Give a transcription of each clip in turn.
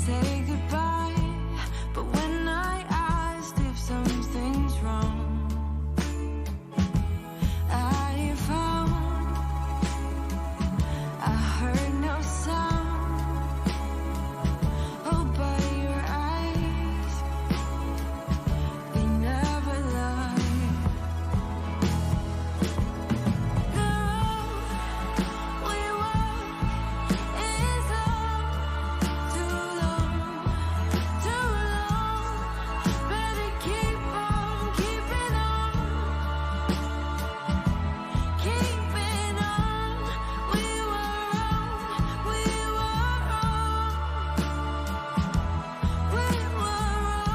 say goodbye, but when I asked if something's wrong, I found I heard no sound. Oh, but your eyes, they never lie. The road we walk is too long, better keep on keeping on, keeping on. We were wrong, we were wrong, we were wrong.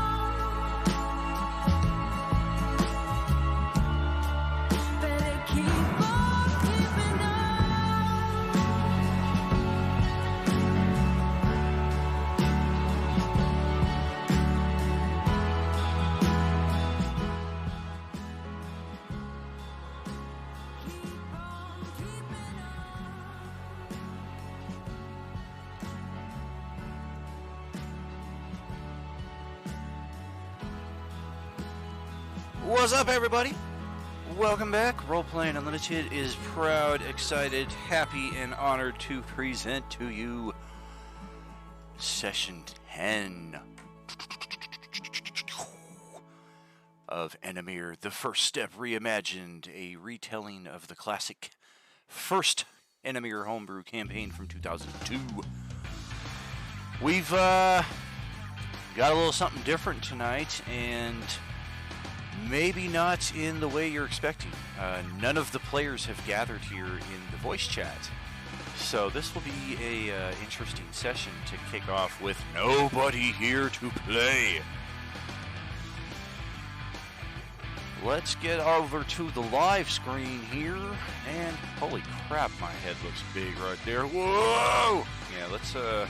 Better keep on keeping on. What's up, everybody? Welcome back. Role-Playing Unlimited is proud, excited, happy, and honored to present to you Session 10 of Enemier, the First Step Reimagined, a retelling of the classic first Enemier homebrew campaign from 2002. We've got a little something different tonight, and maybe not in the way you're expecting. None of the players have gathered here in the voice chat. So this will be a interesting session to kick off with nobody here to play. Let's get over to the live screen here. And holy crap, my head looks big right there. Whoa! Yeah, let's, I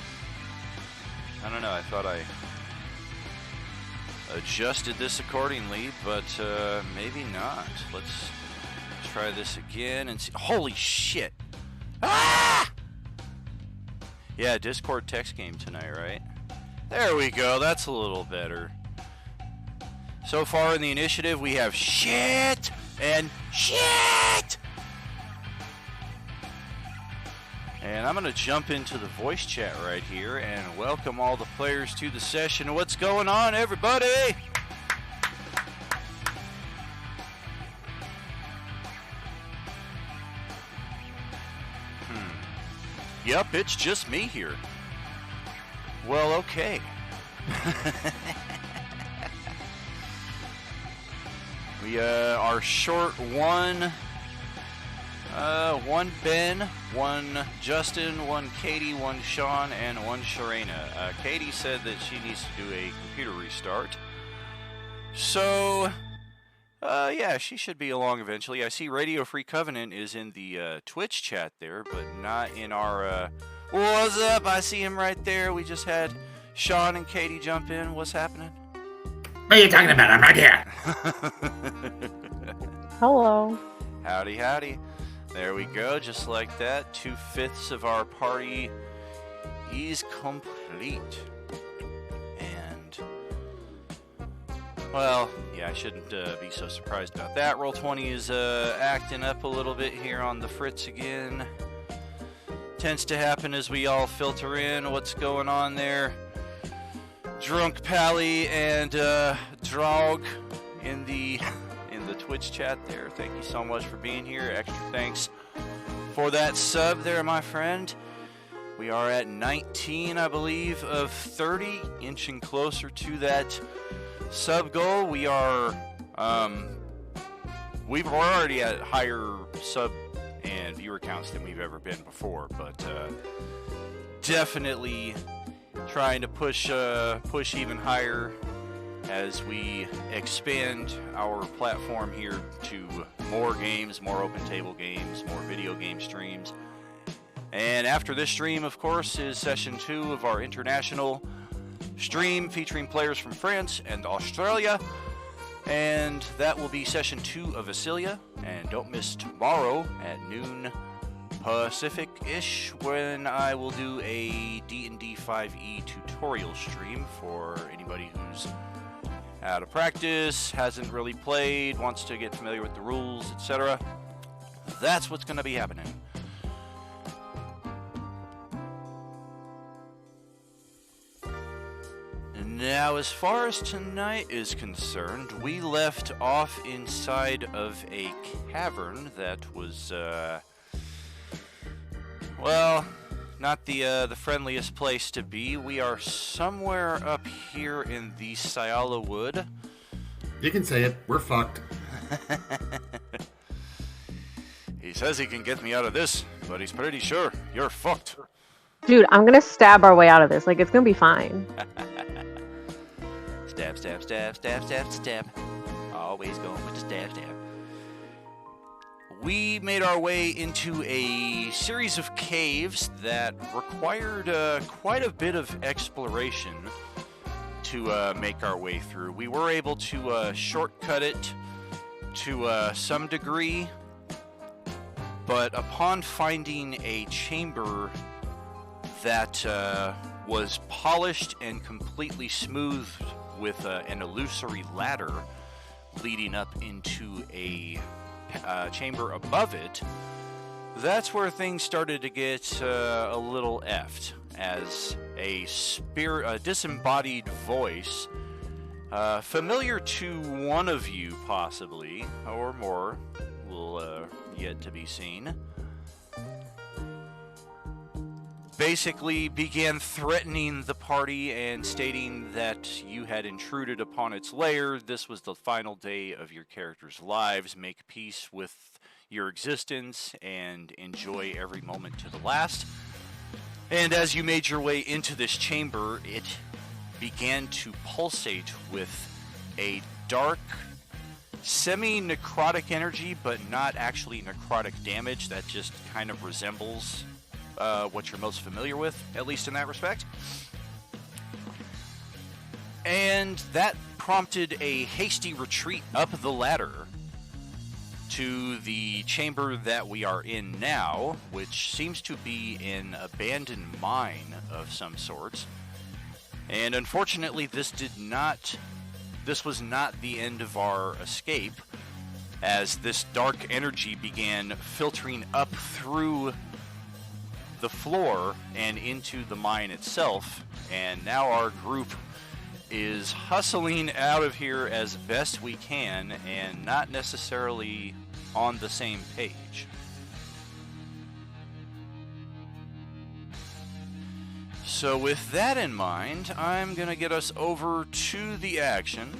don't know, I thought I adjusted this accordingly, but maybe not. Let's try this again and see. Holy shit! Ah! Yeah, Discord text game tonight, right? There we go. That's a little better. So far in the initiative, we have shit and shit. And I'm going to jump into the voice chat right here and welcome all the players to the session. What's going on, everybody? Yep, it's just me here. Well, okay. We are short one Ben, one Justin, one Katie, one Sean, and one Sharena. Katie said that she needs to do a computer restart. So, yeah, she should be along eventually. I see Radio Free Covenant is in the Twitch chat there, but not in our... What's up? I see him right there. We just had Sean and Katie jump in. What's happening? What are you talking about? I'm right here. Hello. Howdy, howdy. There we go, just like that. 2/5 of our party is complete. And, well, yeah, I shouldn't be so surprised about that. Roll20 is acting up a little bit here on the fritz again. Tends to happen as we all filter in what's going on there. Drunk Pally and Draug in the Twitch chat there. Thank you so much for being here. Extra thanks for that sub there, my friend. We are at 19, I believe, of 30, inching closer to that sub goal. We are we're already at higher sub and viewer counts than we've ever been before, but definitely trying to push even higher as we expand our platform here to more games, more open table games, more video game streams. And after this stream, of course, is session 2 of our international stream featuring players from France and Australia. And that will be session 2 of Asilia. And don't miss tomorrow at noon Pacific-ish, when I will do a D&D 5e tutorial stream for anybody who's out of practice, hasn't really played, wants to get familiar with the rules, etc. That's what's going to be happening. Now, as far as tonight is concerned, we left off inside of a cavern that was, well, not the friendliest place to be. We are somewhere up here in the Syala Wood. You can say it. We're fucked. He says he can get me out of this, but he's pretty sure you're fucked. Dude, I'm gonna stab our way out of this. Like, it's gonna be fine. Stab, stab, stab, stab, stab, stab. Always going with the stab, stab. We made our way into a series of caves that required quite a bit of exploration to make our way through. We were able to shortcut it to some degree, but upon finding a chamber that was polished and completely smooth with an illusory ladder leading up into a chamber above it, that's where things started to get a little effed, as a disembodied voice, familiar to one of you possibly, or more, will yet to be seen, basically began threatening the party and stating that you had intruded upon its lair. This was the final day of your characters' lives. Make peace with your existence and enjoy every moment to the last. And as you made your way into this chamber, it began to pulsate with a dark, semi-necrotic energy, but not actually necrotic damage. That just kind of resembles what you're most familiar with, at least in that respect. And that prompted a hasty retreat up the ladder to the chamber that we are in now, which seems to be an abandoned mine of some sorts. And unfortunately, this was not the end of our escape, as this dark energy began filtering up through the floor and into the mine itself, and now our group is hustling out of here as best we can and not necessarily on the same page. So with that in mind, I'm gonna get us over to the action,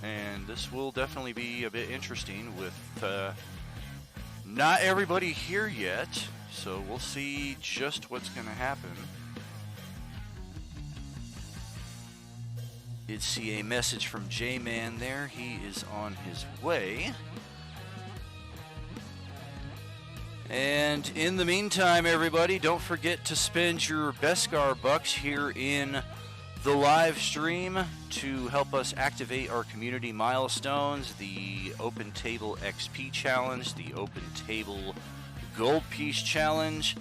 and this will definitely be a bit interesting with not everybody here yet. So we'll see just what's going to happen. Did see a message from J-Man there. He is on his way. And in the meantime, everybody, don't forget to spend your Beskar bucks here in the live stream to help us activate our community milestones, the Open Table XP Challenge, the Open Table Gold Piece Challenge.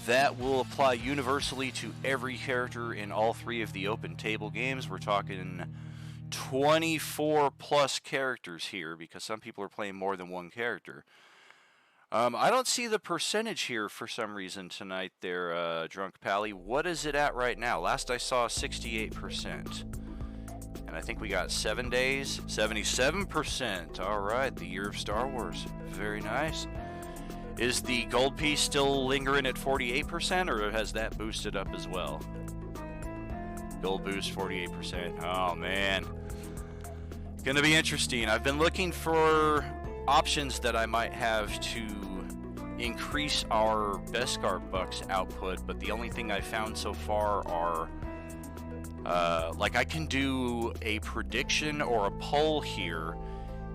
That will apply universally to every character in all three of the Open Table games. We're talking 24 plus characters here, because some people are playing more than one character. I don't see the percentage here for some reason tonight there, Drunk Pally. What is it at right now? Last I saw 68%. And I think we got 7 days. 77%. Alright, the year of Star Wars. Very nice. Is the gold piece still lingering at 48%, or has that boosted up as well? Gold boost 48%. Oh man. Gonna be interesting. I've been looking for options that I might have to increase our Beskar bucks output, but the only thing I found so far are like I can do a prediction or a poll here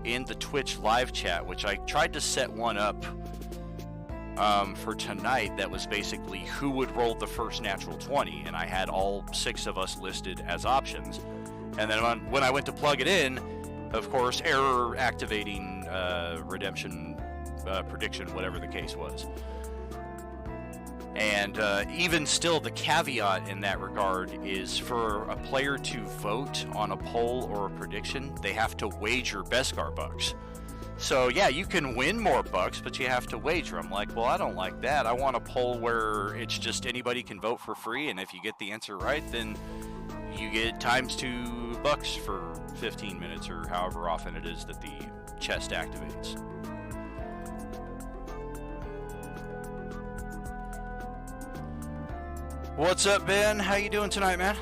in the Twitch live chat, which I tried to set one up for tonight that was basically who would roll the first natural 20, and I had all 6 of us listed as options. And then when I went to plug it in, of course, error activating redemption prediction, whatever the case was. And even still, the caveat in that regard is for a player to vote on a poll or a prediction, they have to wager Beskar bucks. So yeah, you can win more bucks, but you have to wager. I'm like, well, I don't like that. I want a poll where it's just anybody can vote for free, and if you get the answer right, then you get times $2 for 15 minutes or however often it is that the chest activates. What's up, Ben? How you doing tonight, man?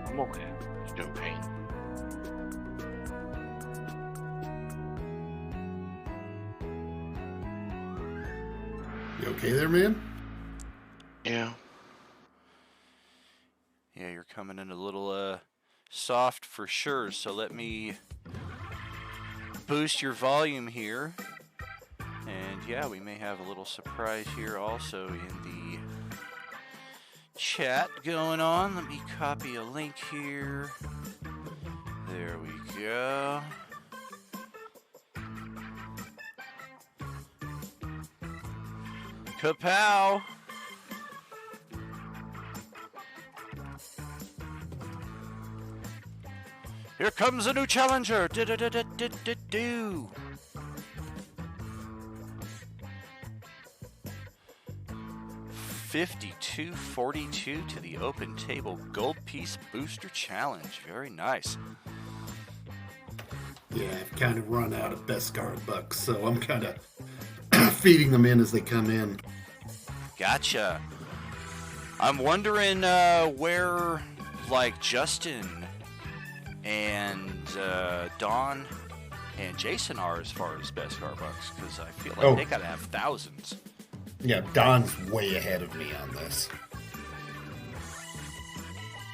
I'm okay. Just doing pain. You okay there, man? Yeah. Yeah, you're coming in a little soft for sure, so let me boost your volume here. And yeah, we may have a little surprise here also in the chat going on. Let me copy a link here. There we go. Kapow! Here comes a new challenger! Do-do-do-do-do-do! $52.42 to the Open Table Gold Piece Booster Challenge. Very nice. Yeah, I've kind of run out of Beskar bucks, so I'm kind of feeding them in as they come in. Gotcha. I'm wondering where, like, Justin and Dawn and Jason are as far as Beskar bucks, because I feel like they gotta have thousands. Yeah, Don's way ahead of me on this.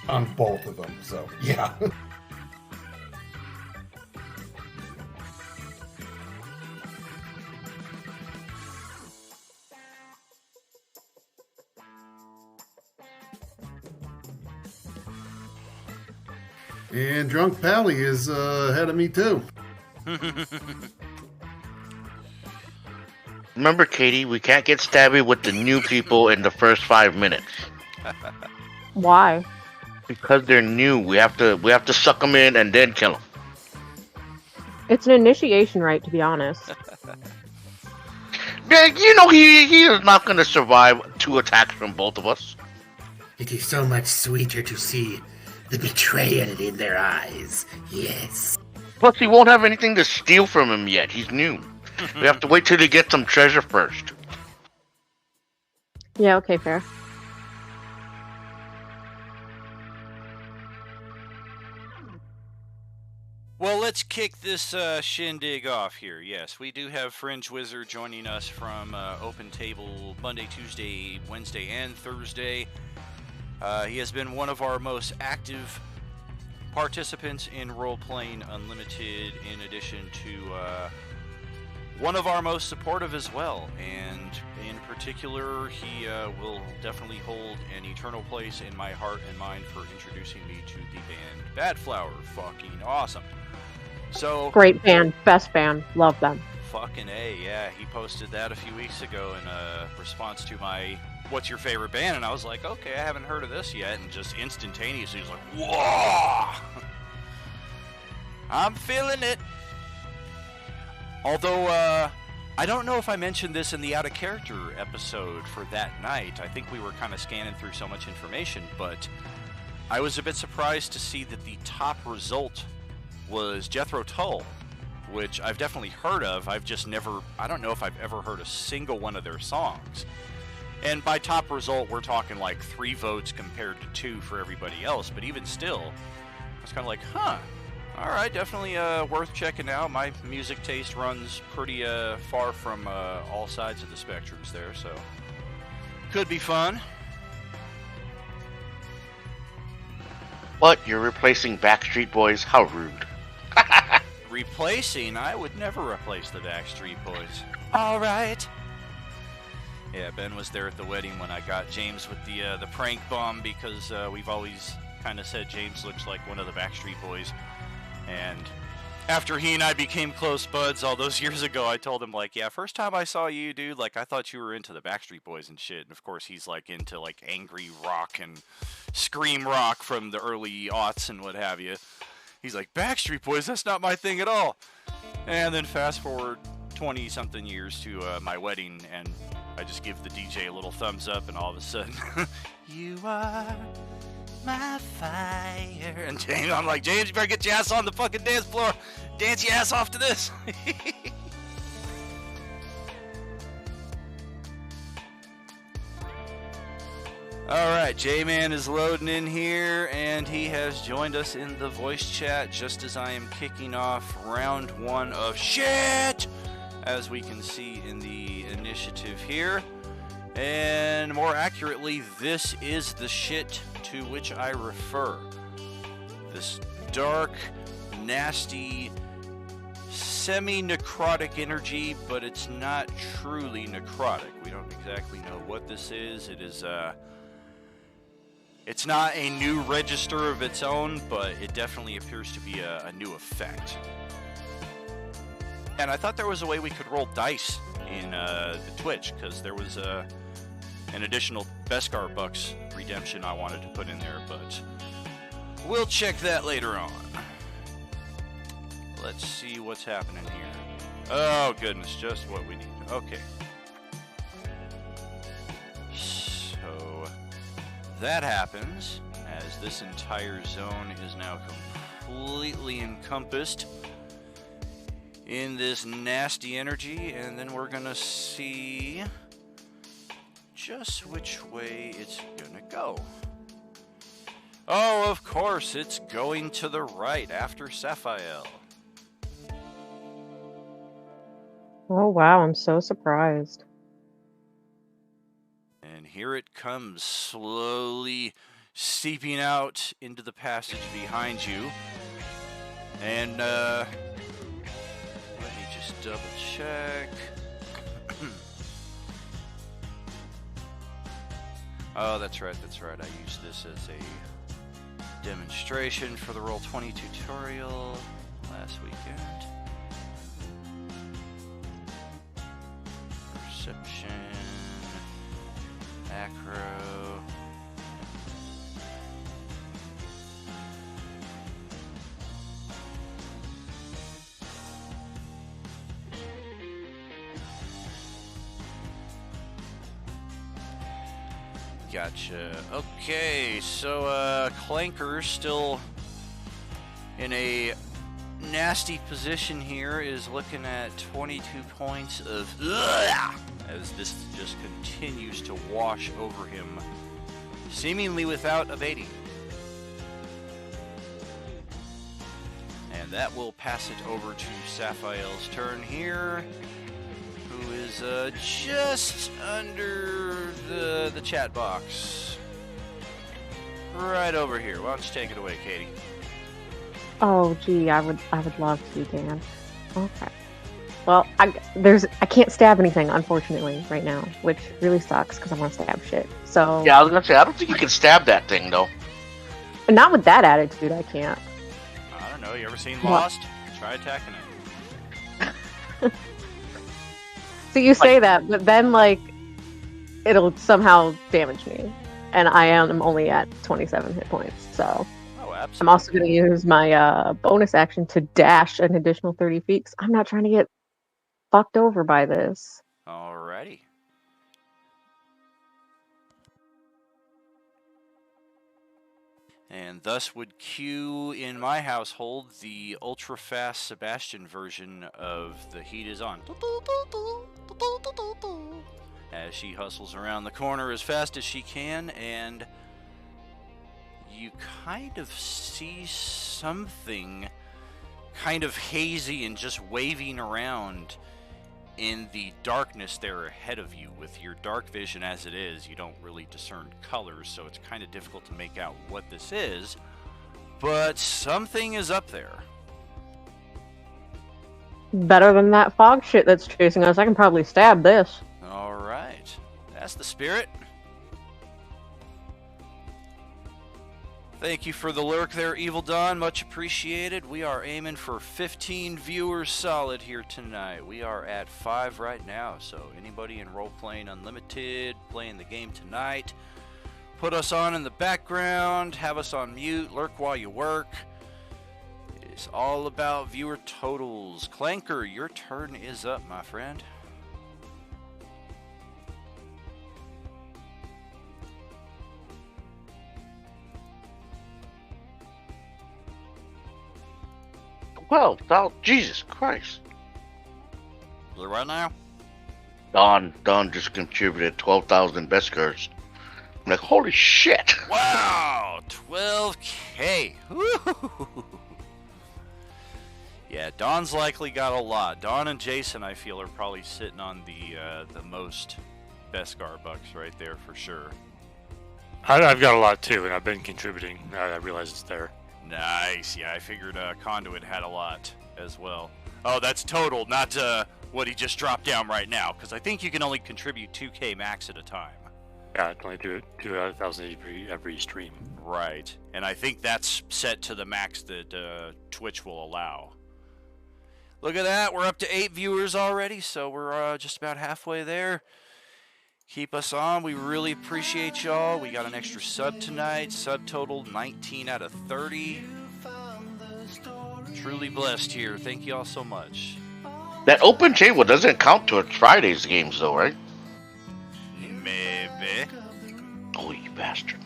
On both of them, so yeah. And Drunk Pally is ahead of me too. Remember, Katie, we can't get stabby with the new people in the first 5 minutes. Why? Because they're new. We have to suck them in and then kill them. It's an initiation rite, to be honest. Yeah, you know, he is not going to survive 2 attacks from both of us. It is so much sweeter to see the betrayal in their eyes. Yes. Plus, he won't have anything to steal from him yet. He's new. We have to wait till he gets some treasure first. Yeah, okay, fair. Well, let's kick this shindig off here. Yes, we do have Fringe Wizard joining us from Open Table Monday, Tuesday, Wednesday, and Thursday. He has been one of our most active participants in Role-Playing Unlimited, in addition to one of our most supportive as well. And in particular, he will definitely hold an eternal place in my heart and mind for introducing me to the band Bad Flower. Fucking awesome. So Great band, best band, love them. fucking A, yeah. He posted that a few weeks ago in a response to my "What's your favorite band?" And I was like, okay, I haven't heard of this yet. And just instantaneously, he was like, whoa! I'm feeling it. Although, I don't know if I mentioned this in the Out of Character episode for that night. I think we were kind of scanning through so much information, but I was a bit surprised to see that the top result was Jethro Tull, which I've definitely heard of. I've just never, I don't know if I've ever heard a single one of their songs. And by top result, we're talking like 3 votes compared to 2 for everybody else, but even still, I was kind of like, huh. Alright, definitely worth checking out. My music taste runs pretty far from all sides of the spectrums there, so could be fun. What? You're replacing Backstreet Boys? How rude. Replacing? I would never replace the Backstreet Boys. Alright. Yeah, Ben was there at the wedding when I got James with the prank bomb, because we've always kind of said James looks like one of the Backstreet Boys. And After he and I became close buds all those years ago, I told him, like, yeah, first time I saw you, dude, like, I thought you were into the Backstreet Boys and shit. And of course, he's, like, into, like, angry rock and scream rock from the early aughts and what have you. He's like, Backstreet Boys, that's not my thing at all. And then fast forward 20-something years to my wedding, and I just give the DJ a little thumbs up, and all of a sudden, you are my fire. And James, I'm like, James, you better get your ass on the fucking dance floor. Dance your ass off to this. Alright, J-Man is loading in here, and he has joined us in the voice chat just as I am kicking off round 1 of shit, as we can see in the initiative here. And more accurately, this is the shit to which I refer. This dark, nasty, semi-necrotic energy, but it's not truly necrotic. We don't exactly know what this is. It is, it's not a new register of its own, but it definitely appears to be a new effect. And I thought there was a way we could roll dice in the Twitch, because there was an additional Beskar Bucks redemption I wanted to put in there, but we'll check that later on. Let's see what's happening here. Oh goodness, just what we need. Okay. So that happens as this entire zone is now completely encompassed in this nasty energy, and then we're gonna see just which way it's gonna go. Oh, of course, it's going to the right after Sapphire. Oh, wow. I'm so surprised. And here it comes, slowly seeping out into the passage behind you. And, let me just double check. Oh, that's right. I used this as a demonstration for the Roll20 tutorial last weekend. Perception, acro. Gotcha. Okay, so Clanker's still in a nasty position here, is looking at 22 points of as this just continues to wash over him, seemingly without abating. And that will pass it over to Sapphire's turn here, who is just under the chat box. Right over here. Why don't you take it away, Katie? Oh, gee, I would love to, Dan. Okay. Well, I can't stab anything, unfortunately, right now, which really sucks because I want to stab shit. So Yeah, I was gonna say, I don't think you can stab that thing, though. not with that attitude, I can't. I don't know. You ever seen Lost? Try attacking it. So you say that, but then like it'll somehow damage me, and I am only at 27 hit points. So Oh, absolutely. I'm also going to use my bonus action to dash an additional 30 feet. 'Cause I'm not trying to get fucked over by this. Alrighty. And thus would cue in my household the ultra fast Sebastian version of The Heat Is On. As she hustles around the corner as fast as she can, and you kind of see something kind of hazy and just waving around in the darkness there ahead of you. With your dark vision as it is, you don't really discern colors, so it's kind of difficult to make out what this is, but something is up there. Better than that fog shit that's chasing us. I can probably stab this. Alright, that's the spirit. Thank you for the lurk there, Evil Dawn. Much appreciated. We are aiming for 15 viewers solid here tonight. We are at 5 right now, so anybody in Role Playing Unlimited playing the game tonight, put us on in the background, have us on mute, lurk while you work. It's all about viewer totals. Clanker, your turn is up, my friend. Well, Jesus Christ. Is it right now? Don just contributed 12,000 best cards. I'm like, holy shit. Wow, 12K. Woo-hoo-hoo-hoo. Yeah, Don's likely got a lot. Don and Jason, I feel, are probably sitting on the most Beskar bucks right there for sure. I've got a lot too, and I've been contributing. I realize it's there. Nice. Yeah, I figured Conduit had a lot as well. Oh, that's total, not what he just dropped down right now, because I think you can only contribute 2K max at a time. Yeah, I can only do 2,000 every stream. Right, and I think that's set to the max that Twitch will allow. Look at that, we're up to 8 viewers already, so we're just about halfway there. Keep us on, we really appreciate y'all. We got an extra sub tonight, subtotal 19 out of 30. Truly blessed here, thank y'all so much. That open table doesn't count towards Friday's games, though, right? Maybe. Oh, you bastard.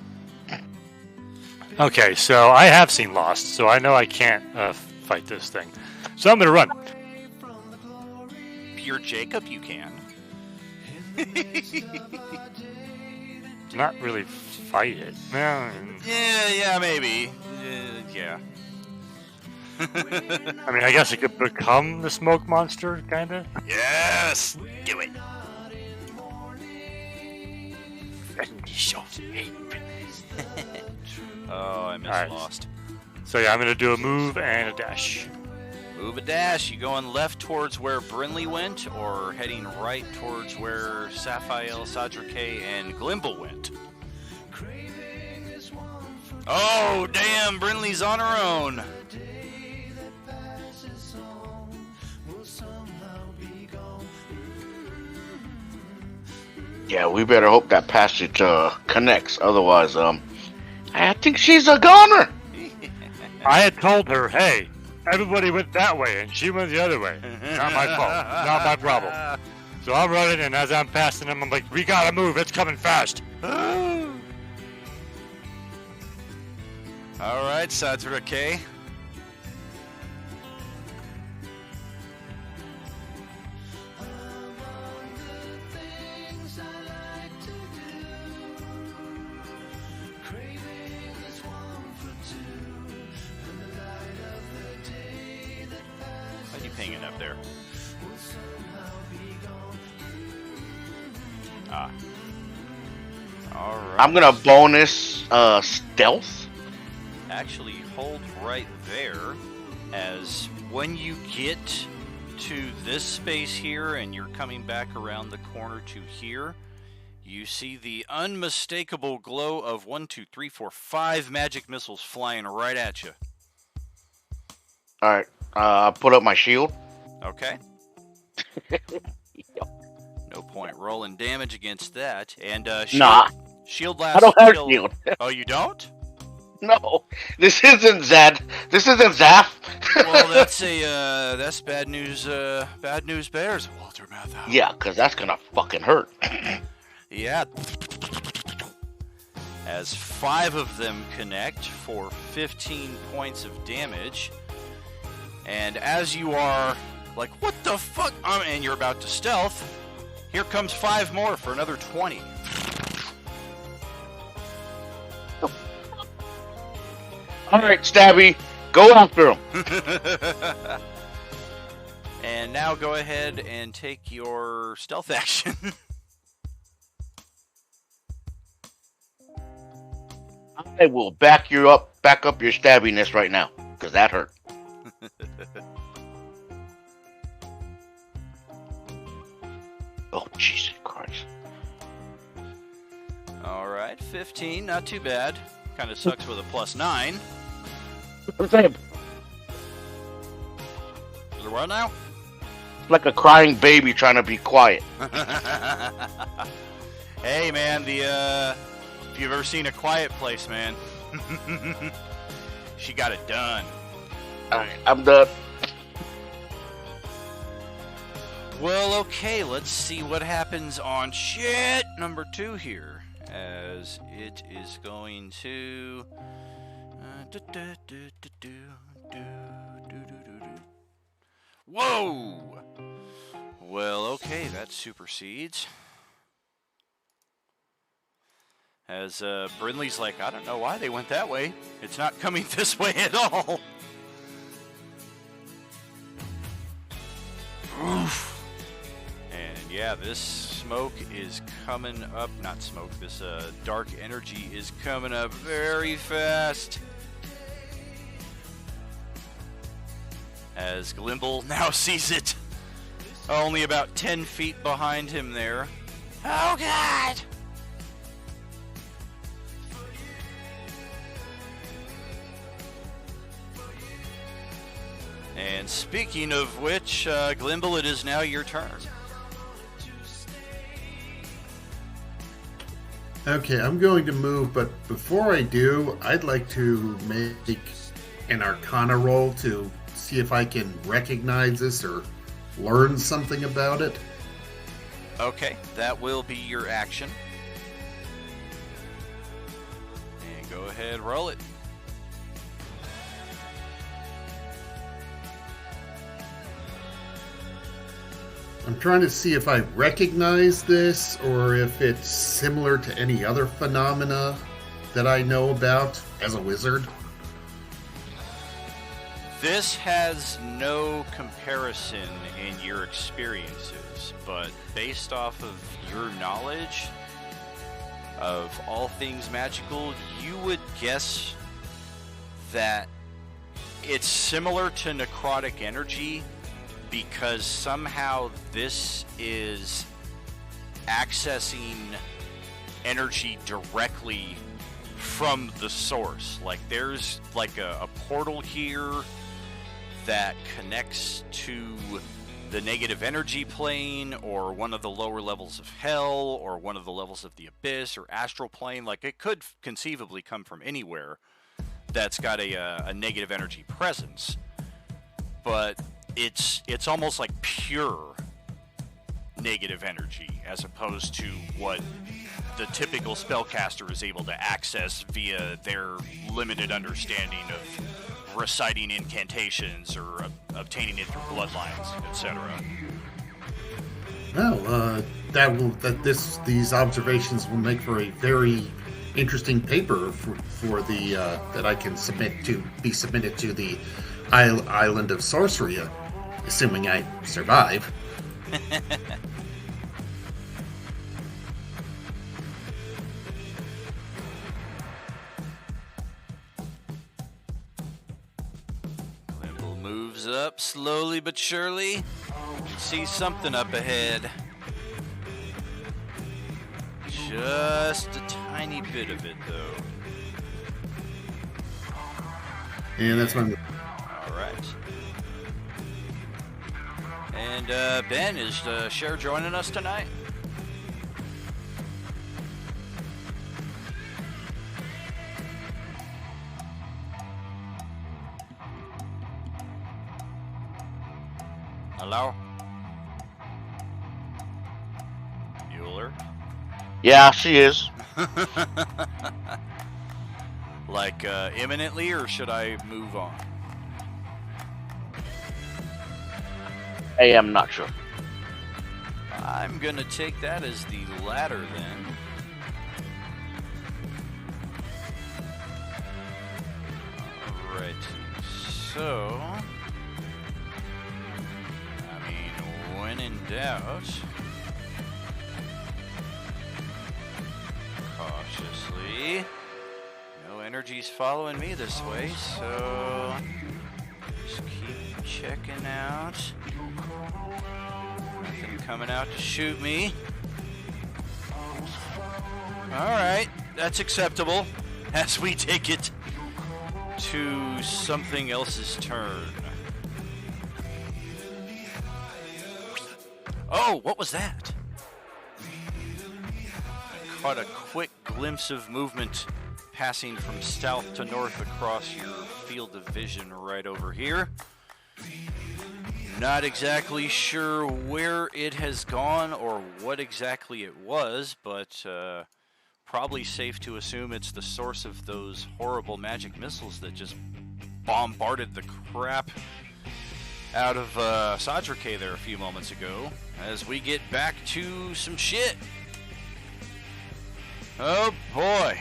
Okay, so I have seen Lost, so I know I can't fight this thing. So I'm gonna run. Pure Jacob, you can. Not really fight it. Well, Yeah, maybe. Yeah. I mean, I guess it could become the smoke monster, kinda. Yes! Do it! Oh, I missed Alright. Lost. So yeah, I'm gonna do a move and a dash. Move a dash. You going left towards where Brinley went, or heading right towards where Sapphire, Sadrake, and Glimble went? Oh, damn! Brinley's on her own. Yeah, we better hope that passage connects. Otherwise, I think she's a goner. I had told her, hey, everybody went that way, and she went the other way. Not my fault. Not my problem. So I'm running, and as I'm passing them, I'm like, we gotta move. It's coming fast. All right, Sadrake. What are you pinging up there? Ah. All right. I'm gonna bonus stealth. Actually, hold right there, as when you get to this space here and you're coming back around the corner to here, you see the unmistakable glow of 1, 2, 3, 4, 5 magic missiles flying right at you. All right, I'll put up my shield. Okay. No point rolling damage against that. And shield, Nah, shield lasts I don't have until- shield. Oh, you don't? No, this isn't Zed. This isn't Zaf. Well, that's bad news. Bad news bears, Walter Matthau. Yeah, because that's gonna fucking hurt. Yeah. As 5 of them connect for 15 points of damage. And as you are like, what the fuck? And you're about to stealth, here comes 5 more for another 20. All right, Stabby, go after him. And now go ahead and take your stealth action. I will back up your stabbiness right now, because that hurt. Oh, Jesus Christ. All right, 15, not too bad. Kind of sucks with a +9. I'm saying, Is it what now? it's like a crying baby trying to be quiet. Hey, man, if you've ever seen A Quiet Place, man, she got it done. Alright, I'm done. Well, okay, let's see what happens on shit number 2 here, as it is going to... Whoa! Well, okay, that supersedes. As Brindley's like, I don't know why they went that way. It's not coming this way at all. Oof. And yeah, this smoke is coming up. Not smoke, this dark energy is coming up very fast. As Glimble now sees it. Only about 10 feet behind him there. Oh, God! And speaking of which, Glimble, it is now your turn. Okay, I'm going to move, but before I do, I'd like to make an Arcana roll to see if I can recognize this or learn something about it. Okay, that will be your action. And go ahead, roll it. I'm trying to see if I recognize this or if it's similar to any other phenomena that I know about as a wizard. This has no comparison in your experiences, but based off of your knowledge of all things magical, you would guess that it's similar to necrotic energy, because somehow this is accessing energy directly from the source. Like there's like a portal here that connects to the negative energy plane, or one of the lower levels of hell, or one of the levels of the abyss, or astral plane. Like it could conceivably come from anywhere that's got a negative energy presence, but it's almost like pure negative energy, as opposed to what the typical spellcaster is able to access via their limited understanding of reciting incantations or obtaining it through bloodlines, etc. Well, these observations will make for a very interesting paper for the that I can be submitted to the Island of Sorcery, assuming I survive. Wimble moves up slowly but surely. Sees something up ahead. Just a tiny bit of it, though. And that's my... Alright. And Ben, is Cher joining us tonight? Hello? Bueller? Yeah, she is. Like imminently, or should I move on? I am not sure. I'm gonna take that as the latter then. Alright, so... I mean, when in doubt... Cautiously... No energy's following me this way, so... Just keep checking out. Nothing coming out to shoot me. Alright, that's acceptable. as we take it to something else's turn. Oh, what was that? I caught a quick glimpse of movement passing from south to north across your field of vision right over here. Not exactly sure where it has gone or what exactly it was, but probably safe to assume it's the source of those horrible magic missiles that just bombarded the crap out of Sadrake there a few moments ago, as we get back to some shit. Oh boy.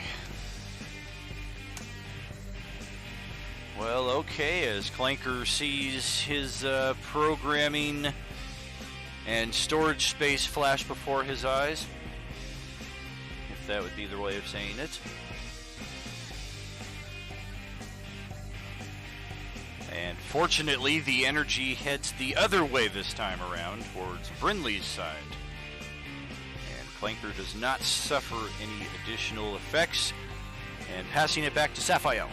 Well, okay, as Clanker sees his programming and storage space flash before his eyes, if that would be the way of saying it. And fortunately, the energy heads the other way this time around, towards Brinley's side. And Clanker does not suffer any additional effects, and passing it back to Sapphire.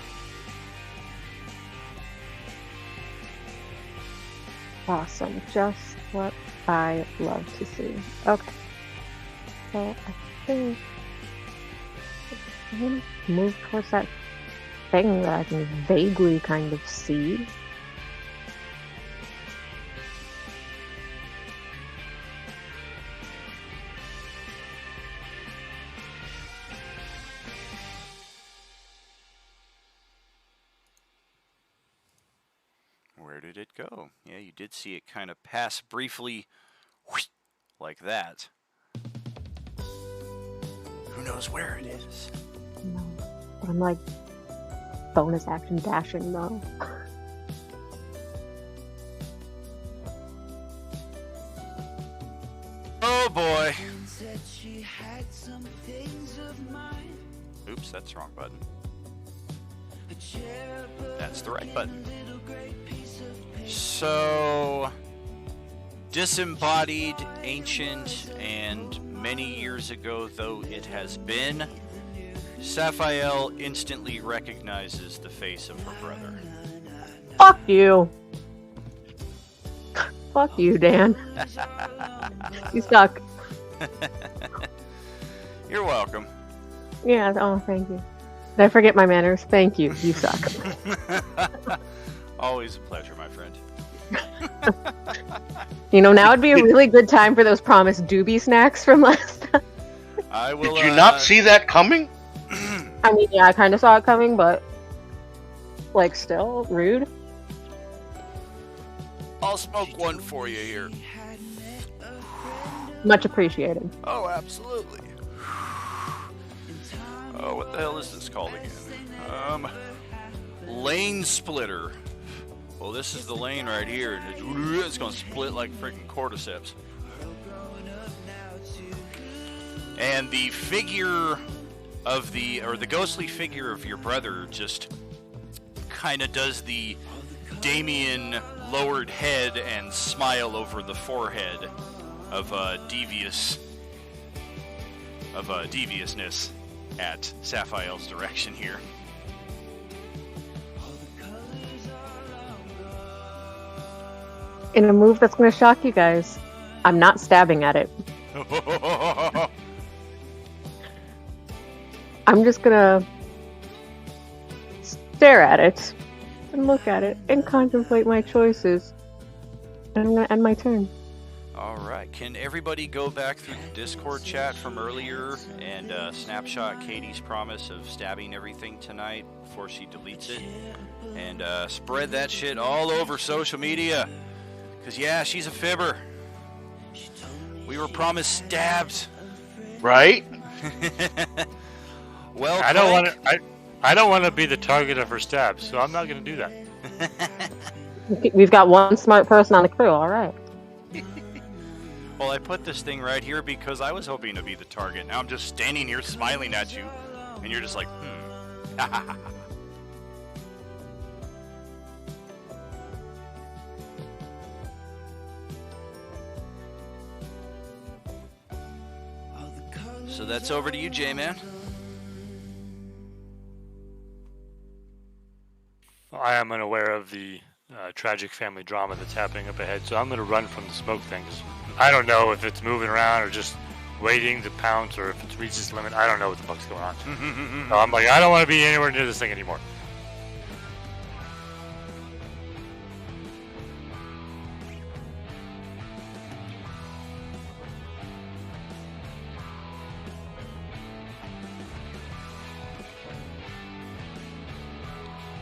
Awesome. Just what I love to see. Okay. So I think I'm going to move towards that thing that I can vaguely kind of see. Where did it go? Yeah, you did see it kind of pass briefly whoosh, like that. Who knows where it is? No. But I'm like bonus action dashing though. Oh boy. Oops, that's the wrong button. That's the right button. So, disembodied, ancient, and many years ago though it has been, Sapphire instantly recognizes the face of her brother. Fuck you. Fuck you, Dan. You suck. You're welcome. Yeah, oh, thank you. Did I forget my manners? Thank you. You suck. Always a pleasure, my friend. You know, now would be a really good time for those promised doobie snacks from last time. I will. Did you not see that coming? I mean, yeah, I kind of saw it coming, but like, still rude. I'll smoke one for you here. Much appreciated. Oh, absolutely. Oh, what the hell is this called again? Lane splitter. Well, this is the lane right here, and it's going to split like freaking cordyceps. And the figure of the ghostly figure of your brother just kind of does the Damien lowered head and smile over the forehead of deviousness at Sapphire's direction here. In a move that's going to shock you guys, I'm not stabbing at it. I'm just going to stare at it and look at it and contemplate my choices. And I'm going to end my turn. Alright, can everybody go back through the Discord chat from earlier and snapshot Katie's promise of stabbing everything tonight before she deletes it? And spread that shit all over social media. Because, yeah, she's a fibber. We were promised stabs. Right? Well, I don't want to. I don't want to be the target of her stabs, so I'm not going to do that. We've got one smart person on the crew, alright. Well, I put this thing right here because I was hoping to be the target. Now I'm just standing here smiling at you, and you're just like, So that's over to you, J-Man. I am unaware of the tragic family drama that's happening up ahead, so I'm going to run from the smoke things. I don't know if it's moving around or just waiting to pounce or if it's reached its limit. I don't know what the fuck's going on. So I'm like, I don't want to be anywhere near this thing anymore.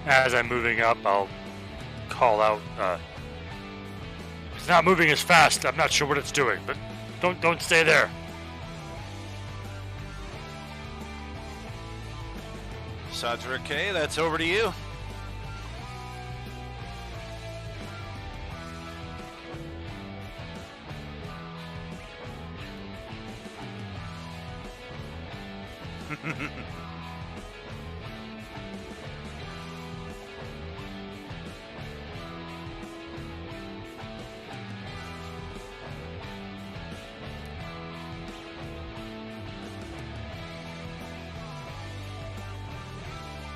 As I'm moving up, I'll call out, it's not moving as fast. I'm not sure what it's doing, but don't stay there. Sadra K, that's over to you.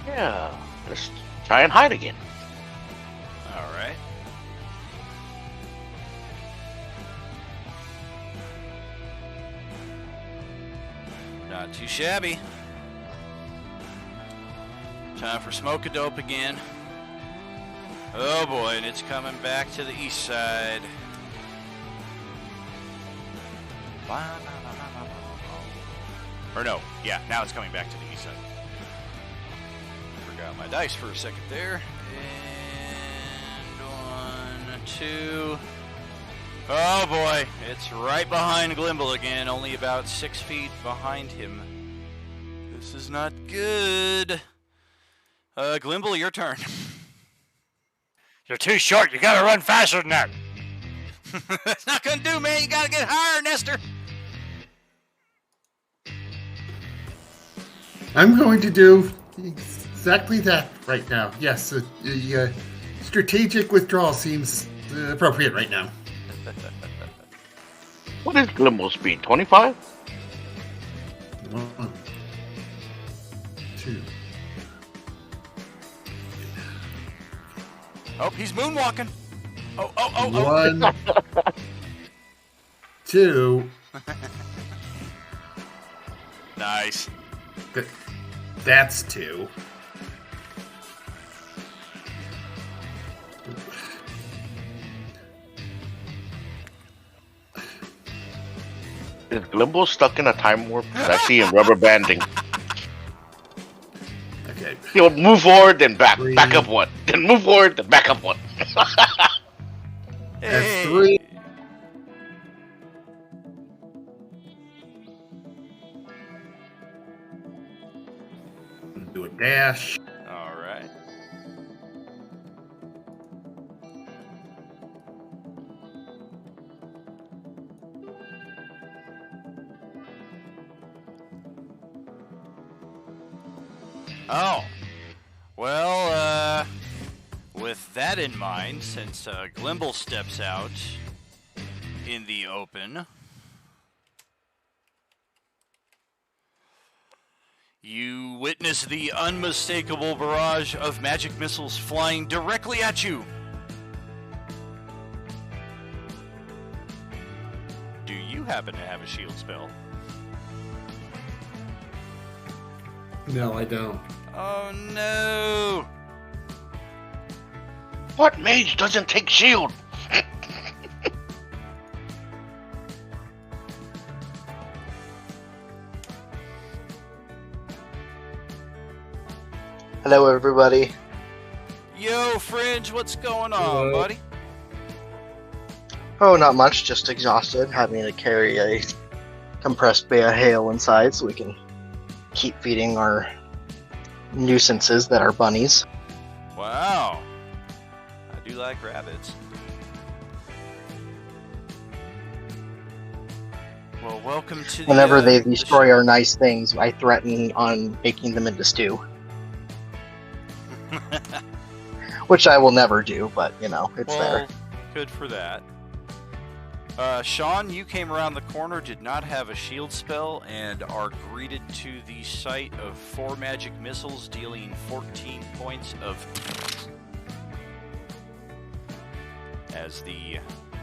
Yeah, just try and hide again. All right. Not too shabby. Time for Smoke-A-Dope again. Oh boy, and it's coming back to the east side. Or no, yeah, now it's coming back to the east side. Forgot my dice for a second there. And 1, 2. Oh boy, it's right behind Glimble again, only about 6 feet behind him. This is not good. Glimble, your turn. You're too short. You gotta run faster than that. That's not gonna do, man. You gotta get higher, Nestor. I'm going to do exactly that right now. Yes, the strategic withdrawal seems appropriate right now. What is Glimble's speed? 25? 1, 2. Oh, he's moonwalking. Oh. 1, 2. Nice. That's 2. Is Glimble stuck in a time warp? 'Cause I see him rubber banding. Okay. He'll move forward, then back. 3. Back up one. Then move forward, then back up one. That's 3. Do a dash. All right. Oh. Well, with that in mind, since Glimble steps out in the open, you witness the unmistakable barrage of magic missiles flying directly at you. Do you happen to have a shield spell? No, I don't. Oh no! What mage doesn't take shield? Hello, everybody. Yo, Fringe, what's going on, Hello. buddy? Oh, not much. Just exhausted, having to carry a compressed bay of hail inside so we can keep feeding our nuisances that are bunnies. Wow. I do like rabbits. Well, welcome to the... Whenever they destroy our nice things, I threaten on making them into stew. Which I will never do, but, you know, it's there. Good for that. Sean, you came around the corner, did not have a shield spell, and are greeted to the sight of 4 magic missiles dealing 14 points of as the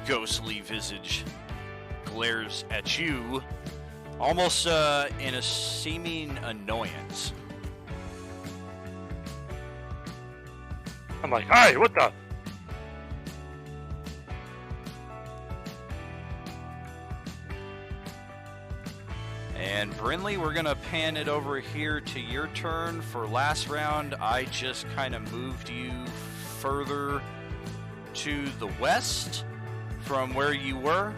ghostly visage glares at you, almost in a seeming annoyance. I'm like, hey, what the? And Brinley, we're going to pan it over here to your turn. For last round, I just kind of moved you further to the west from where you were.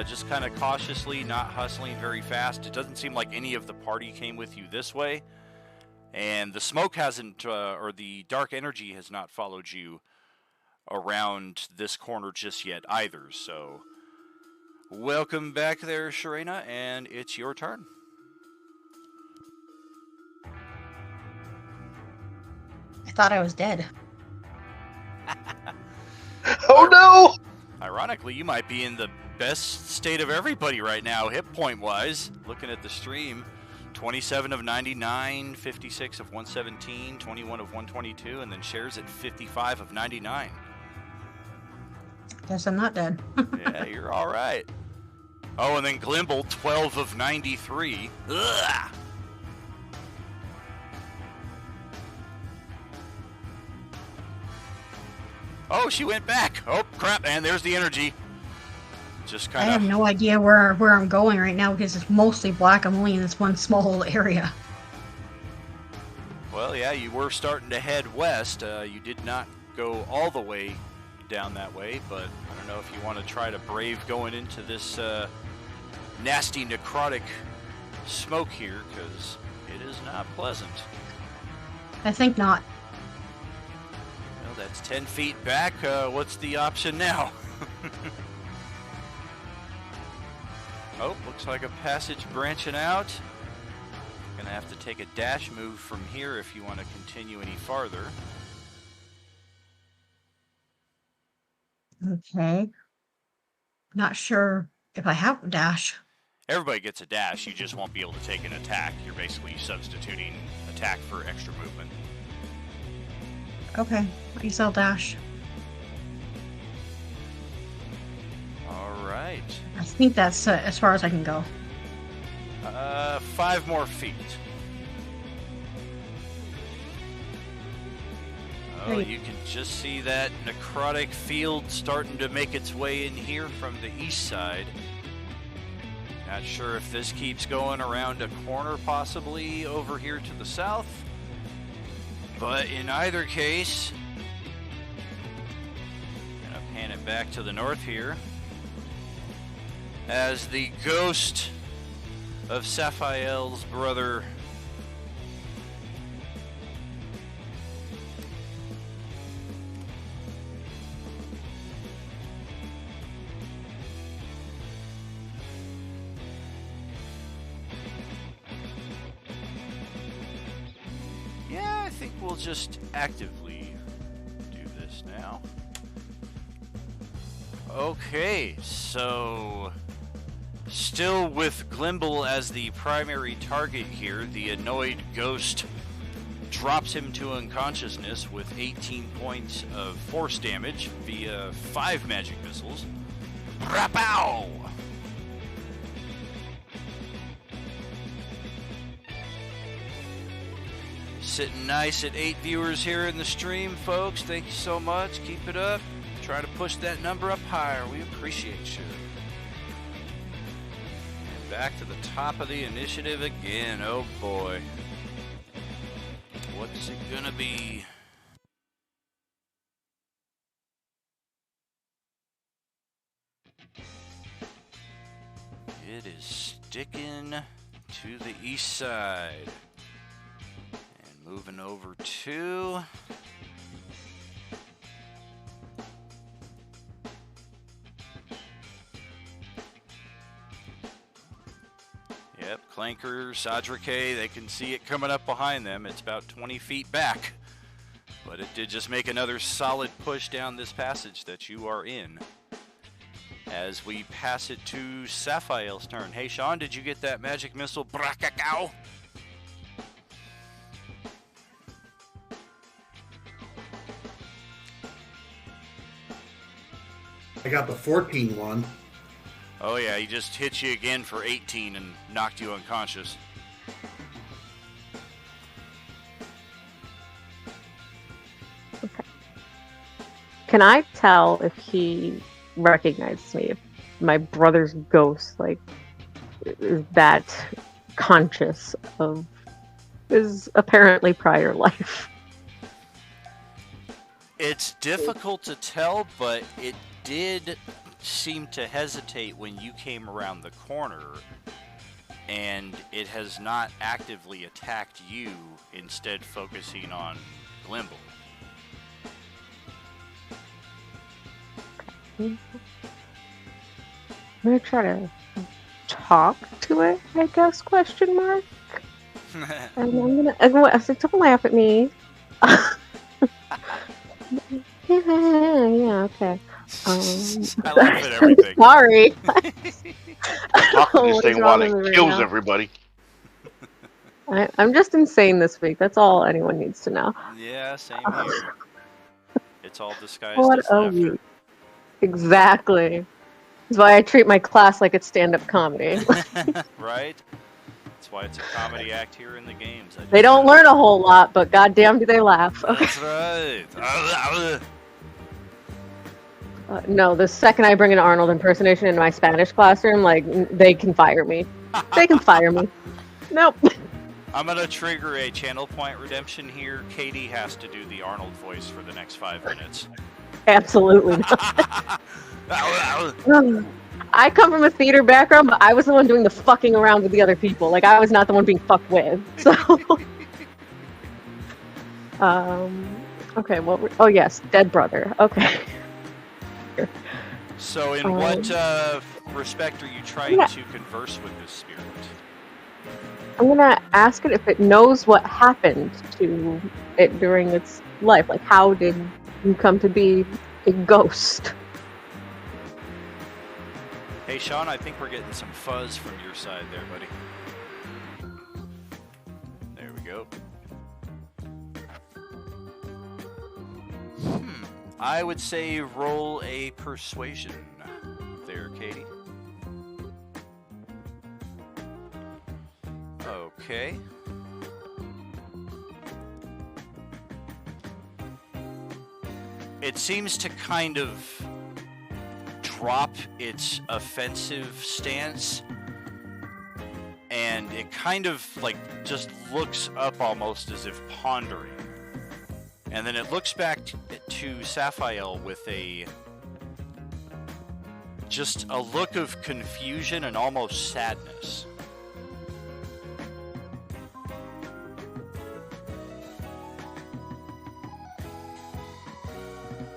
Just kind of cautiously, not hustling very fast. It doesn't seem like any of the party came with you this way. And the smoke hasn't, or the dark energy has not followed you around this corner just yet either. So, welcome back there, Sharena, and it's your turn. I thought I was dead. Oh no! Ironically, you might be in the best state of everybody right now, hit point wise. Looking at the stream, 27 of 99, 56 of 117, 21 of 122, and then shares at 55 of 99. Guess I'm not dead. Yeah, you're all right. Oh, and then Glimble, 12 of 93. Ugh! Oh, she went back. Oh, crap, and there's the energy. Just I kind have of... no idea where I'm going right now because it's mostly black. I'm only in this one small area. Well, yeah, you were starting to head west. You did not go all the way down that way, but I don't know if you want to try to brave going into this nasty necrotic smoke here, because it is not pleasant. I think not. Well, that's 10 feet back. What's the option now? Oh, looks like a passage branching out. Gonna have to take a dash move from here if you want to continue any farther. Okay. Not sure if I have a dash. Everybody gets a dash, you just won't be able to take an attack. You're basically substituting attack for extra movement. Okay, I guess I'll dash. Alright. I think that's as far as I can go. 5 more feet. Oh, Great. you can just see that necrotic field starting to make its way in here from the east side. Not sure if this keeps going around a corner, possibly over here to the south. But in either case, gonna pan it back to the north here, as the ghost of Saphiel's brother I think we'll just actively do this now. Okay, so still with Glimble as the primary target here, the annoyed ghost drops him to unconsciousness with 18 points of force damage via 5 magic missiles. Rapow! Sitting nice at 8 viewers here in the stream, folks. Thank you so much. Keep it up. Try to push that number up higher. We appreciate you. And back to the top of the initiative again. Oh boy. What's it gonna be? It is sticking to the east side. Moving over to yep, Clanker, Sadrake, they can see it coming up behind them. It's about 20 feet back. But it did just make another solid push down this passage that you are in. As we pass it to Saphiel's turn. Hey Sean, did you get that magic missile? Brakakau? I got the 14 one. Oh yeah, he just hit you again for 18 and knocked you unconscious. Okay. Can I tell if he recognizes me? If my brother's ghost, like, is that conscious of his apparently prior life? It's difficult to tell, but it did seem to hesitate when you came around the corner, and it has not actively attacked you, instead focusing on Glimble. I'm gonna try to talk to it, I guess, question mark. And I'm gonna so don't laugh at me. Yeah, okay. I laugh at everything. Sorry. Talking to this What's thing wrong while with me it right kills now? everybody. I'm just insane this week. That's all anyone needs to know. Yeah, same here. It's all disguised What as a laughter. week. Exactly. That's why I treat my class like it's stand-up comedy. Right? That's why it's a comedy act here in the games. They don't learn a whole lot, but goddamn do they laugh. That's right. No, the second I bring an Arnold impersonation in my Spanish classroom, like, they can fire me. They can fire me. Nope. I'm gonna trigger a channel point redemption here. Katie has to do the Arnold voice for the next 5 minutes. Absolutely not. I come from a theater background, but I was the one doing the fucking around with the other people. Like, I was not the one being fucked with. So, okay. Oh yes, dead brother. Okay. So, in what respect are you trying to converse with this spirit? I'm gonna ask it if it knows what happened to it during its life. Like, how did you come to be a ghost? Hey, Sean, I think we're getting some fuzz from your side there, buddy. There we go. I would say roll a persuasion there, Katie. Okay. It seems to kind of drop its offensive stance, and it kind of like just looks up almost as if pondering. And then it looks back to Saphiel with just a look of confusion and almost sadness.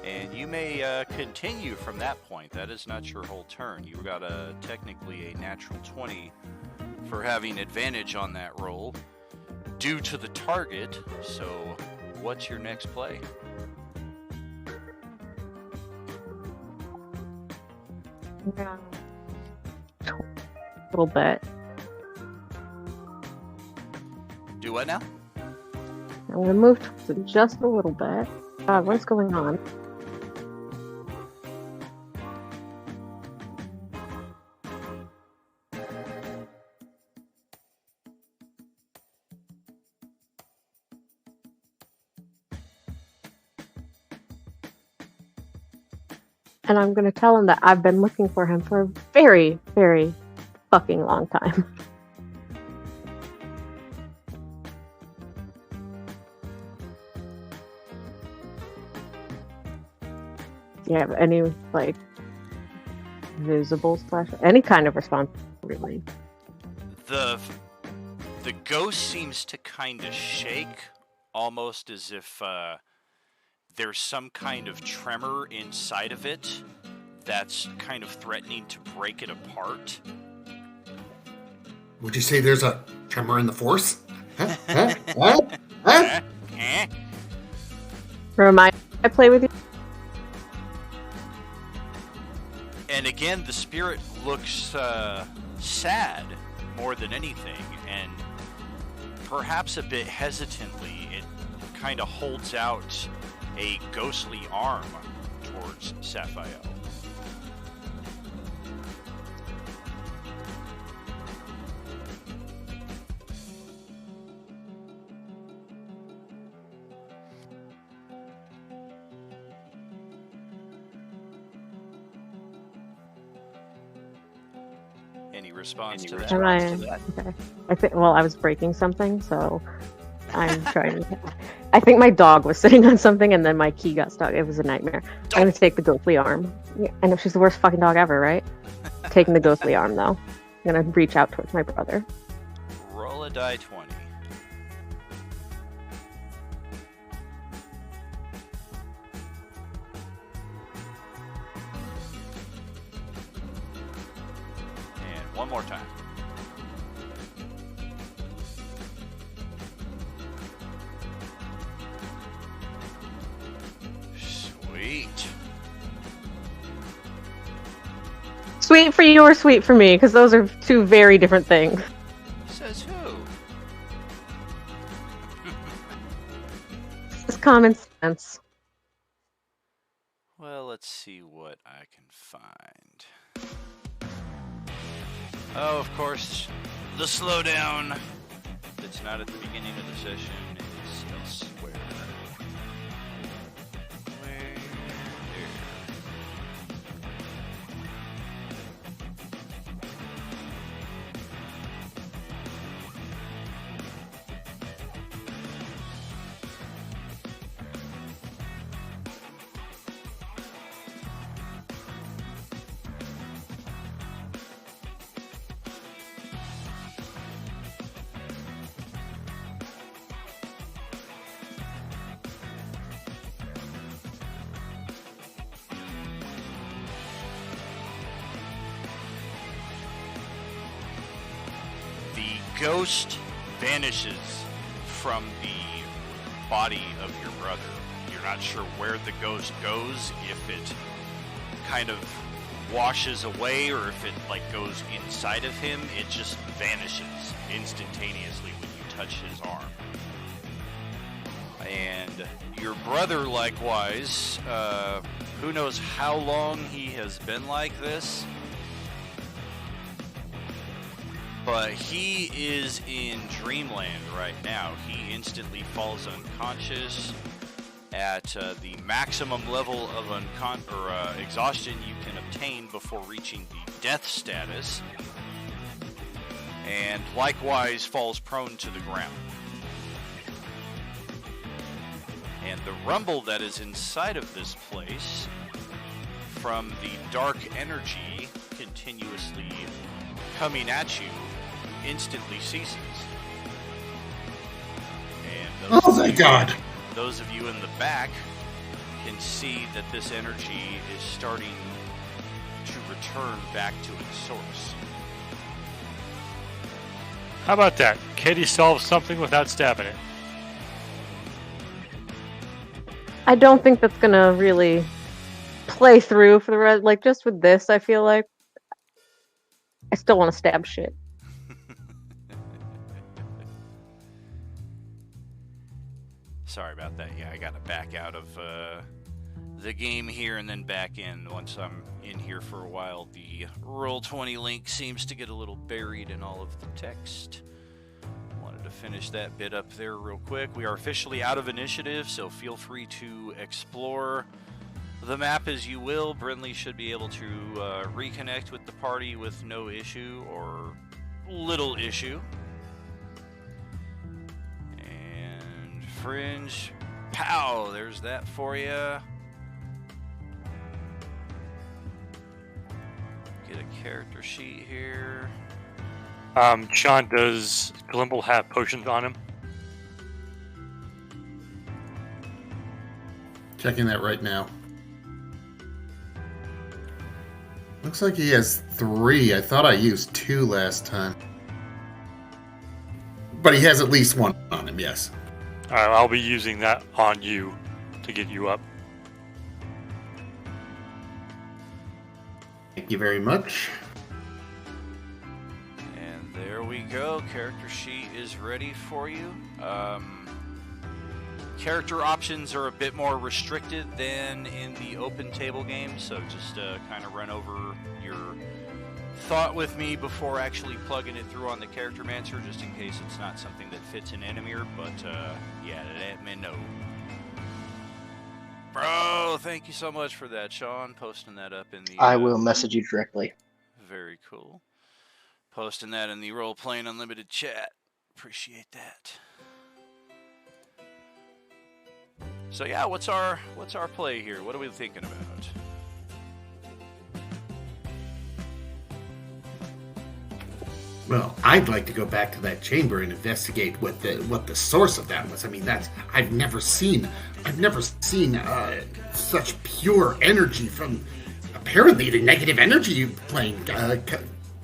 And you may continue from that point. That is not your whole turn. You got technically a natural 20 for having advantage on that roll due to the target. So what's your next play? Yeah. A little bit. Do what now? I'm gonna move towards it just a little bit. What's going on? And I'm gonna tell him that I've been looking for him for a very, very fucking long time. Do you have any, like, visible slash any kind of response, really? The ghost seems to kind of shake, almost as if there's some kind of tremor inside of it that's kind of threatening to break it apart. Would you say there's a tremor in the force? Huh? Huh? Huh? Huh? Remind I play with you. And again, the spirit looks sad more than anything, and perhaps a bit hesitantly, it kind of holds out a ghostly arm towards Saphiel. Any response to that? Am I? Okay. I think. Well, I was breaking something, so I'm trying to. I think my dog was sitting on something, and then my key got stuck. It was a nightmare. I'm gonna take the ghostly arm. Yeah, I know she's the worst fucking dog ever, right? Taking the ghostly arm though. I'm gonna reach out towards my brother. Roll a die 20. And one more time. Sweet. Sweet for you or sweet for me? Because those are two very different things. Says who? It's common sense. Well, let's see what I can find. Oh, of course, the slowdown. It's not at the beginning of the session, it's elsewhere. Where? There. Ghost vanishes from the body of your brother. You're not sure where the ghost goes, if it kind of washes away or if it like goes inside of him. It just vanishes instantaneously when you touch his arm. And your brother likewise, who knows how long he has been like this, but he is in dreamland right now. He instantly falls unconscious at the maximum level of exhaustion you can obtain before reaching the death status, and likewise falls prone to the ground. And the rumble that is inside of this place from the dark energy continuously coming at you instantly ceases. And Oh, thank God. Those of you in the back can see that this energy is starting to return back to its source. How about that? Katie solves something without stabbing it. I don't think that's gonna really play through for the rest. Like just with this, I feel like I still want to stab shit. Sorry about that. Yeah, I gotta back out of the game here and then back in. Once I'm in here for a while, the Roll20 link seems to get a little buried in all of the text. Wanted to finish that bit up there real quick. We are officially out of initiative, so feel free to explore the map as you will. Brinley should be able to reconnect with the party with no issue or little issue. And Fringe, pow, there's that for you. Get a character sheet here. Sean, does Glimble have potions on him? Checking that right now. Looks like he has 3. I thought I used 2 last time. But he has at least 1 on him, yes. Alright, I'll be using that on you to get you up. Thank you very much. And there we go. Character sheet is ready for you. Character options are a bit more restricted than in the open table game, so just kind of run over your thought with me before actually plugging it through on the Character Mancer, just in case it's not something that fits in Enemier, but yeah, let me know. Bro, thank you so much for that, Sean, posting that up in the... I will message you directly. Very cool. Posting that in the Role Playing Unlimited chat. Appreciate that. So yeah, what's our play here? What are we thinking about? Well, I'd like to go back to that chamber and investigate what the source of that was. I mean, I've never seen such pure energy from apparently the negative energy plane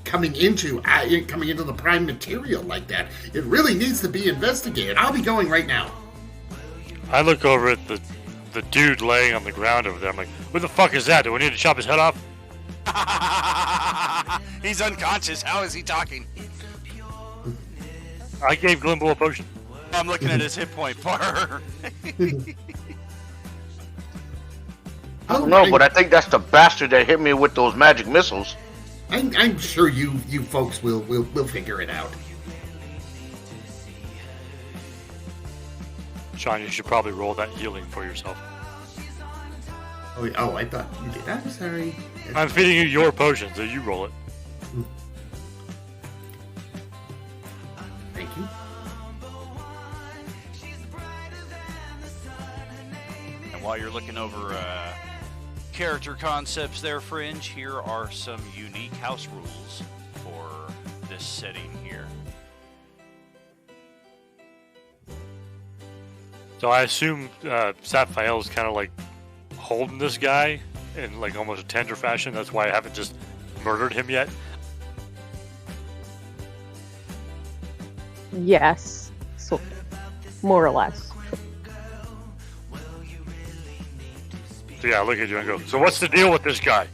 coming into the prime material like that. It really needs to be investigated. I'll be going right now. I look over at the dude laying on the ground over there. I'm like, what the fuck is that? Do we need to chop his head off? He's unconscious. How is he talking? I gave Glimble a potion. I'm looking at his hit point bar. No, but I think that's the bastard that hit me with those magic missiles. I'm sure you folks will figure it out. Sean, you should probably roll that healing for yourself. Oh, I thought you did. I'm sorry. I'm feeding you your potion, so you roll it. Thank you. And while you're looking over character concepts there, Fringe, here are some unique house rules for this setting here. So I assume Sapphire is kind of like holding this guy in like almost a tender fashion. That's why I haven't just murdered him yet. Yes, so more or less. So yeah, I look at you and go, so what's the deal with this guy?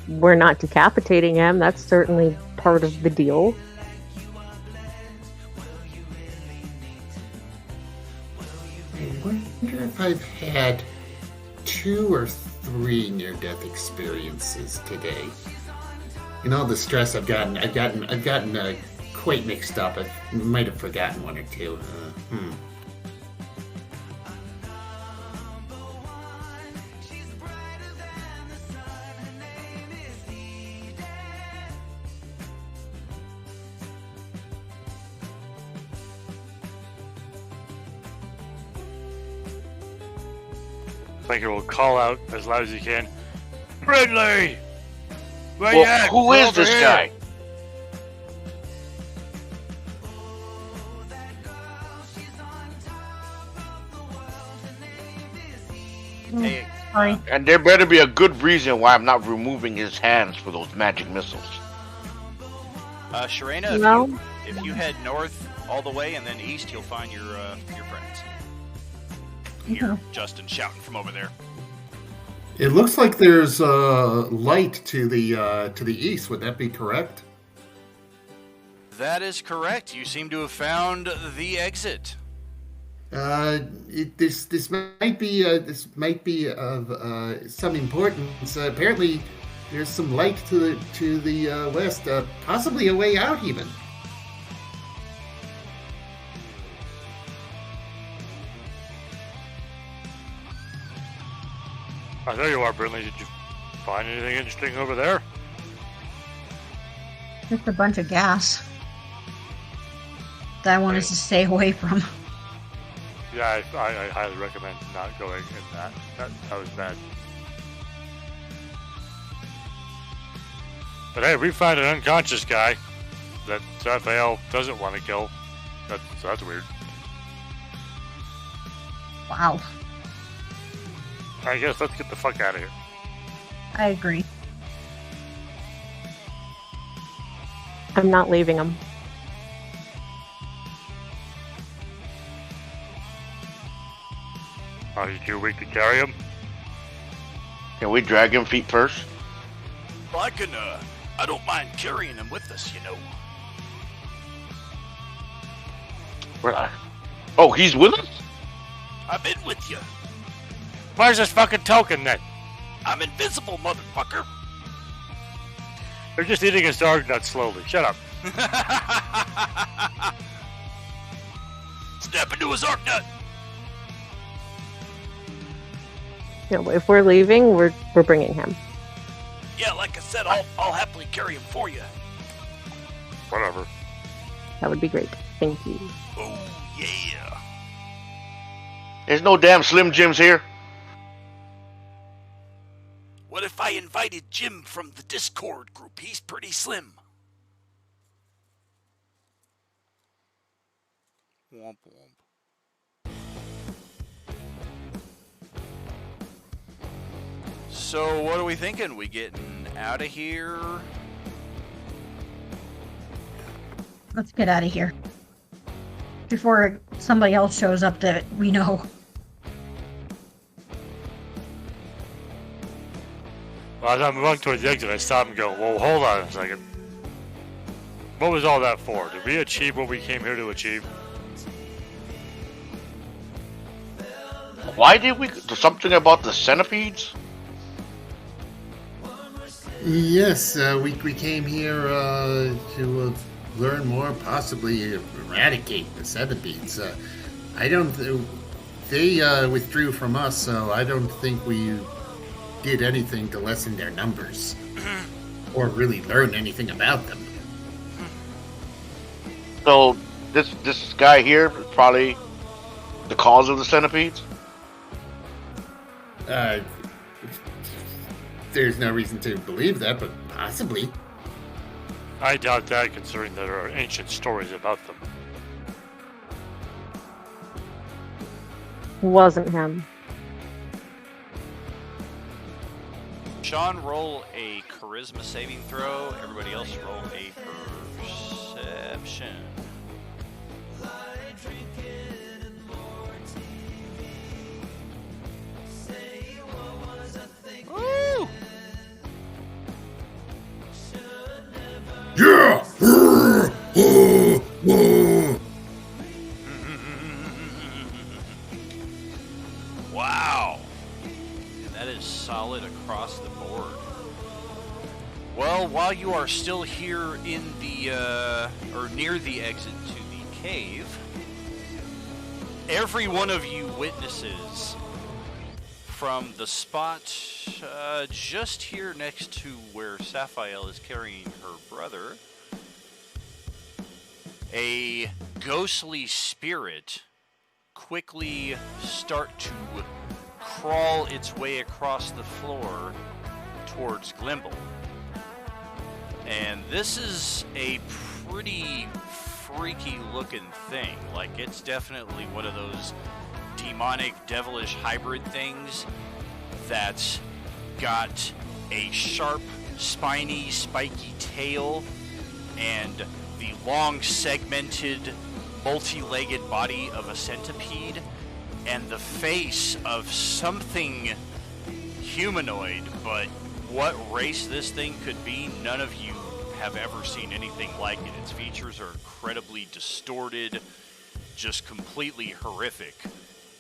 We're not decapitating him. That's certainly part of the deal. I wonder if I've had 2 or 3 near-death experiences today. In all the stress I've gotten quite mixed up. I might have forgotten 1 or 2. Flanker will call out as loud as he can, Brindley! Where you Well, at? who We're is over this here." guy? Hey, Sorry. And there better be a good reason why I'm not removing his hands for those magic missiles. Sharena, No. if you head north all the way and then east, you'll find your friends. Hear Justin shouting from over there. It looks like there's light to the east. Would that be correct? That is correct. You seem to have found the exit. This might be of some importance. Apparently, there's some light to the west, possibly a way out even. I know you are, Brindley. Did you find anything interesting over there? Just a bunch of gas that I wanted to stay away from. Yeah, I highly recommend not going in that. That was bad. But hey, we found an unconscious guy that Raphael doesn't want to kill. That's weird. Wow. I guess let's get the fuck out of here. I agree. I'm not leaving him. Are you too weak to carry him? Can we drag him feet first? Well, I don't mind carrying him with us, you know. Oh, he's with us? I've been with you. Where's this fucking token then? I'm invisible, motherfucker. They're just eating his dog nuts slowly. Shut up. Snap into his arc nut. You know, if we're leaving, we're bringing him. Yeah, like I said, I'll happily carry him for you. Whatever. That would be great. Thank you. Oh, yeah. There's no damn Slim Jims here. What if I invited Jim from the Discord group? He's pretty slim. Womp womp. So, what are we thinking? We getting out of here? Let's get out of here. Before somebody else shows up that we know. Well, as I'm running towards the exit, I stop and go, whoa, hold on a second. What was all that for? Did we achieve what we came here to achieve? Why did we... Something about the centipedes? Yes, we came here to learn more, possibly eradicate the centipedes. I don't... They withdrew from us, so I don't think we did anything to lessen their numbers. Or really learn anything about them. So, this guy here is probably the cause of the centipedes? There's no reason to believe that, but possibly. I doubt that, considering there are ancient stories about them. Wasn't him. Sean, roll a charisma saving throw. Everybody else roll a perception. Woo! Yeah! Wow. That is solid across the board. Well, while you are still here in the, or near the exit to the cave, every one of you witnesses from the spot just here next to where Sapphire is carrying her brother, a ghostly spirit quickly start to crawl its way across the floor towards Glimble. And this is a pretty freaky looking thing. Like, it's definitely one of those demonic, devilish hybrid things that's got a sharp, spiny, spiky tail and the long, segmented, multi-legged body of a centipede and the face of something humanoid, but what race this thing could be, none of you have ever seen anything like it. Its features are incredibly distorted, just completely horrific.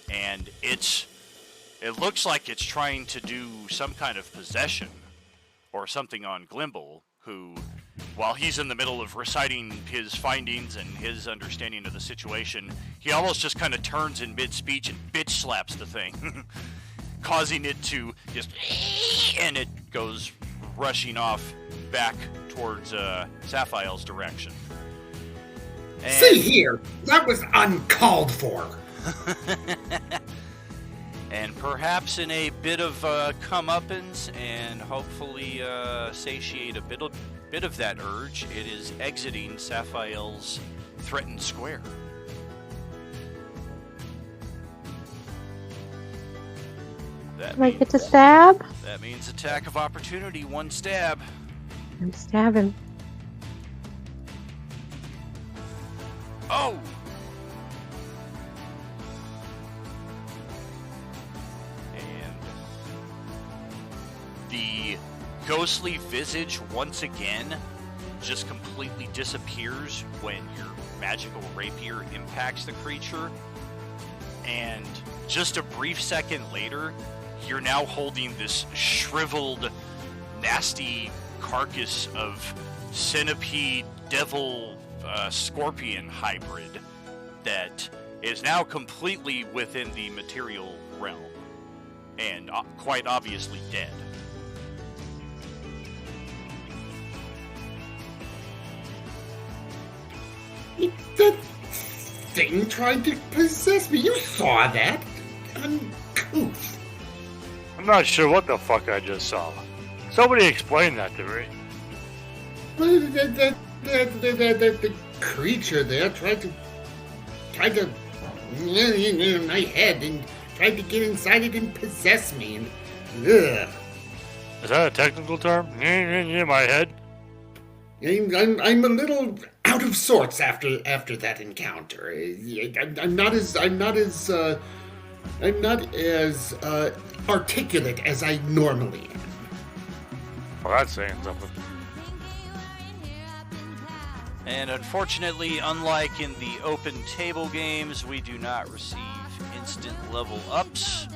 And it looks like it's trying to do some kind of possession or something on Glimble, who, while he's in the middle of reciting his findings and his understanding of the situation, he almost just kind of turns in mid-speech and bitch slaps the thing, causing it to just, and it goes rushing off back towards Sapphire's direction. And See here, that was uncalled for. and perhaps in a bit of comeuppance and hopefully satiate a bit of that urge, it is exiting Sapphire's threatened square. That Do I get means- to stab? That means attack of opportunity, one stab. I'm stabbing. Oh! And the ghostly visage once again just completely disappears when your magical rapier impacts the creature. And just a brief second later, you're now holding this shriveled, nasty carcass of centipede, devil, scorpion hybrid that is now completely within the material realm and quite obviously dead. The thing tried to possess me. You saw that. Uncouth. I'm not sure what the fuck I just saw. Somebody explain that to me. The creature there tried to in my head and tried to get inside it and possess me. And ugh. Is that a technical term? In my head? I'm a little out of sorts after that encounter. I'm not as articulate as I normally am. Well, that's saying something. And unfortunately, unlike in the open table games, we do not receive instant level ups,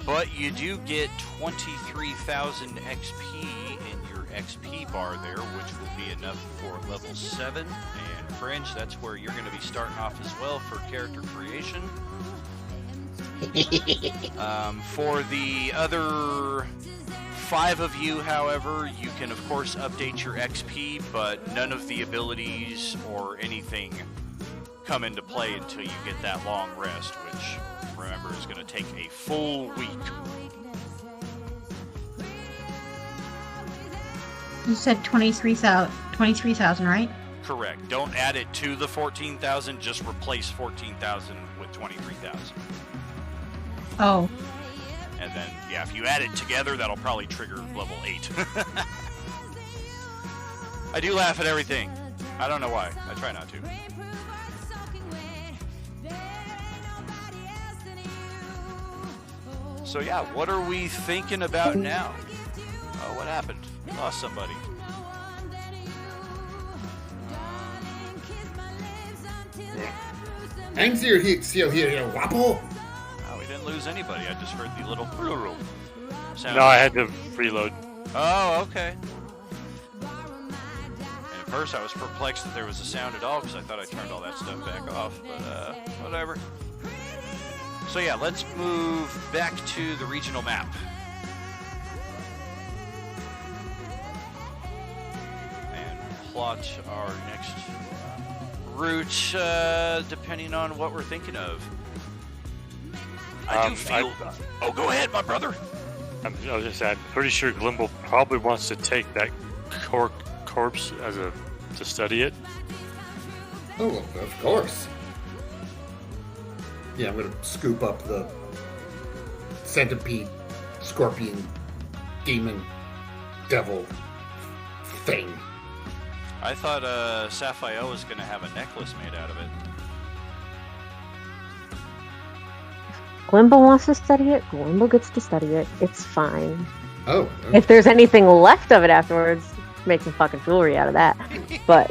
but you do get 23,000 XP in your XP bar there, which will be enough for level 7. And Fringe, that's where you're going to be starting off as well for character creation. For the other 5 of you, however, you can of course update your XP, but none of the abilities or anything come into play until you get that long rest, which, remember, is going to take a full week. You said 23,000, right? Correct. Don't add it to the 14,000, just replace 14,000 with 23,000. Oh. And then, yeah, if you add it together, that'll probably trigger level 8. I do laugh at everything. I don't know why. I try not to. So yeah, what are we thinking about now? Oh, what happened? Lost somebody. I'm still here, Wappo. Oh, we didn't lose anybody. I just heard the little sound. No, I had to reload. Oh, okay. And at first I was perplexed that there was a sound at all because I thought I turned all that stuff back off, but whatever. So yeah, let's move back to the regional map. And plot our next route, depending on what we're thinking of. I do feel... Oh, go ahead, my brother! I was just saying, I'm pretty sure Glimble probably wants to take that corpse to study it. Oh, of course. Yeah, I'm gonna scoop up the centipede, scorpion, demon, devil thing. I thought Sapphire was gonna have a necklace made out of it. Glimble wants to study it. Glimble gets to study it. It's fine. Oh. If there's anything left of it afterwards, make some fucking jewelry out of that. But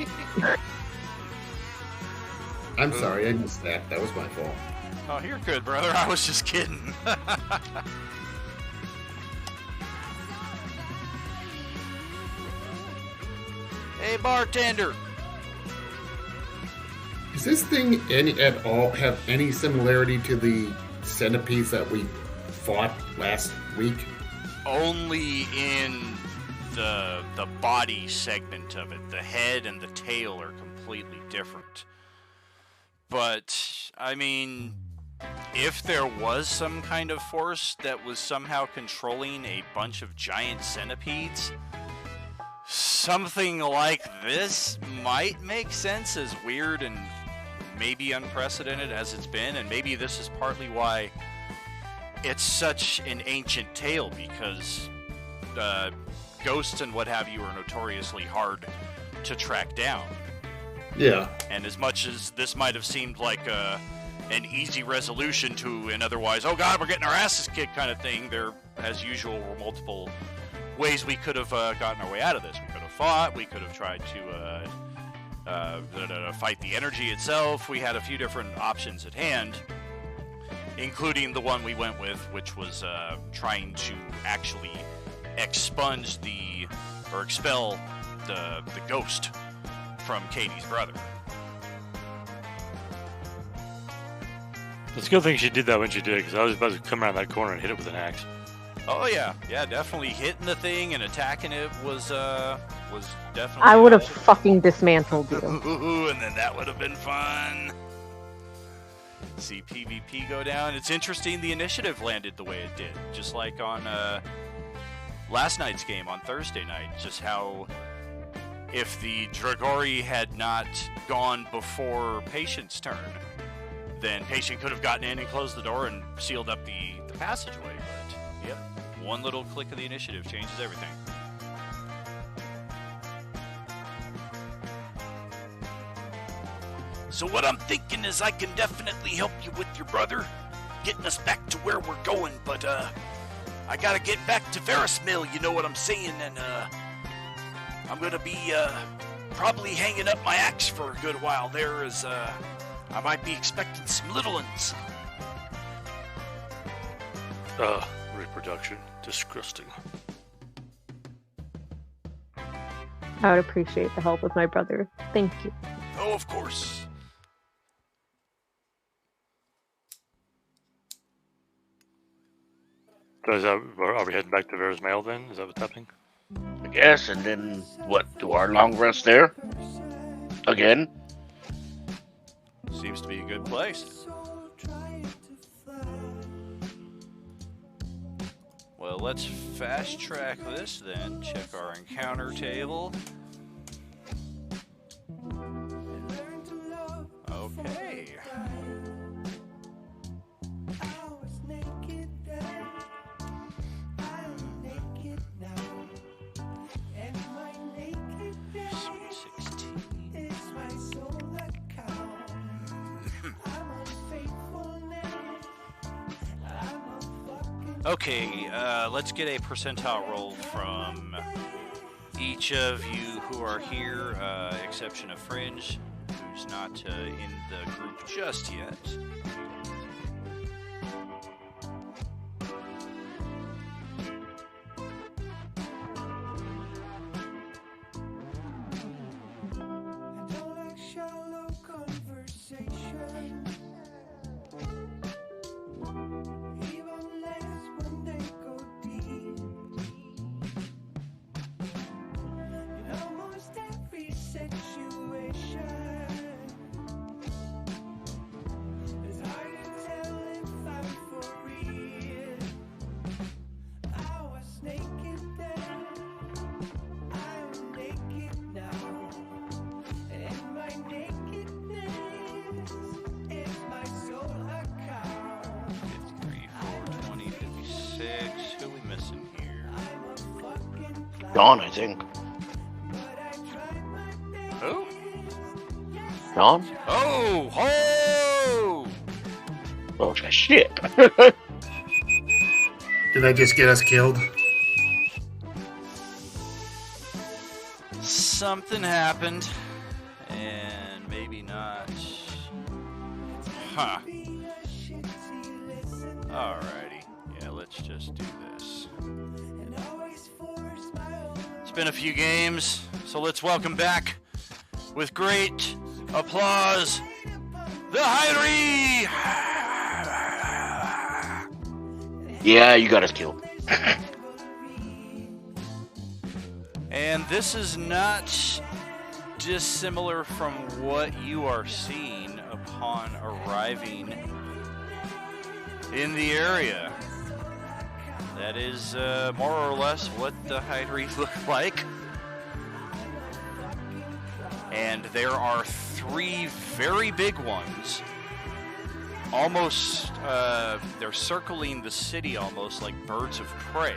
I'm sorry, I missed that. That was my fault. Oh, you're good, brother. I was just kidding. Hey, bartender. Does this thing at all have any similarity to the centipedes that we fought last week? Only in the body segment of it. The head and the tail are completely different. But, I mean, if there was some kind of force that was somehow controlling a bunch of giant centipedes, something like this might make sense, as weird and maybe unprecedented as it's been, and maybe this is partly why it's such an ancient tale, because ghosts and what have you are notoriously hard to track down. Yeah. And as much as this might have seemed like an easy resolution to an otherwise, oh god, we're getting our asses kicked kind of thing, there, as usual, were multiple ways we could have gotten our way out of this. We could have fought, we could have tried to fight the energy itself. We had a few different options at hand, including the one we went with, which was trying to actually expel the ghost from Katie's brother. It's a good thing she did that when she did, because I was about to come around that corner and hit it with an axe. Oh yeah, yeah, definitely hitting the thing and attacking it was definitely. I would have fucking dismantled you. Ooh, and then that would have been fun. See PvP go down. It's interesting the initiative landed the way it did, just like on last night's game on Thursday night. Just how if the Dragori had not gone before Patient's turn, then Patient could have gotten in and closed the door and sealed up the passageway. But yep, one little click of the initiative changes everything. So what I'm thinking is I can definitely help you with your brother, getting us back to where we're going, but I gotta get back to Ferris Mill, you know what I'm saying, and I'm gonna be probably hanging up my axe for a good while there, as I might be expecting some little ones. Reproduction. Disgusting. I would appreciate the help with my brother. Thank you. Oh, of course. So are we heading back to Vera's Mail then? Is that what's happening? I guess, and then what? Do our long rest there? Again? Seems to be a good place. Well, let's fast track this then. Check our encounter table. Okay. Okay, let's get a percentile roll from each of you who are here, exception of Fringe, who's not in the group just yet. Dawn, I think. Who? Dawn? Oh! Ho! Oh, shit. Did I just get us killed? Something happened, and maybe not. Huh. Alrighty. Yeah, let's just do this. It's been a few games, so let's welcome back, with great applause, the Hyrie! Yeah, you got us killed. And this is not dissimilar from what you are seeing upon arriving in the area. That is more or less what the Hyrie look like. And there are three very big ones. Almost, they're circling the city almost like birds of prey.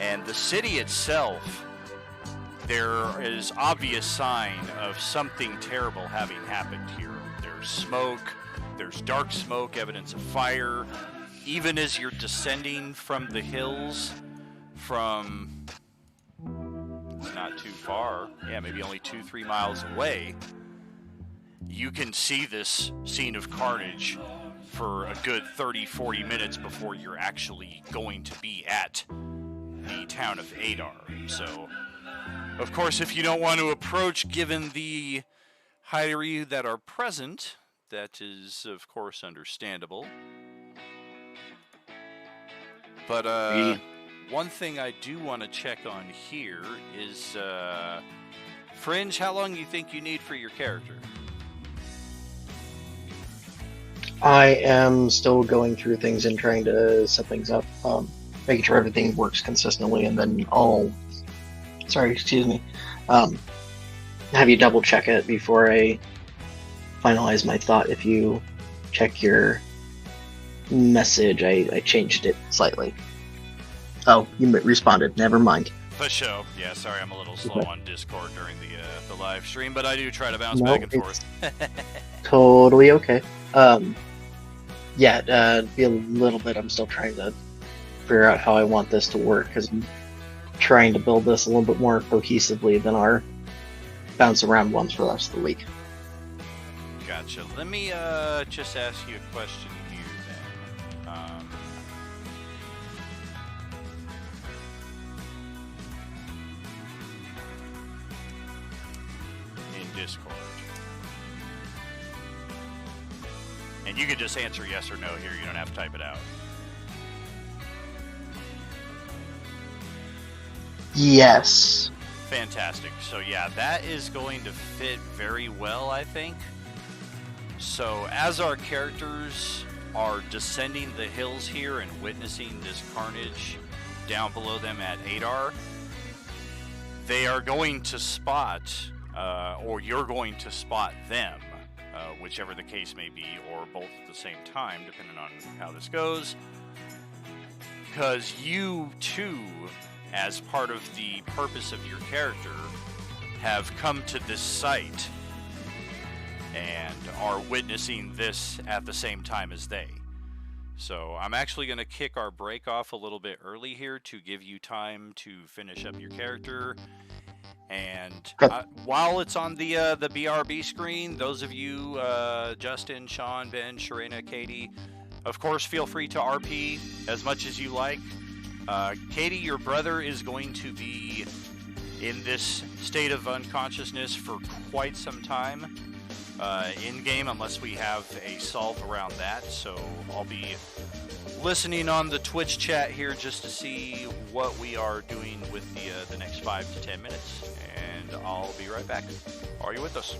And the city itself, there is obvious sign of something terrible having happened here. There's smoke, there's dark smoke, evidence of fire. Even as you're descending from the hills, from not too far, yeah, maybe only 2-3 miles away, you can see this scene of carnage for a good 30-40 minutes before you're actually going to be at the town of Adar. So, of course, if you don't want to approach, given the Hyrie that are present, that is, of course, understandable. But Yeah. one thing I do want to check on here is Fringe. How long do you think you need for your character? I am still going through things and trying to set things up, making sure everything works consistently, and then have you double check it before I finalize my thought. If you check your message, I changed it slightly. Oh, you responded. Never mind. For sure. Yeah, sorry, I'm a little slow Okay. on Discord during the live stream, but I do try to bounce No, back and it's- forth. Totally okay. Be a little bit. I'm still trying to figure out how I want this to work because I'm trying to build this a little bit more cohesively than our bounce around ones for the rest of the week. Gotcha. Let me just ask you a question here then. In Discord. And you can just answer yes or no here. You don't have to type it out. Yes. Fantastic. So yeah, that is going to fit very well, I think. So as our characters are descending the hills here and witnessing this carnage down below them at Adar, they are going to spot, or you're going to spot them, whichever the case may be, or both at the same time, depending on how this goes. Because you too, as part of the purpose of your character, have come to this site and are witnessing this at the same time as they. So I'm actually going to kick our break off a little bit early here to give you time to finish up your character. And while it's on the BRB screen, those of you, Justin, Sean, Ben, Sharena, Katie, of course, feel free to RP as much as you like. Katie, your brother is going to be in this state of unconsciousness for quite some time in-game, unless we have a solve around that. So I'll be listening on the Twitch chat here just to see what we are doing with the next 5 to 10 minutes, and I'll be right back. Are you with us?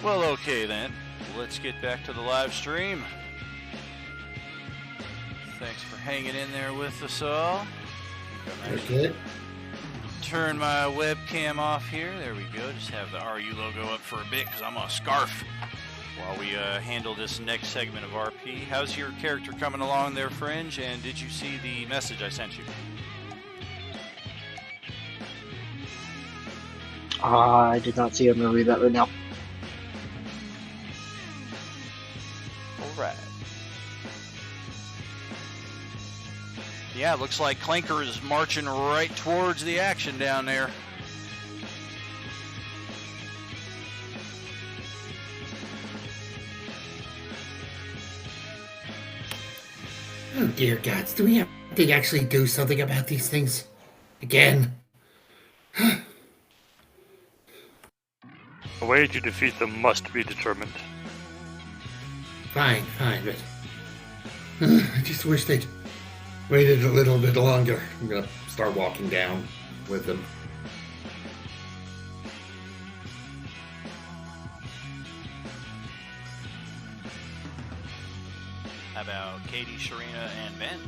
Well, okay then. Let's get back to the live stream. Thanks for hanging in there with us all. Very good. Turn my webcam off here. There we go. Just have the RU logo up for a bit because I'm on a scarf while we handle this next segment of RP. How's your character coming along there, Fringe? And did you see the message I sent you? I did not see it. I'm going to read that right now. Alright. Yeah, it looks like Clanker is marching right towards the action down there. Oh dear gods, do we have to actually do something about these things? Again? The way to defeat them must be determined. Fine, but I just wish they'd waited a little bit longer. I'm gonna start walking down with them. How about Katie, Sharina, and Ben?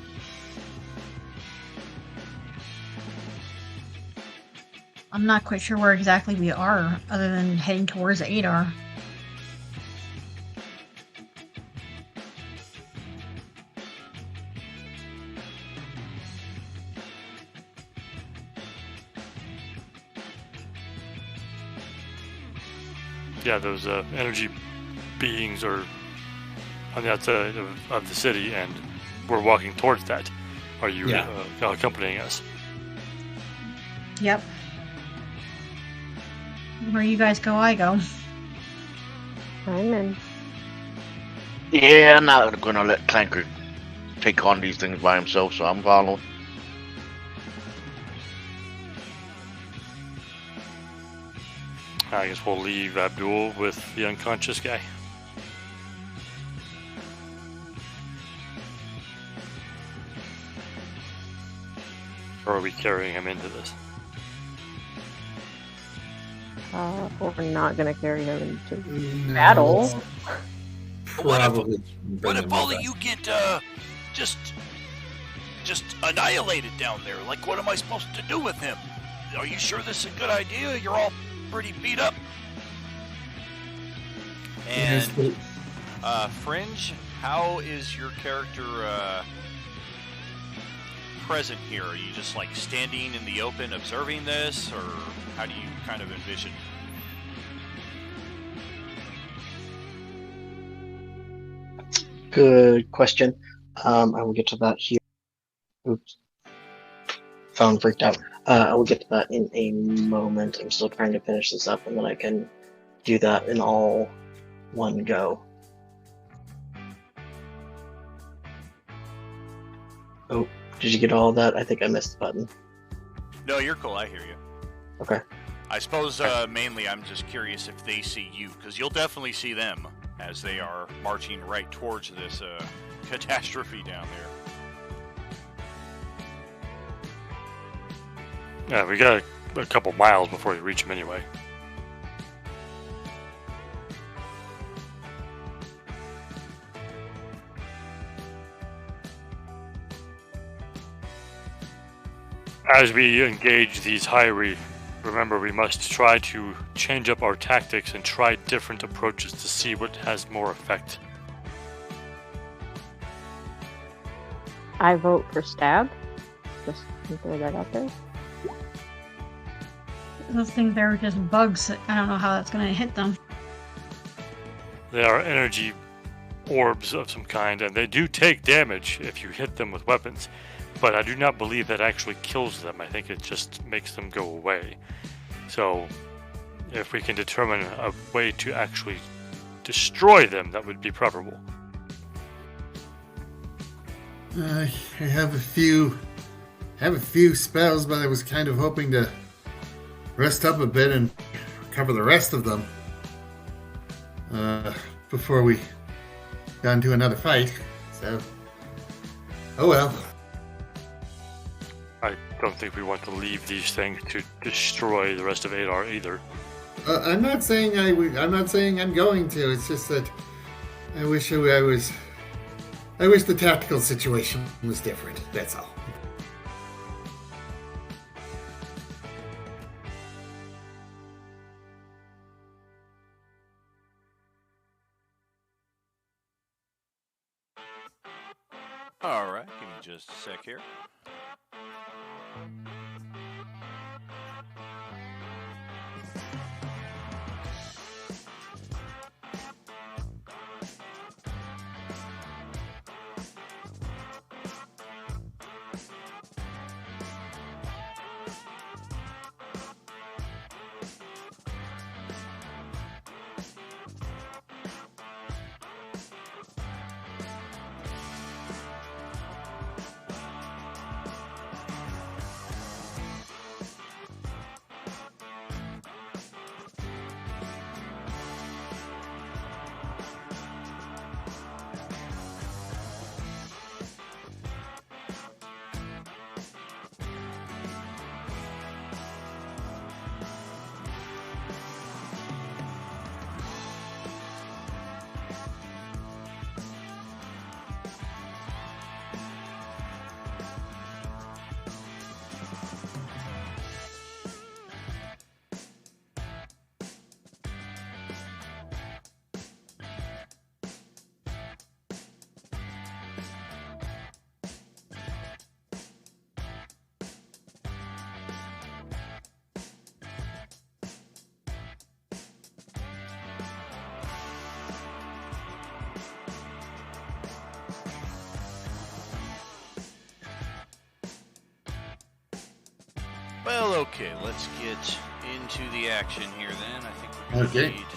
I'm not quite sure where exactly we are, other than heading towards Adar. Yeah, those energy beings are on the outside of the city, and we're walking towards that. Are you accompanying us? Yep. Where you guys go, I go. I'm in. Yeah, I'm not gonna let Clanker take on these things by himself, so I'm following. I guess we'll leave Abdul with the unconscious guy. Or are we carrying him into this? We're not gonna carry him into battle. Probably. What if all of you get just annihilated down there? Like, what am I supposed to do with him? Are you sure this is a good idea? You're all pretty beat up. And Fringe, how is your character present here? Are you just like standing in the open observing this, or how do you kind of envision? Good question. I will get to that here. Oops. Phone freaked out. I will get to that in a moment. I'm still trying to finish this up, and then I can do that in all one go. Oh, did you get all of that? I think I missed the button. No, you're cool. I hear you. Okay. I suppose mainly I'm just curious if they see you, because you'll definitely see them, as they are marching right towards this catastrophe down there. Yeah, we got a couple miles before we reach them anyway. As we engage these highway, remember we must try to change up our tactics and try different approaches to see what has more effect. I vote for stab. Just throw that out there. Those things, they're just bugs. I don't know how that's going to hit them. They are energy orbs of some kind, and they do take damage if you hit them with weapons. But I do not believe that actually kills them. I think it just makes them go away. So, if we can determine a way to actually destroy them, that would be preferable. I have a few spells, but I was kind of hoping to rest up a bit and cover the rest of them before we got into another fight. So, oh well. I don't think we want to leave these things to destroy the rest of Adar either. I'm not saying I'm not saying I'm going to. It's just that I wish the tactical situation was different. That's all. All right, give me just a sec here. Well, okay, let's get into the action here then. I think we're going to need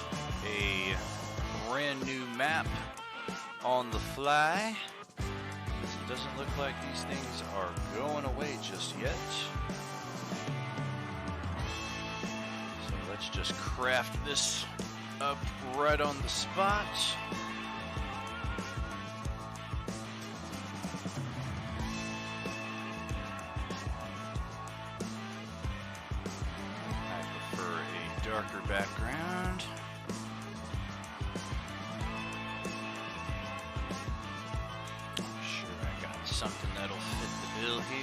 a brand new map on the fly. It doesn't look like these things are going away just yet. So let's just craft this up right on the spot. Darker background. I'm sure I got something that'll fit the bill here.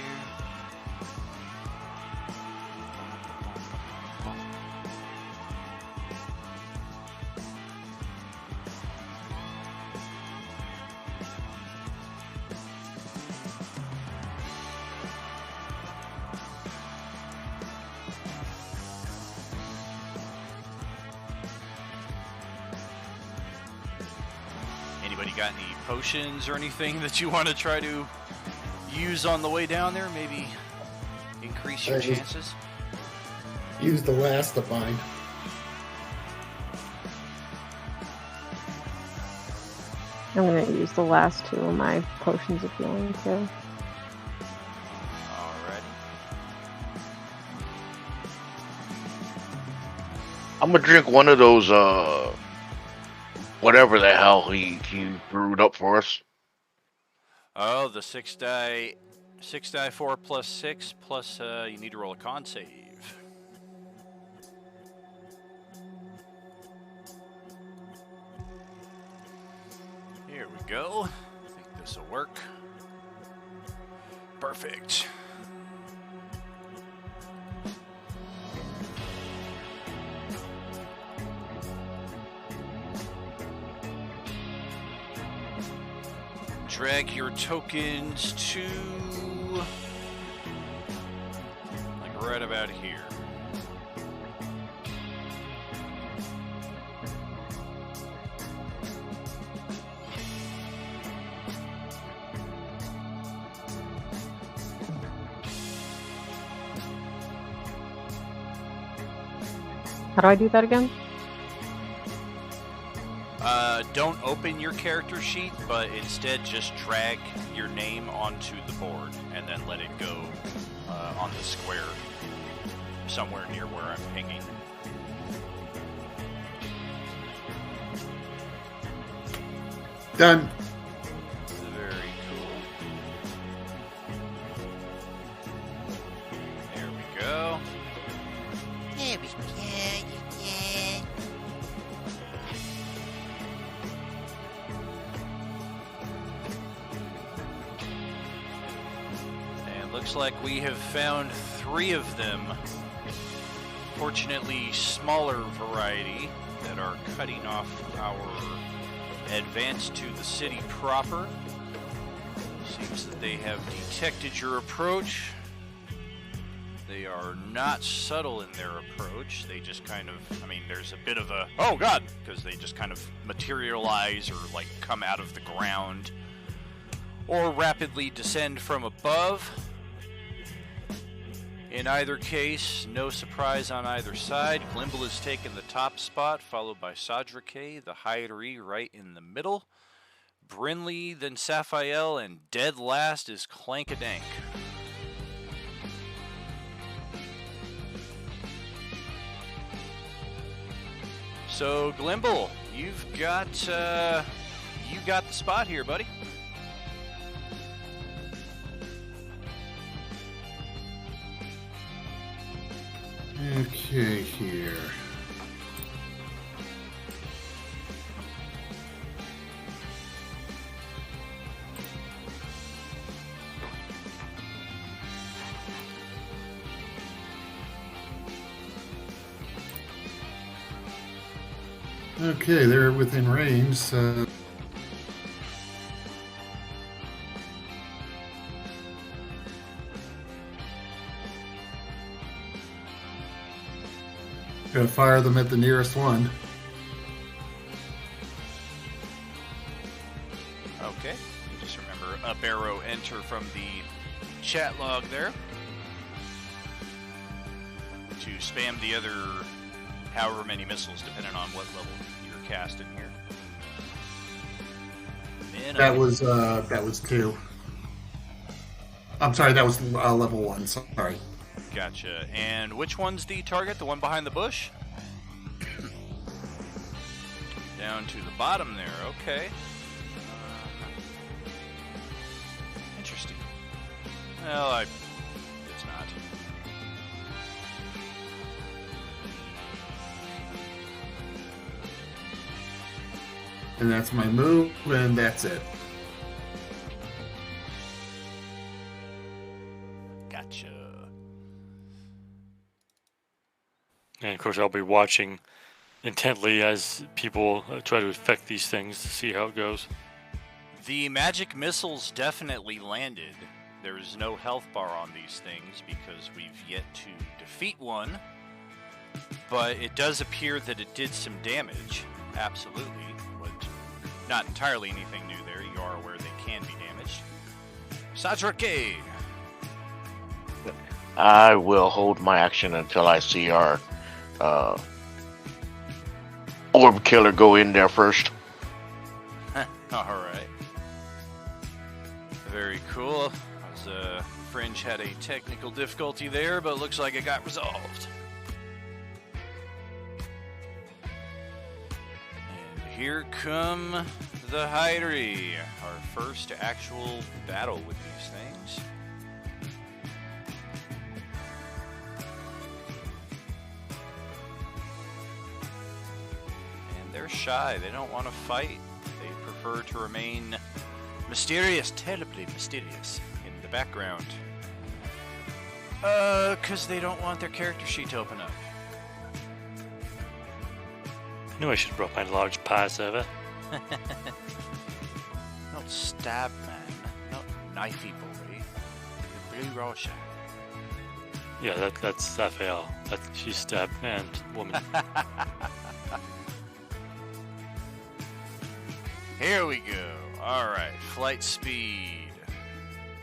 Anybody got any potions or anything that you want to try to use on the way down there? Maybe increase your chances? Use the last of mine. I'm going to use the last two of my potions of healing too. Alrighty. I'm gonna drink one of those whatever the hell he brewed up for us. Oh, the 6 die 4 plus 6 plus you need to roll a con save. Here we go. I think this will work. Perfect. Drag your tokens to like right about here. How do I do that again? Don't open your character sheet, but instead just drag your name onto the board and then let it go on the square somewhere near where I'm pinging. Done. Very cool. There we go. There we go. Yeah. And looks like we have found 3 of them. Fortunately, smaller variety that are cutting off our advance to the city proper. Seems that they have detected your approach. They are not subtle in their approach. They just kind of, I mean, there's a bit of a, oh god, because they just kind of materialize or like come out of the ground or rapidly descend from above. In either case, no surprise on either side. Glimble has taken the top spot, followed by Sadrake, the Hydery right in the middle. Brinley, then Saphiel, and dead last is Clankadank. So, Glimble, you've got the spot here, buddy. Okay, here. Okay, they're within range, so... Gonna fire them at the nearest one. Okay, just remember up arrow enter from the chat log there to spam the other however many missiles depending on what level you're casting here. That was 2. I'm sorry, that was level 1, sorry. Gotcha. And which one's the target? The one behind the bush? Down to the bottom there. Okay. Interesting. Well, it's not. And that's my move, and that's it. Gotcha. And of course, I'll be watching intently as people try to affect these things to see how it goes. The magic missiles definitely landed. There is no health bar on these things because we've yet to defeat one. But it does appear that it did some damage. Absolutely. But not entirely anything new there. You are aware they can be damaged. Sadrake! I will hold my action until I see our orb killer go in there first. Alright. Very cool. Fringe had a technical difficulty there, but looks like it got resolved. And here come the Hydri, our first actual battle with these things. And they're shy, they don't want to fight. They prefer to remain mysterious, terribly mysterious, in the background. Because they don't want their character sheet to open up. I knew I should have brought my large pie server. Not stab man, not knifey boy. The Blue Russia. Yeah, that's Raphael. She stabbed man, woman. Here we go. Alright, flight speed.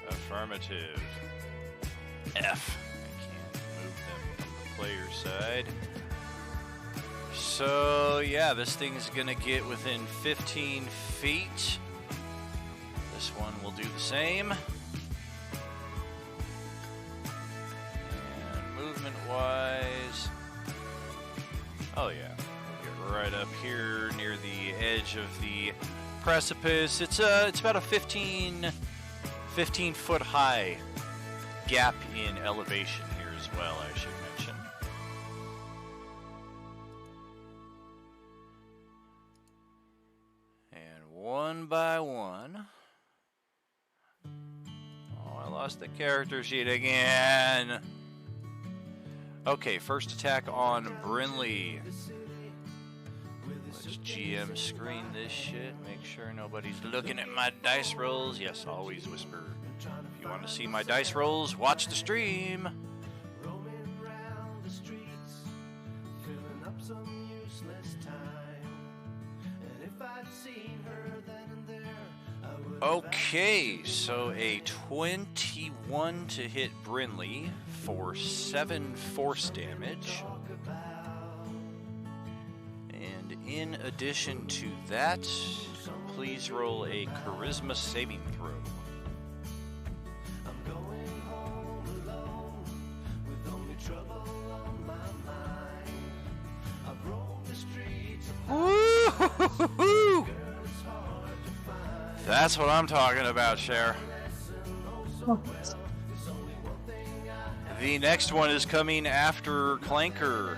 Affirmative. F. I can't move them from the player side. So, yeah, this thing's gonna get within 15 feet. This one will do the same. And movement-wise... Oh, yeah. We'll get right up here near the edge of the precipice. It's about a 15 foot high gap in elevation here as well, I should mention. And one by one... Oh, I lost the character sheet again! Okay, first attack on Brinley. Let's GM screen this shit, make sure nobody's looking at my dice rolls. Yes, always whisper. If you want to see my dice rolls, watch the stream. Okay, so a 21 to hit Brinley for 7 force damage. And in addition to that, please roll a charisma saving throw. Woo-hoo-hoo-hoo! That's what I'm talking about, Cher. The next one is coming after Clanker.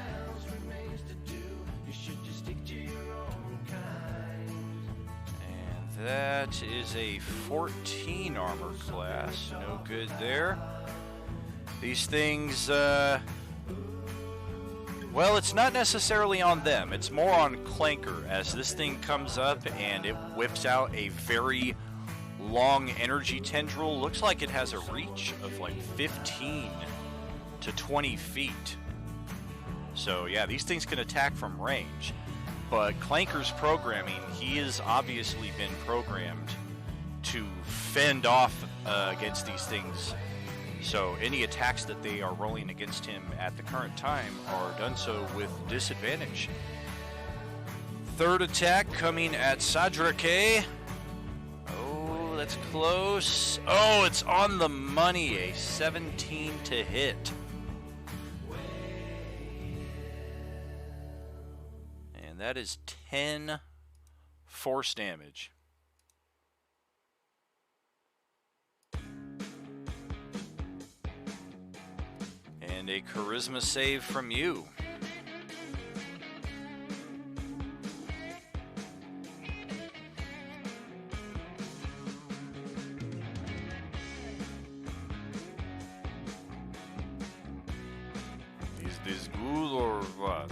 And that is a 14 armor class. No good there. These things, well, it's not necessarily on them. It's more on Clanker, as this thing comes up and it whips out a very long energy tendril. Looks like it has a reach of like 15 to 20 feet. So yeah, these things can attack from range. But Clanker's programming, he has obviously been programmed to fend off against these things. So any attacks that they are rolling against him at the current time are done so with disadvantage. Third attack coming at Sadrake. Oh, that's close. Oh, it's on the money. A 17 to hit. And that is 10 force damage. And a charisma save from you. Is this good or what?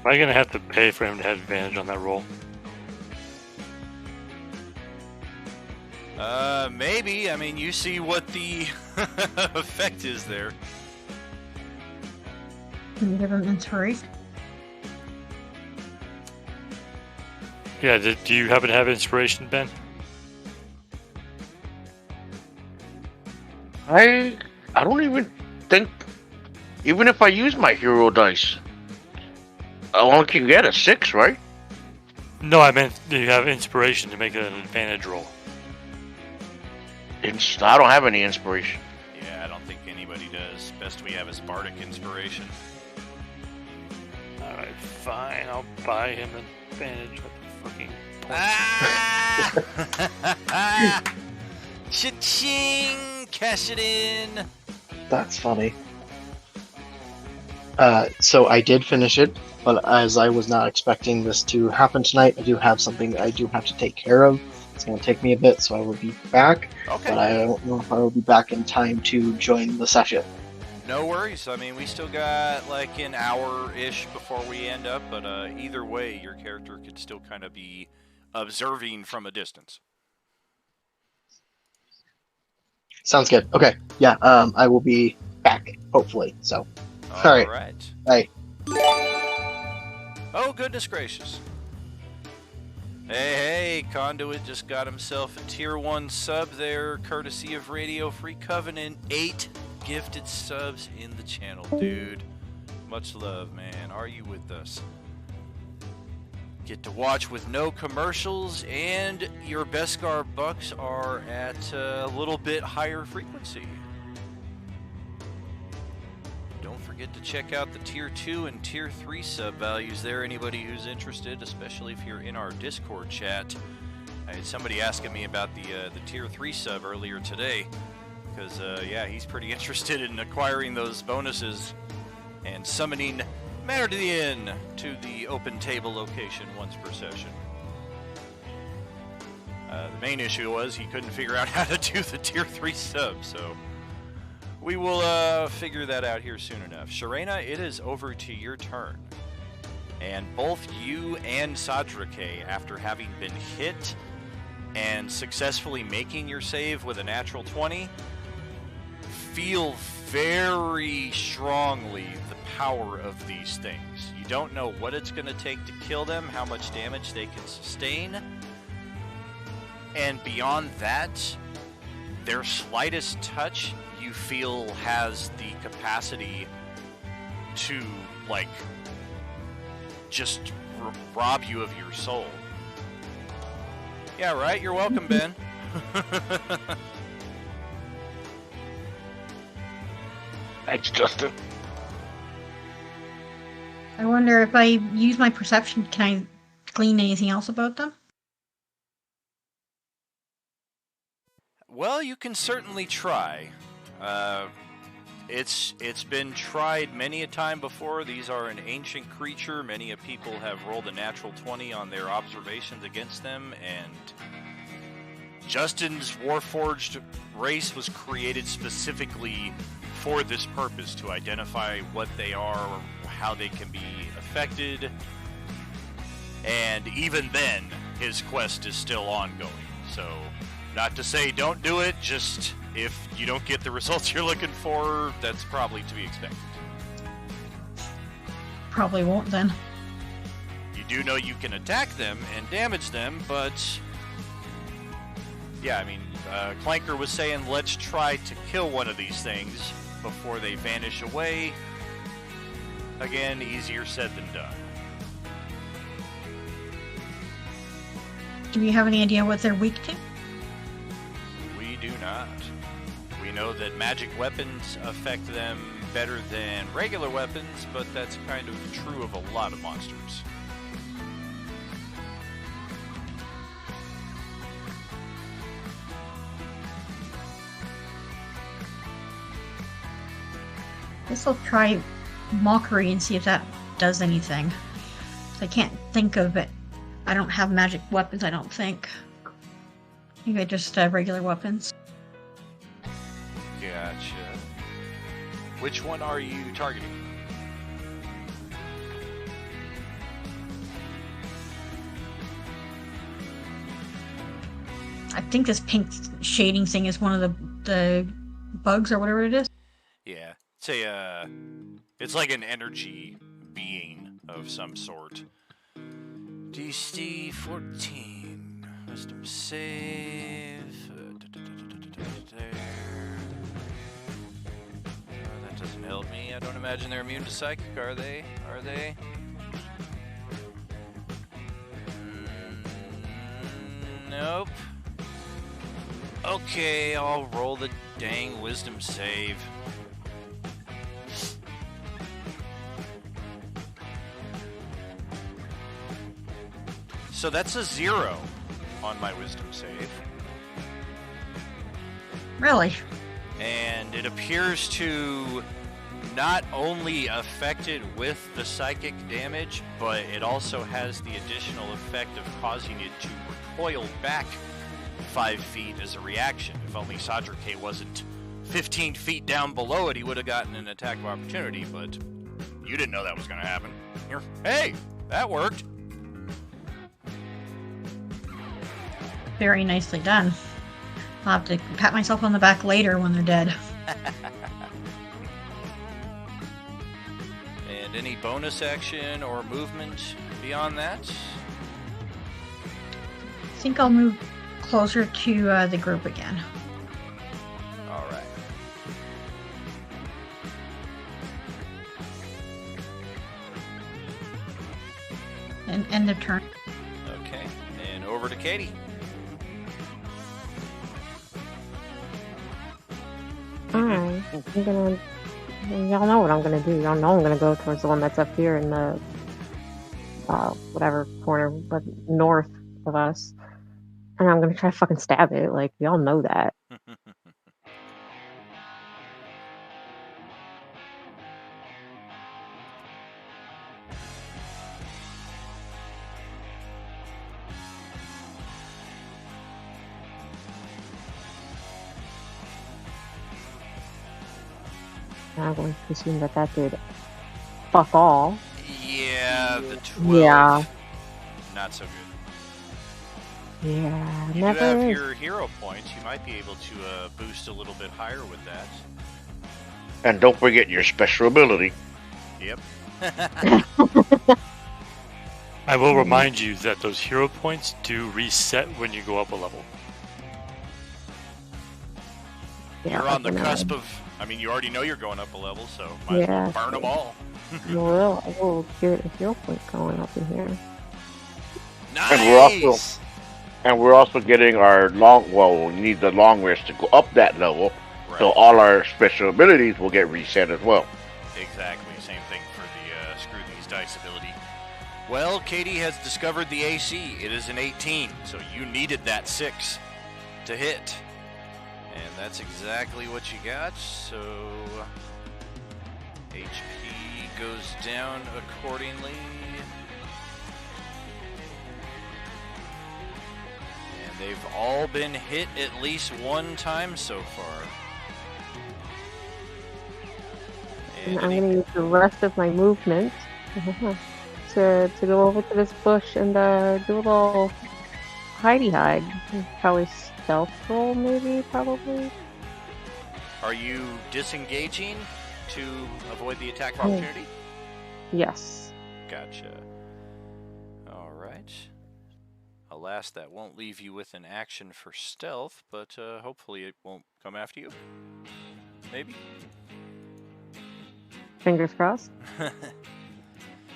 Am I gonna have to pay for him to have advantage on that roll? Maybe. I mean, you see what the effect is there. Can you give him inspiration? Yeah, do you happen to have inspiration, Ben? I don't even think, even if I use my hero dice, I only can get a 6, right? No, I meant do you have inspiration to make it an advantage roll? I don't have any inspiration. Yeah, I don't think anybody does. Best we have is Bardic Inspiration. Alright, fine. I'll buy him an advantage with the fucking Ah! Cha-ching! Cash it in! That's funny. So I did finish it, but as I was not expecting this to happen tonight, I do have something that I do have to take care of. It's going to take me a bit, so I will be back. Okay. But I don't know if I will be back in time to join the session. No worries. I mean, we still got like an hour-ish before we end up, but either way, your character could still kind of be observing from a distance. Sounds good. Okay. Yeah. I will be back hopefully. So. All right. Bye. Oh, goodness gracious. Hey, Conduit just got himself a tier 1 sub there, courtesy of Radio Free Covenant. 8 gifted subs in the channel, dude. Much love, man. Are you with us? Get to watch with no commercials, and your Beskar bucks are at a little bit higher frequency. Don't forget to check out the tier 2 and tier 3 sub values there, anybody who's interested, especially if you're in our Discord chat. I had somebody asking me about the tier 3 sub earlier today, because yeah, he's pretty interested in acquiring those bonuses and summoning Meridian to the open table location once per session. The main issue was he couldn't figure out how to do the tier 3 sub, so we will figure that out here soon enough. Sharena, it is over to your turn. And both you and Sadrake, after having been hit and successfully making your save with a natural 20, feel very strongly the power of these things. You don't know what it's going to take to kill them, how much damage they can sustain, and beyond that, their slightest touch you feel has the capacity to, like, just rob you of your soul. Yeah, right? You're welcome, Ben. Thanks, Justin. I wonder if I use my perception, can I glean anything else about them? Well, you can certainly try. It's been tried many a time before. These are an ancient creature. Many of people have rolled a natural 20 on their observations against them, and Justin's Warforged race was created specifically for this purpose, to identify what they are, how they can be affected, and even then, his quest is still ongoing. So, not to say don't do it, just if you don't get the results you're looking for, that's probably to be expected. Probably won't then. You do know you can attack them and damage them, but yeah, I mean, Clanker was saying let's try to kill one of these things before they vanish away. Again, easier said than done. Do we have any idea what they're weak to? We do not. We know that magic weapons affect them better than regular weapons, but that's kind of true of a lot of monsters. Guess I'll try Mockery and see if that does anything. I can't think of it. I don't have magic weapons, I don't think. I think I just regular weapons. Gotcha. Which one are you targeting? I think this pink shading thing is one of the bugs or whatever it is. Yeah, it's like an energy being of some sort. DC 14, wisdom save. That doesn't help me. I don't imagine they're immune to psychic, are they? Are they? Nope. Okay, I'll roll the dang wisdom save. So that's a 0 on my wisdom save. Really? And it appears to not only affect it with the psychic damage, but it also has the additional effect of causing it to recoil back 5 feet as a reaction. If only Sadrike wasn't 15 feet down below it, he would have gotten an attack of opportunity, but you didn't know that was going to happen. Hey, that worked. Very nicely done. I'll have to pat myself on the back later when they're dead. And any bonus action or movement beyond that? I think I'll move closer to the group again. All right. And end of turn. Okay, and over to Katie. Alright, I'm gonna. Y'all know what I'm gonna do. Y'all know I'm gonna go towards the one that's up here in the whatever corner, but north of us, and I'm gonna try to fucking stab it. Like y'all know that. I'm going to assume that that did fuck all. Yeah, the 12. Yeah. Not so good. Yeah, You do never have is. your hero points. You might be able to boost a little bit higher with that. And don't forget your special ability. Yep. I will remind you that those hero points do reset when you go up a level. Yeah, You're on the fucking cusp of... I mean, you already know you're going up a level, so might as Yeah. well burn them all. Well, I will get a hero point going up in here. Nice! And we're also getting our we need the long rest to go up that level. Right. So all our special abilities will get reset as well. Exactly. Same thing for the Screw These Dice ability. Well, Katie has discovered the AC. It is an 18, so you needed that 6 to hit. And that's exactly what you got, so HP goes down accordingly. And they've all been hit at least one time so far. And I'm gonna use the rest of my movement to go over to this bush and do a little hidey hide. Probably stealth roll, maybe, probably. Are you disengaging to avoid the attack of opportunity? Yes. Gotcha. All right. Alas, that won't leave you with an action for stealth, but hopefully it won't come after you. Maybe? Fingers crossed.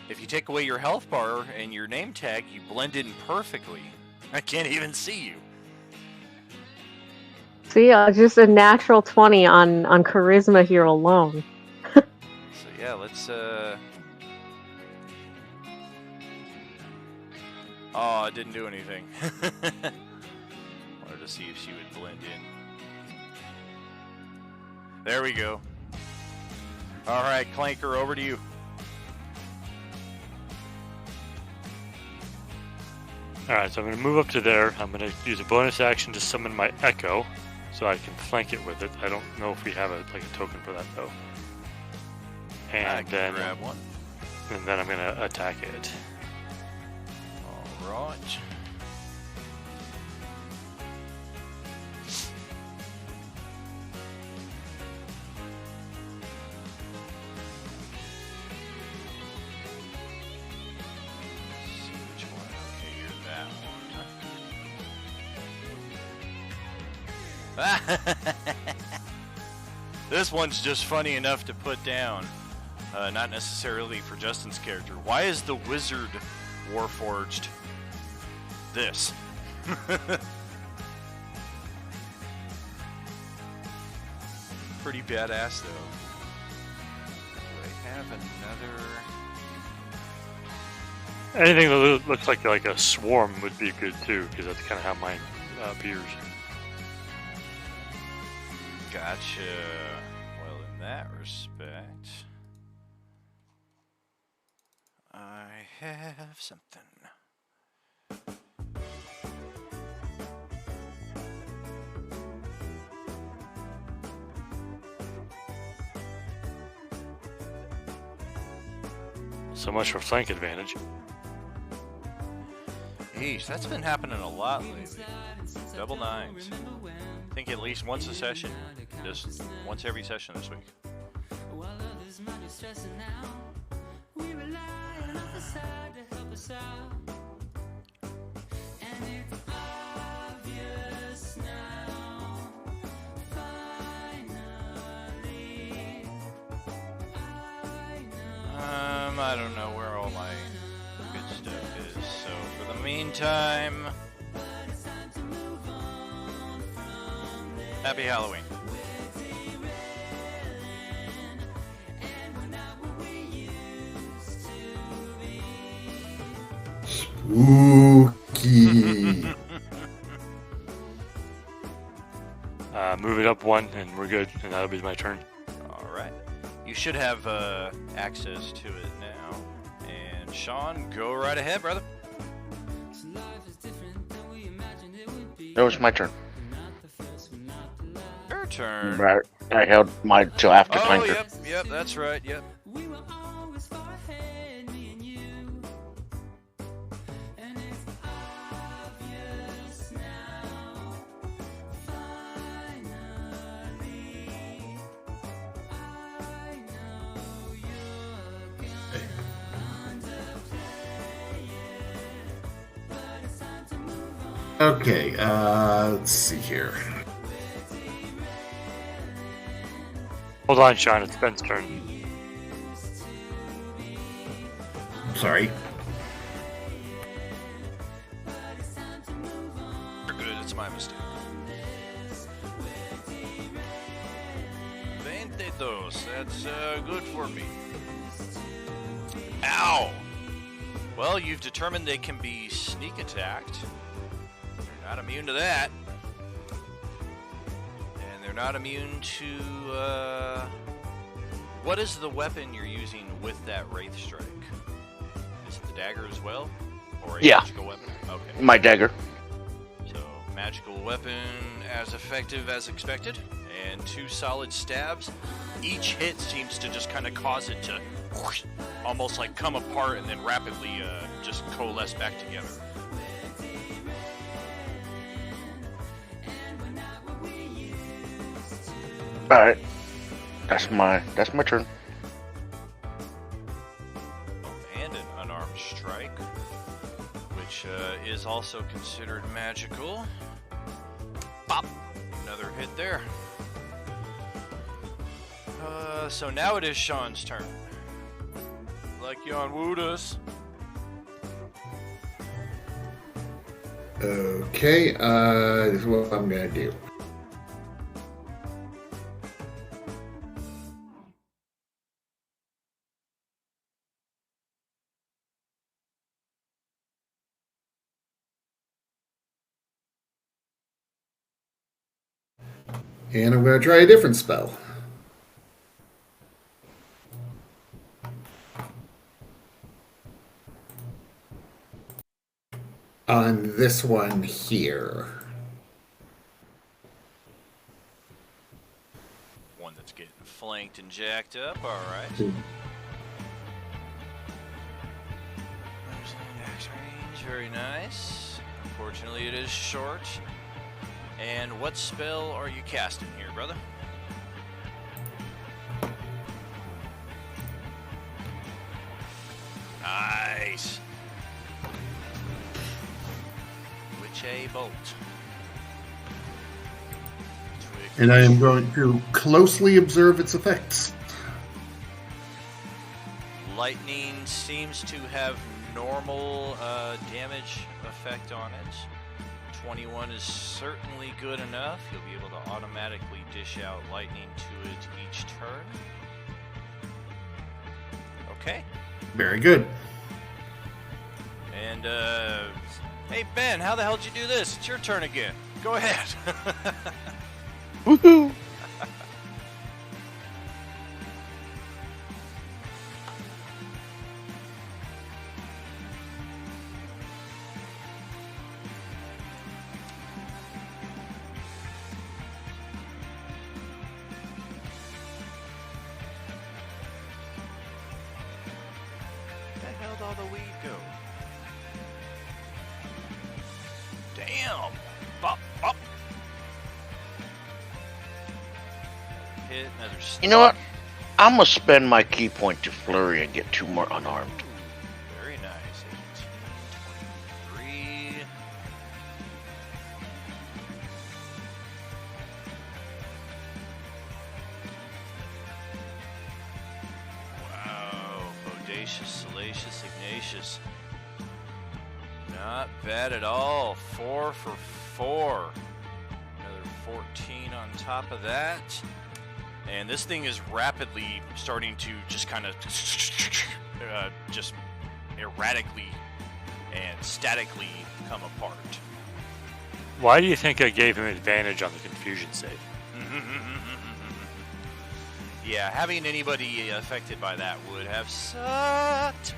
If you take away your health bar and your name tag, you blend in perfectly. I can't even see you. See, just a natural 20 on charisma here alone. So yeah, let's Oh, it didn't do anything. Wanted to see if she would blend in. There we go. Alright, Clanker, over to you. Alright, so I'm going to move up to there. I'm going to use a bonus action to summon my Echo, so I can flank it with it. I don't know if we have a token for that, though. I can grab one. And then I'm going to attack it. Alright. This one's just funny enough to put down, not necessarily for Justin's character. Why is the wizard warforged this? Pretty badass though. Do I have another? Anything that looks like a swarm would be good too, because that's kind of how mine appears. Gotcha. Well, in that respect, I have something. So much for flank advantage. Yeesh, that's been happening a lot lately. Double nines. I think at least once a session. Just once every session this week. I don't know where all my good stuff is, so for the meantime, happy Halloween. Spooky. Move it up one, and we're good, and that'll be my turn. All right. You should have access to it now. And Sean, go right ahead, brother. That was my turn. Your turn. Right. I held mine till after Oh, flanker. yep, that's right, yep. Okay, let's see here. Hold on, Sean. It's Ben's turn. Sorry. You're good, it's my mistake. 22, that's good for me. Ow! Well, you've determined they can be sneak attacked. They're not immune to that. And they're not immune to, what is the weapon you're using with that Wraith Strike? Is it the dagger as well? Or a magical weapon? Okay. My dagger. So, magical weapon as effective as expected. And 2 solid stabs. Each hit seems to just kind of cause it to whoosh, almost like come apart and then rapidly just coalesce back together. Alright. That's my turn. And an unarmed strike, which is also considered magical. Pop! Another hit there. So now it is Sean's turn. Like Jan wooed us. Okay, this is what I'm gonna do. And I'm gonna try a different spell. On this one here. One that's getting flanked and jacked up, alright. Hmm. There's an axe range, very nice. Unfortunately, it is short. And what spell are you casting here, brother? Nice. Witch Bolt. And I am going to closely observe its effects. Lightning seems to have normal damage effect on it. 21 is certainly good enough. You'll be able to automatically dish out lightning to it each turn. Okay. Very good. And, hey, Ben, how the hell did you do this? It's your turn again. Go ahead. Woohoo! Where the hell did all the weed go? Damn! Bop, bop. Hit another You know what? I'm gonna spend my key point to flurry and get 2 more unarmed. Very nice. 18, 23. Wow. Bodacious, salacious, Ignatius. Not bad at all. 4 for 4. Another 14 on top of that. And this thing is rapidly starting to just kind of just erratically and statically come apart. Why do you think I gave him advantage on the confusion save? Yeah, having anybody affected by that would have sucked.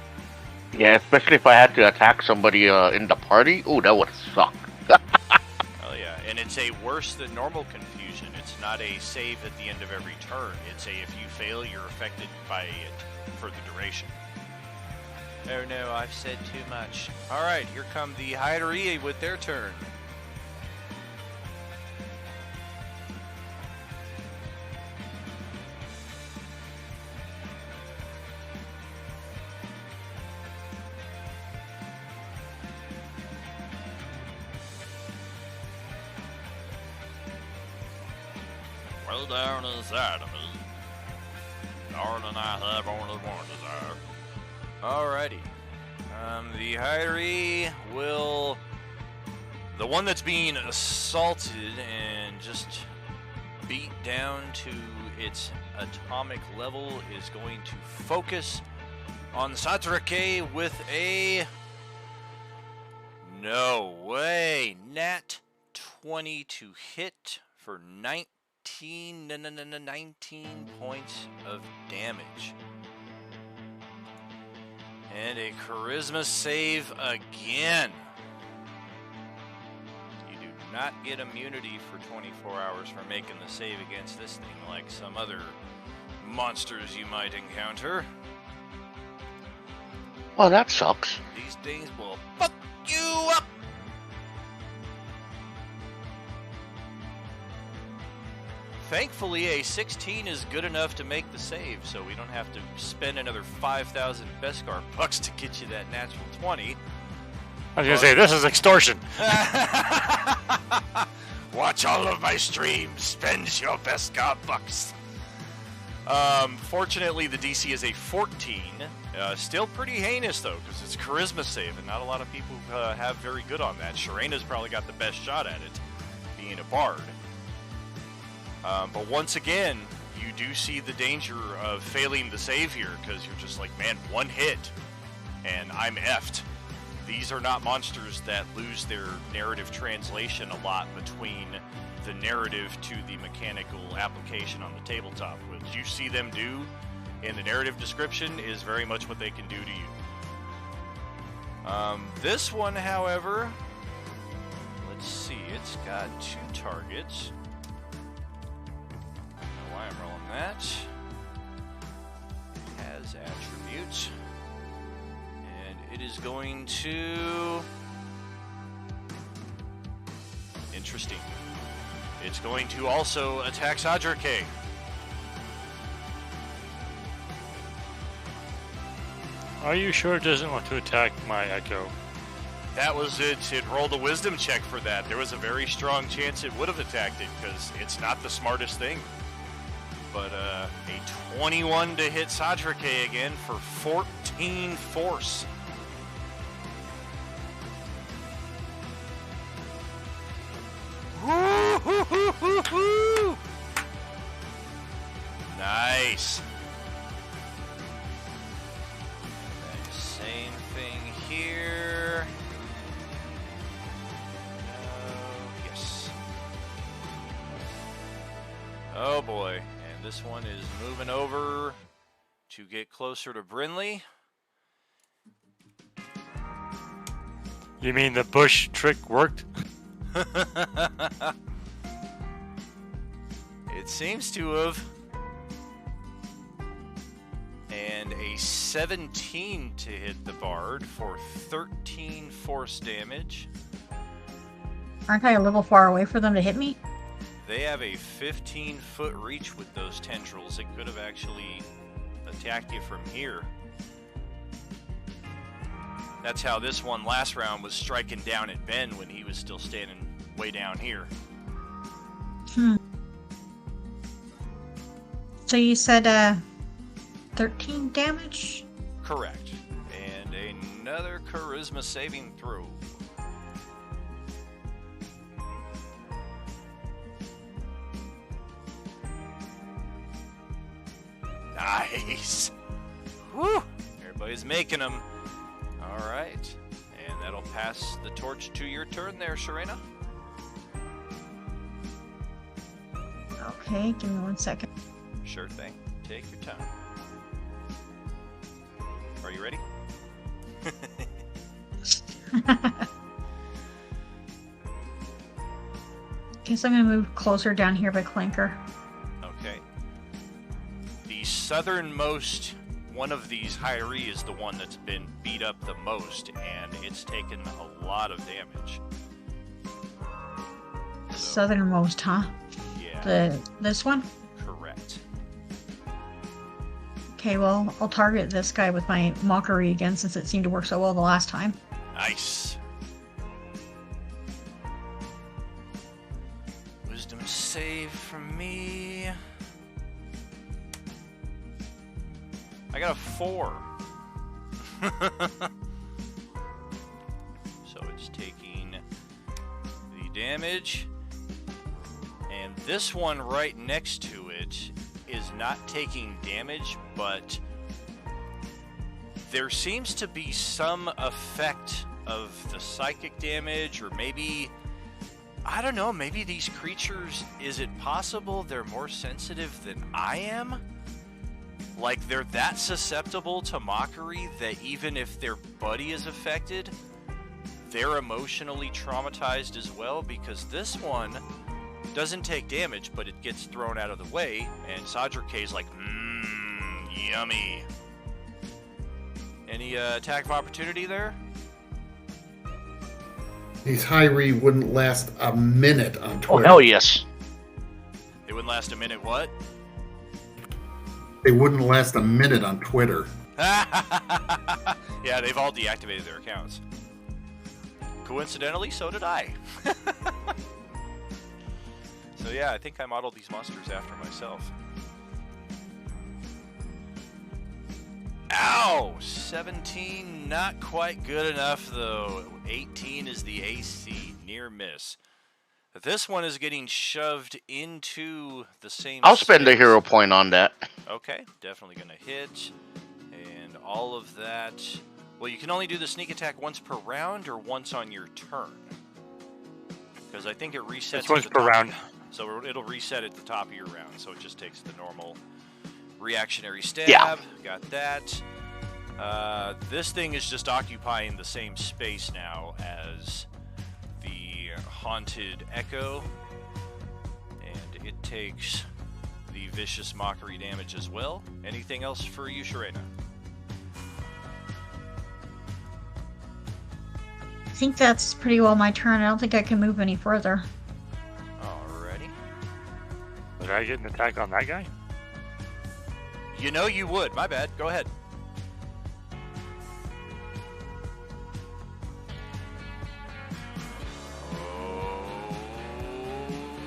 Yeah, especially if I had to attack somebody in the party. Ooh, that would suck. Oh yeah, and it's a worse than normal confusion. It's not a save at the end of every turn. It's a if you fail, you're affected by it for the duration. Oh no, I've said too much. Alright, here come the Hydra with their turn. Well, down inside of me, more than I have only one desire. Alrighty. The Hydra will... The one that's being assaulted and just beat down to its atomic level is going to focus on Satrake with a... No way! Nat 20 to hit for 19 points of damage. And a charisma save again. You do not get immunity for 24 hours for making the save against this thing like some other monsters you might encounter. Oh, that sucks. These things will fuck you up. Thankfully, a 16 is good enough to make the save, so we don't have to spend another 5,000 Beskar bucks to get you that natural 20. I was gonna say, this is extortion. Watch all of my streams. Spend your Beskar bucks. Fortunately, the DC is a 14. Still pretty heinous, though, because it's charisma save, and not a lot of people have very good on that. Sharena's probably got the best shot at it, being a bard. But once again, you do see the danger of failing the save here, because you're just like, man, one hit, and I'm effed. These are not monsters that lose their narrative translation a lot between the narrative to the mechanical application on the tabletop. What you see them do in the narrative description is very much what they can do to you. This one, however, let's see, it's got 2 targets. Why I'm rolling that. It has attributes. And it is going to... Interesting. It's going to also attack Sadrake. Are you sure it doesn't want to attack my Echo? That was it. It rolled a wisdom check for that. There was a very strong chance it would have attacked it, because it's not the smartest thing. But a 21 to hit Sadrake again for 14 force. Woo-hoo-hoo-hoo-hoo! Nice. And same thing here. Oh boy. And this one is moving over to get closer to Brinley. You mean the bush trick worked? It seems to have. And a 17 to hit the bard for 13 force damage. Aren't I a little far away for them to hit me? They have a 15-foot reach with those tendrils. It could have actually attacked you from here. That's how this one last round was striking down at Ben when he was still standing way down here. So you said 13 damage? Correct. And another charisma saving throw. Nice. Whew. Everybody's making them. All right. And that'll pass the torch to your turn there, Sharena. Okay, give me 1 second. Sure thing. Take your time. Are you ready? Guess I'm gonna move closer down here by Clanker. Okay. The southernmost one of these Hyrie is the one that's been beat up the most, and it's taken a lot of damage. So, Southernmost, huh? yeah, This one? correct. Okay, well, I'll target this guy with my mockery again since it seemed to work so well the last time. Nice. Wisdom save from me. I got a 4. So it's taking the damage. And this one right next to it is not taking damage, but there seems to be some effect of the psychic damage, or maybe, I don't know, maybe these creatures, is it possible they're more sensitive than I am? Like, they're that susceptible to mockery that even if their buddy is affected, they're emotionally traumatized as well, because this one doesn't take damage, but it gets thrown out of the way, and Sadra K's like, yummy. Any attack of opportunity there? These Hyrie wouldn't last a minute on Oh, Twitter. hell yes. They wouldn't last a minute, what? They wouldn't last a minute on Twitter. Yeah, they've all deactivated their accounts. Coincidentally, so did I. So yeah, I think I modeled these monsters after myself. Ow! 17, not quite good enough though. 18 is the AC, near miss. This one is getting shoved into the same I'll spend a space. hero point on that. Okay, definitely gonna hit. And all of that. Well, you can only do the sneak attack once per round or once on your turn. Because I think it resets It's once at the per top. round. So it'll reset at the top of your round. So it just takes the normal reactionary stab. Yeah. Got that. This thing is just occupying the same space now as the Haunted Echo. And it takes the Vicious Mockery damage as well. Anything else for you, Sharena? I think that's pretty well my turn. I don't think I can move any further. Alrighty. Did I get an attack on that guy? You know you would. My bad. Go ahead. Oh,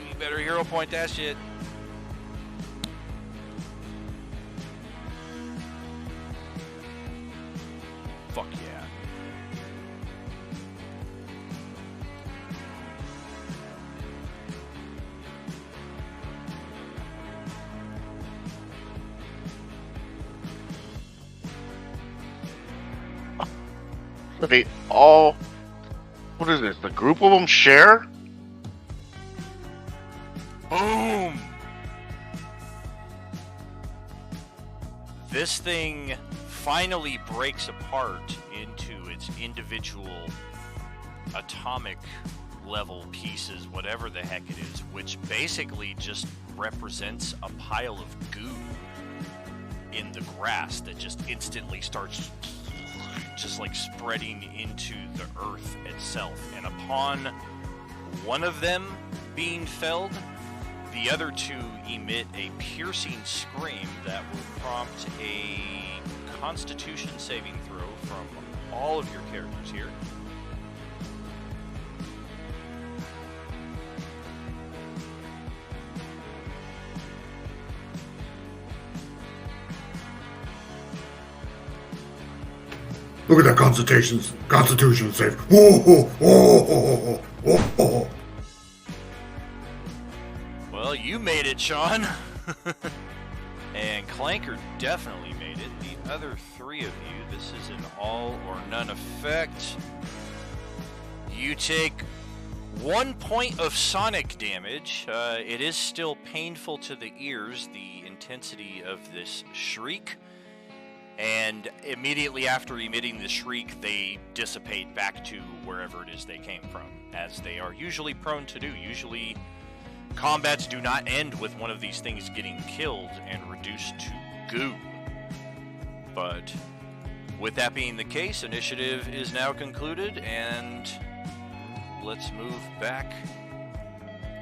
you better hero point that shit. Fuck yeah. So they all... What is this? The group of them share? Boom! this thing finally breaks apart into its individual atomic level pieces, whatever the heck it is, which basically just represents a pile of goo in the grass that just instantly starts just like spreading into the earth itself. And upon one of them being felled, the other two emit a piercing scream that will prompt a Constitution saving throw from all of your characters here. Look at that Constitution save. Whoa, whoa, whoa. Well, you made it, Sean. And Clanker definitely made it. The other three of you, this is an all or none effect. You take 1 point of sonic damage. It is still painful to the ears, the intensity of this shriek. And immediately after emitting the shriek, they dissipate back to wherever it is they came from, as they are usually prone to do. Usually, combats do not end with one of these things getting killed and reduced to goo. But with that being the case, initiative is now concluded, and let's move back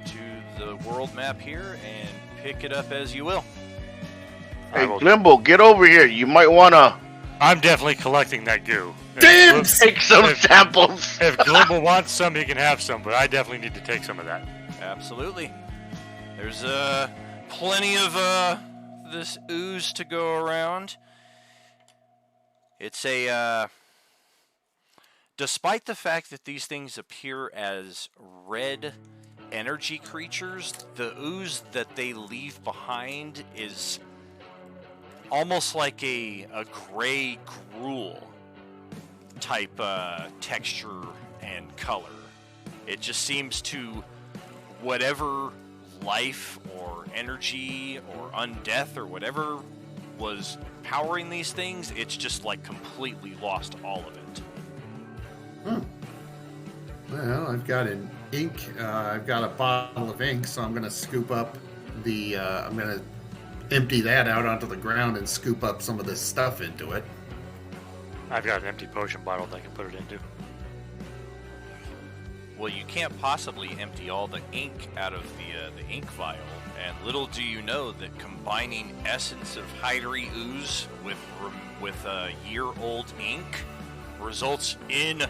to the world map here and pick it up as you will. Hey, Glimbo, get over here. You might want to... I'm definitely collecting that goo. Damn! Take some samples. If Glimbo wants some, he can have some, but I definitely need to take some of that. Absolutely. There's plenty of this ooze to go around. It's a... despite the fact that these things appear as red energy creatures, the ooze that they leave behind is almost like a gray gruel type texture and color. It just seems to whatever life or energy or undeath or whatever was powering these things, it's just like completely lost all of it. Well, I've got an ink. I've got a bottle of ink, so I'm going to scoop up the... I'm going to empty that out onto the ground and scoop up some of this stuff into it. I've got an empty potion bottle that I can put it into. Well, you can't possibly empty all the ink out of the ink vial, and little do you know that combining essence of Hydery ooze with year-old ink results in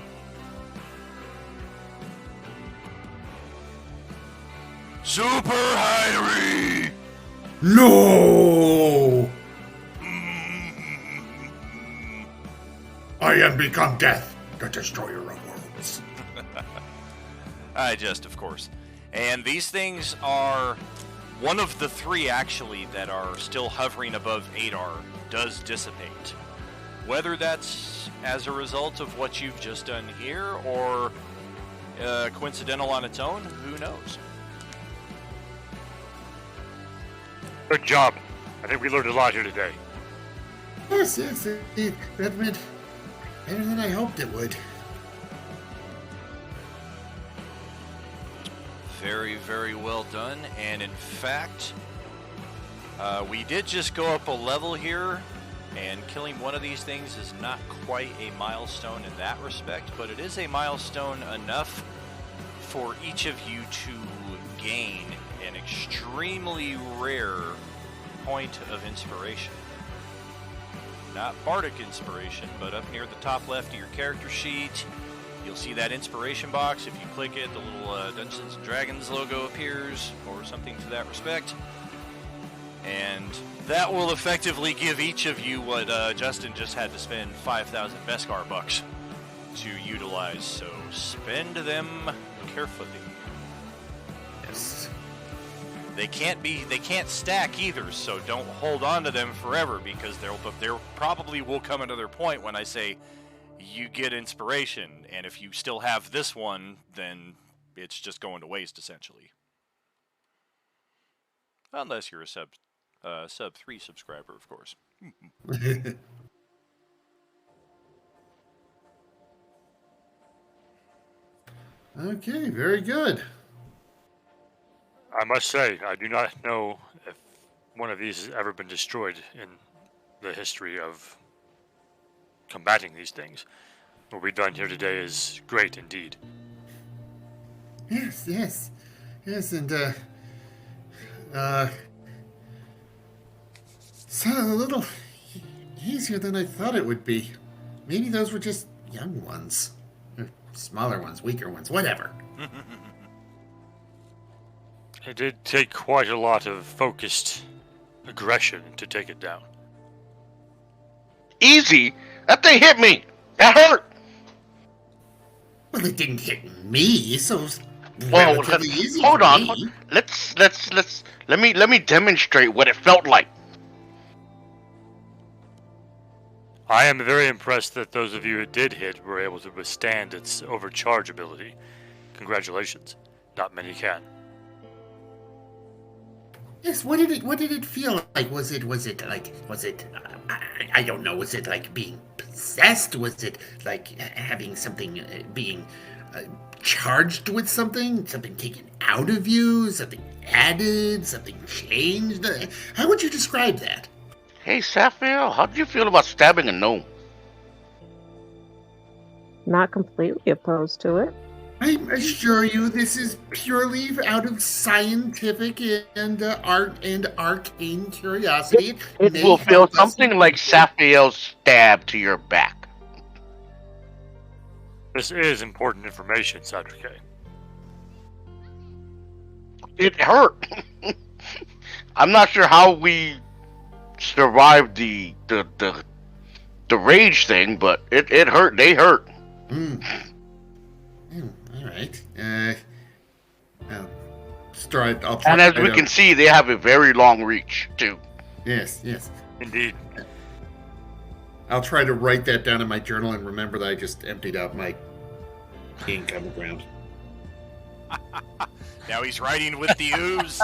Super Hydery! No! I am become death, the destroyer of worlds. I jest, of course. And these things are one of the three, actually, that are still hovering above Adar does dissipate. Whether that's as a result of what you've just done here or coincidental on its own, who knows? Good job. I think we learned a lot here today. Yes, that went better than I hoped it would. Very, very well done. And in fact, we did just go up a level here, and killing one of these things is not quite a milestone in that respect, but it is a milestone enough for each of you to gain an extremely rare point of inspiration. Not bardic inspiration, but up near the top left of your character sheet, you'll see that inspiration box. If you click it, the little Dungeons & Dragons logo appears, or something to that respect. And that will effectively give each of you what Justin just had to spend 5,000 Beskar bucks to utilize, so spend them carefully. Yes. They can't stack either, so don't hold on to them forever, because there probably will come another point when I say you get inspiration, and if you still have this one, then it's just going to waste essentially. Unless you're a sub 3 subscriber, of course. Okay, very good. I must say, I do not know if one of these has ever been destroyed in the history of combating these things. What we've done here today is great indeed. Yes, and so a little easier than I thought it would be. Maybe those were just young ones, or smaller ones, weaker ones, whatever. It did take quite a lot of focused aggression to take it down. Easy? That thing hit me. That hurt. Well, it didn't hit me, so it was Well, relatively easy hold for on. me. Let me demonstrate what it felt like. I am very impressed that those of you who did hit were able to withstand its overcharge ability. Congratulations. Not many can. Yes, what did it feel like? Was it I don't know, was it like being possessed? Was it like having something being charged with something taken out of you, something added, something changed? How would you describe that? Hey, Sapphire, how do you feel about stabbing a gnome? Not completely opposed to it. I assure you, this is purely out of scientific and art and arcane curiosity. It may will feel help us something in like future. Sapphire's stab to your back. This is important information, Sadrike. It hurt. I'm not sure how we survived the rage thing, but it hurt. They hurt. All right. I'll try. And as we can see, they have a very long reach too. Yes. Indeed. I'll try to write that down in my journal and remember that I just emptied out my ink on the ground. Now he's writing with the ooze.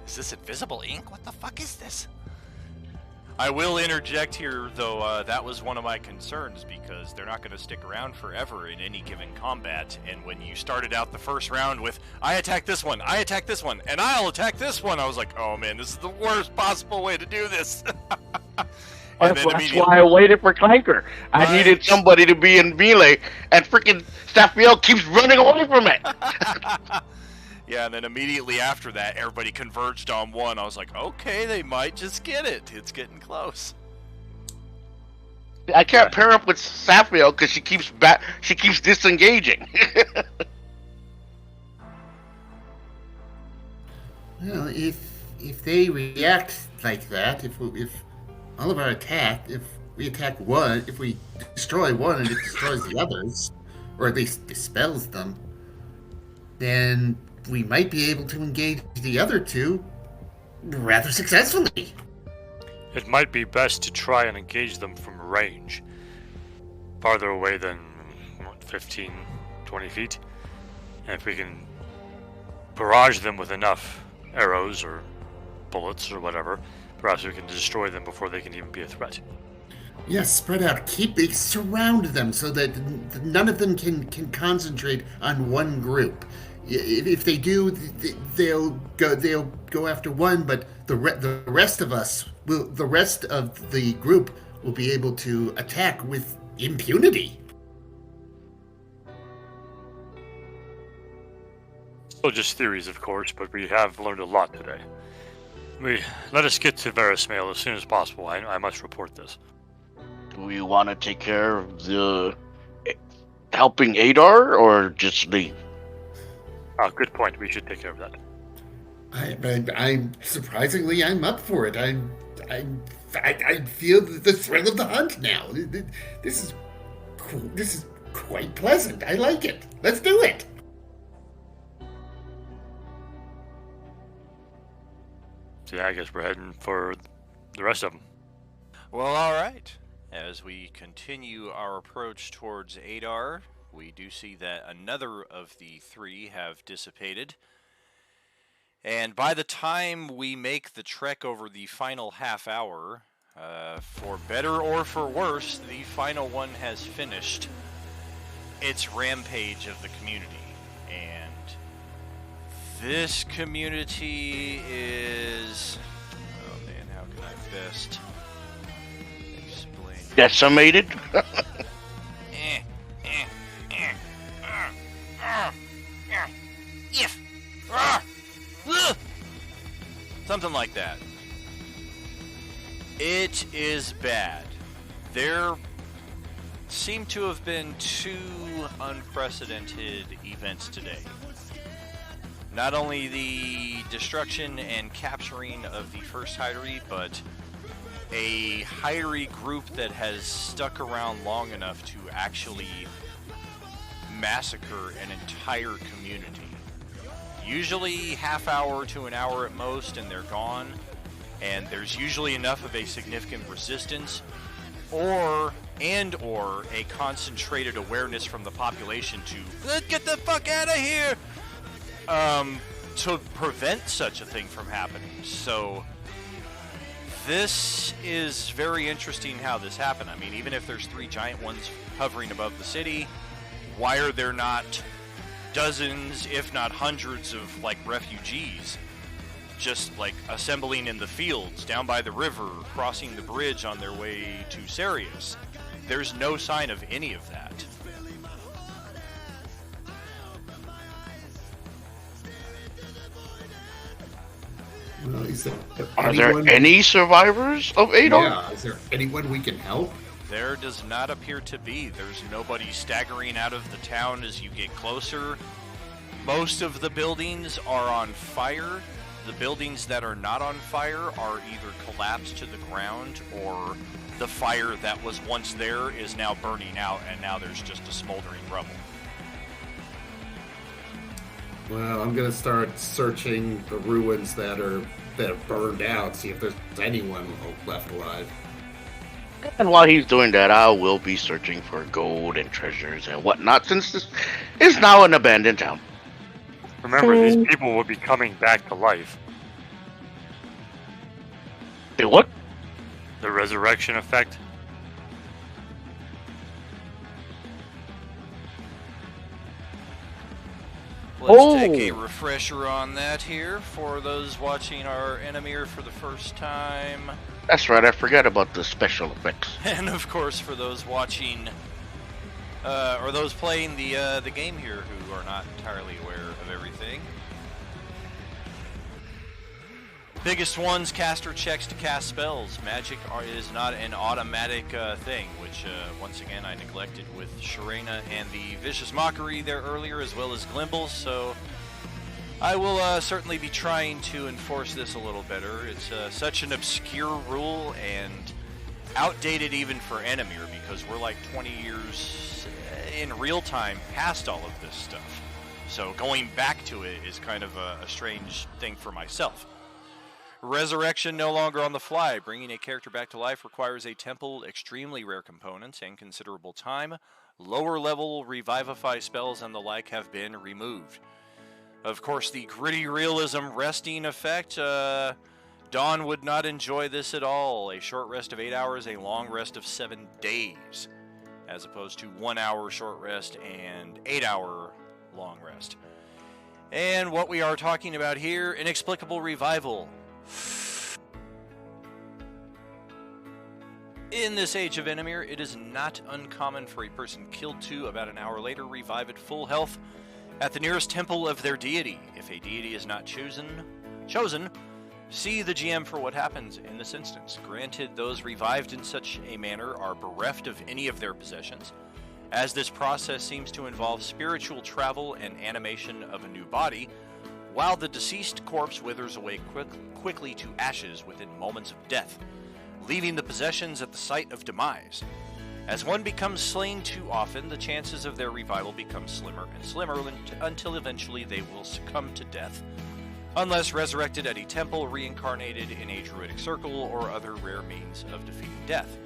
Is this invisible ink? What the fuck is this? I will interject here, though, that was one of my concerns, because they're not going to stick around forever in any given combat, and when you started out the first round with, I attack this one, and I'll attack this one, I was like, oh man, this is the worst possible way to do this. That's why I waited for Clanker. I needed somebody to be in melee, and freaking Sapphire keeps running away from it. Yeah, and then immediately after that, everybody converged on one. I was like, okay, they might just get it. It's getting close. I can't pair up with Sapphire because she keeps disengaging. Well, if they react like that, if all of our attack, if we attack one, if we destroy one and it destroys the others, or at least dispels them, then we might be able to engage the other two rather successfully. It might be best to try and engage them from range. Farther away than, 15, 20 feet. And if we can barrage them with enough arrows or bullets or whatever, perhaps we can destroy them before they can even be a threat. Yes, spread out. Surround them so that none of them can concentrate on one group. If they do, they'll go after one, but the rest of the group will be able to attack with impunity. Still just theories, of course, but we have learned a lot today. Let us get to Verismail as soon as possible. I must report this. Do we want to take care of the helping Adar or just leave? Good point. We should take care of that. I'm surprisingly, I'm up for it. I feel the thrill of the hunt now. This is cool. This is quite pleasant. I like it. Let's do it. So yeah, I guess we're heading for the rest of them. Well, all right. As we continue our approach towards Adar, we do see that another of the three have dissipated. And by the time we make the trek over the final half hour, for better or for worse, the final one has finished its rampage of the community. And this community is... Oh man, how can I best explain? Decimated? Something like that. It is bad. There seem to have been 2 unprecedented events today. Not only the destruction and capturing of the first Hidery, but a Hidery group that has stuck around long enough to actually massacre an entire community. Usually half hour to an hour at most and they're gone, and there's usually enough of a significant resistance or a concentrated awareness from the population to let's get the fuck out of here to prevent such a thing from happening. So this is very interesting how this happened. I mean, even if there's 3 giant ones hovering above the city, why are there not dozens, if not hundreds of, like, refugees just, like, assembling in the fields, down by the river, crossing the bridge on their way to Sirius? There's no sign of any of that. Well, Are there any survivors of Adar? Yeah, is there anyone we can help? There does not appear to be. There's nobody staggering out of the town as you get closer. Most of the buildings are on fire. The buildings that are not on fire are either collapsed to the ground or the fire that was once there is now burning out and now there's just a smoldering rubble. Well, I'm gonna start searching the ruins that are burned out, see if there's anyone left alive. And while he's doing that, I will be searching for gold and treasures and whatnot, since this is now an abandoned town. Remember, these people will be coming back to life. The what? The resurrection effect. Let's take a refresher on that here for those watching our Enemier for the first time. That's right, I forgot about the special effects. And of course for those watching, or those playing the game here who are not entirely aware of everything. Biggest ones, caster checks to cast spells. Magic is not an automatic thing, which once again I neglected with Sharena and the Vicious Mockery there earlier, as well as Glimble, so I will certainly be trying to enforce this a little better. It's such an obscure rule and outdated even for Enemier, because we're like 20 years in real time past all of this stuff. So going back to it is kind of a strange thing for myself. Resurrection no longer on the fly. Bringing a character back to life requires a temple, extremely rare components, and considerable time. Lower level revivify spells and the like have been removed. Of course, the gritty realism resting effect, Dawn would not enjoy this at all. A short rest of 8 hours, a long rest of 7 days, as opposed to 1 hour short rest and 8 hour long rest. And what we are talking about here, inexplicable revival. In this age of Enemier, it is not uncommon for a person killed to about an hour later revive at full health at the nearest temple of their deity. If a deity is not chosen, see the GM for what happens in this instance. Granted, those revived in such a manner are bereft of any of their possessions, as this process seems to involve spiritual travel and animation of a new body, while the deceased corpse withers away quickly to ashes within moments of death, leaving the possessions at the site of demise. As one becomes slain too often, the chances of their revival become slimmer and slimmer until eventually they will succumb to death, unless resurrected at a temple, reincarnated in a druidic circle, or other rare means of defeating death.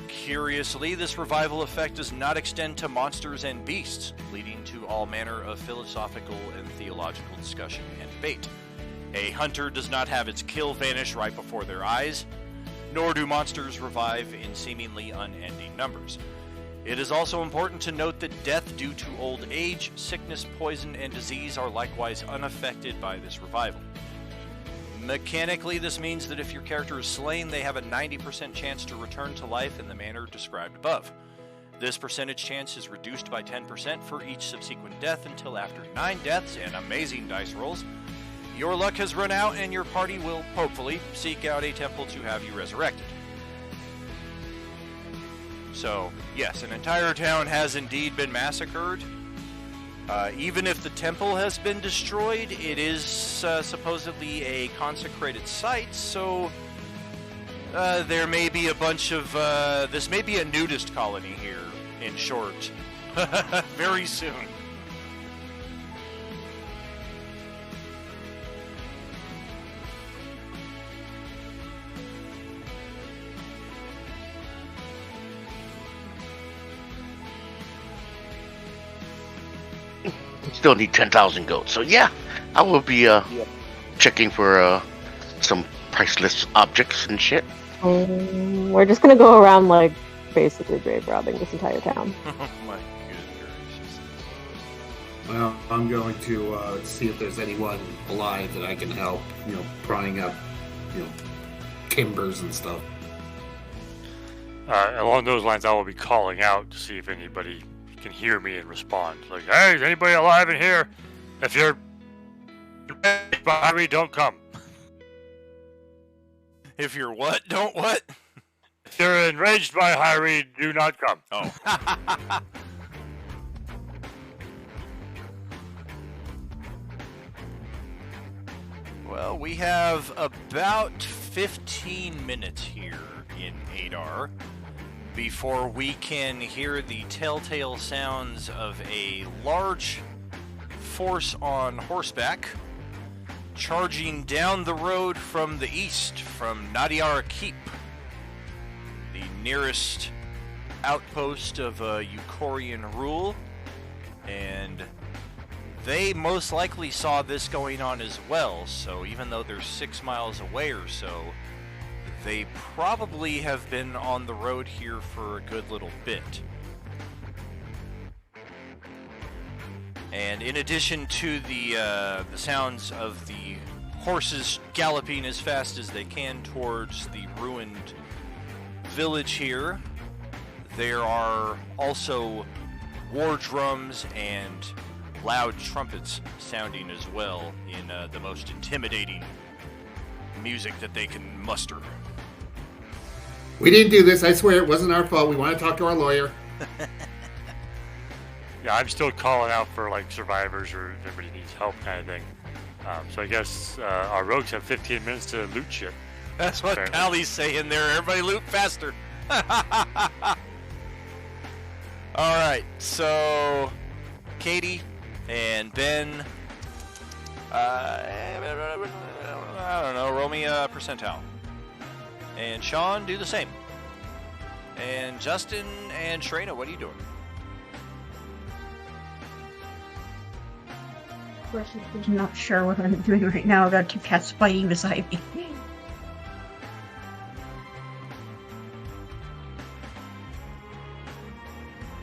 Curiously, this revival effect does not extend to monsters and beasts, leading to all manner of philosophical and theological discussion and debate. A hunter does not have its kill vanish right before their eyes, nor do monsters revive in seemingly unending numbers. It is also important to note that death due to old age, sickness, poison, and disease are likewise unaffected by this revival. Mechanically, this means that if your character is slain, they have a 90% chance to return to life in the manner described above. This percentage chance is reduced by 10% for each subsequent death until after 9 deaths and amazing dice rolls, your luck has run out and your party will, hopefully, seek out a temple to have you resurrected. So, yes, an entire town has indeed been massacred. Even if the temple has been destroyed, it is supposedly a consecrated site, so there may be a bunch of... this may be a nudist colony here, in short. Very soon. Still need 10,000 gold. So yeah, I will be checking for some priceless objects and shit. We're just gonna go around like basically grave robbing this entire town. Oh my goodness. Well, I'm going to see if there's anyone alive that I can help. Prying up, timbers and stuff. Along those lines, I will be calling out to see if anybody can hear me and respond. Like, hey, is anybody alive in here? If you're behind me, don't come. If you're what? Don't what? If you're enraged by Hyrie, do not come. Oh. Well, we have about 15 minutes here in Adar before we can hear the telltale sounds of a large force on horseback charging down the road from the east, from Nadiara Keep, the nearest outpost of Eucorian rule, and they most likely saw this going on as well, so even though they're 6 miles away or so, they probably have been on the road here for a good little bit. And in addition to the sounds of the horses galloping as fast as they can towards the ruined village here, there are also war drums and loud trumpets sounding as well in the most intimidating music that they can muster. We didn't do this, I swear. It wasn't our fault. We want to talk to our lawyer. Yeah, I'm still calling out for like survivors or if anybody needs help kind of thing. So I guess our rogues have 15 minutes to loot shit. That's what Pally's saying there. Everybody loot faster. Alright, so Katie and Ben, I don't know, roll me a percentile. And Sean, do the same. And Justin and Shrena, what are you doing? I'm not sure what I'm doing right now. I've got 2 cats fighting beside me.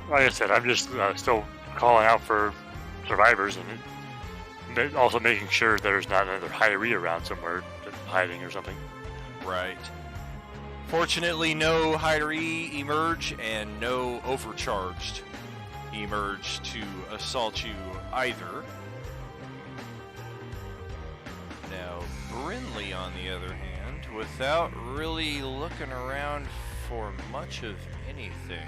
Like I said, I'm just still calling out for survivors and also making sure there's not another Hyrie around somewhere hiding or something. Right. Fortunately, no Hyrie emerge and no overcharged emerge to assault you either. Now, Brinley, on the other hand, without really looking around for much of anything,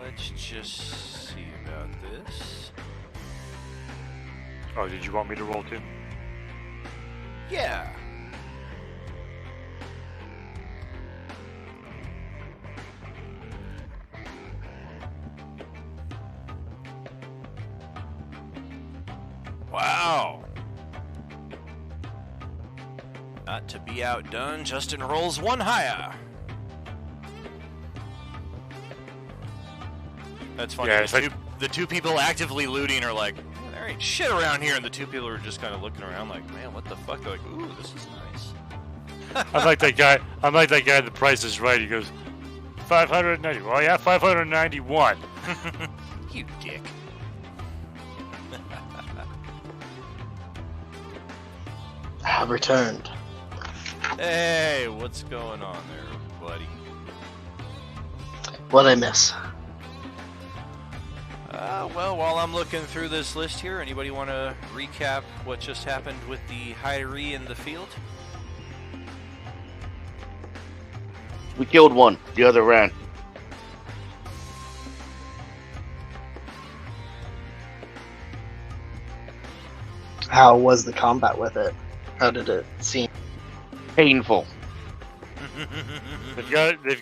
let's just see about this. Oh, did you want me to roll too? Yeah. Wow. Not to be outdone, Justin rolls 1 higher. That's funny. Yeah, The two people actively looting are like, they're there ain't shit around here, and the two people are just kind of looking around like, man, what the fuck? They're like, ooh, this is nice. I'm like that guy. I'm like that guy. The Price is Right. He goes, 590. Well, yeah, 591. You dick. Have returned. Hey, what's going on there, buddy? What'd I miss? Well, while I'm looking through this list here, anybody want to recap what just happened with the hidery in the field? We killed one. The other ran. How was the combat with it? How did it seem? Painful. They've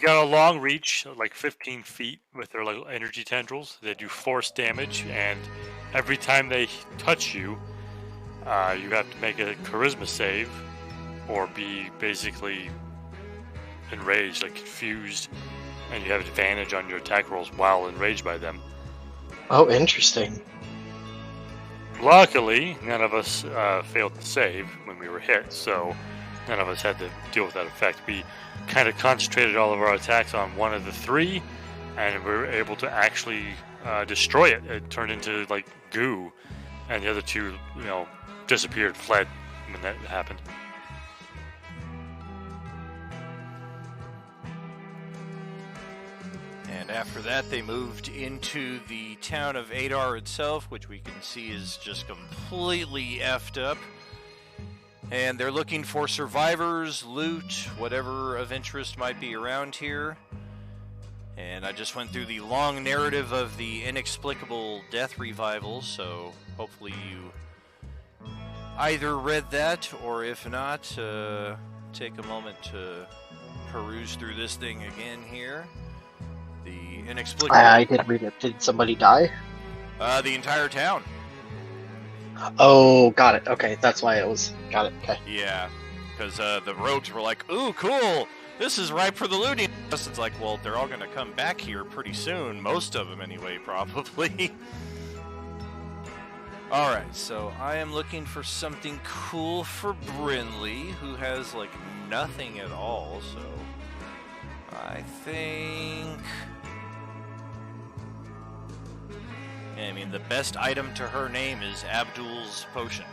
got a long reach, like 15 feet, with their like energy tendrils. They do force damage, and every time they touch you, you have to make a charisma save, or be basically enraged, like confused, and you have advantage on your attack rolls while enraged by them. Oh, interesting. Luckily, none of us failed to save when we were hit, so none of us had to deal with that effect. We kind of concentrated all of our attacks on one of the three, and we were able to actually destroy it. It turned into like goo, and the other two, disappeared, fled when that happened. And after that, they moved into the town of Adar itself, which we can see is just completely effed up. And they're looking for survivors, loot, whatever of interest might be around here. And I just went through the long narrative of the inexplicable death revivals, so hopefully you either read that, or if not, take a moment to peruse through this thing again here. The inexplicable... I did read it. Did somebody die? The entire town. Oh, got it. Okay, that's why it was... Got it, okay. Yeah, because the rogues were like, ooh, cool, this is ripe for the looting. It's like, well, they're all going to come back here pretty soon. Most of them, anyway, probably. Alright, so I am looking for something cool for Brinley, who has, like, nothing at all, so... I think... I mean, the best item to her name is Abdul's potion.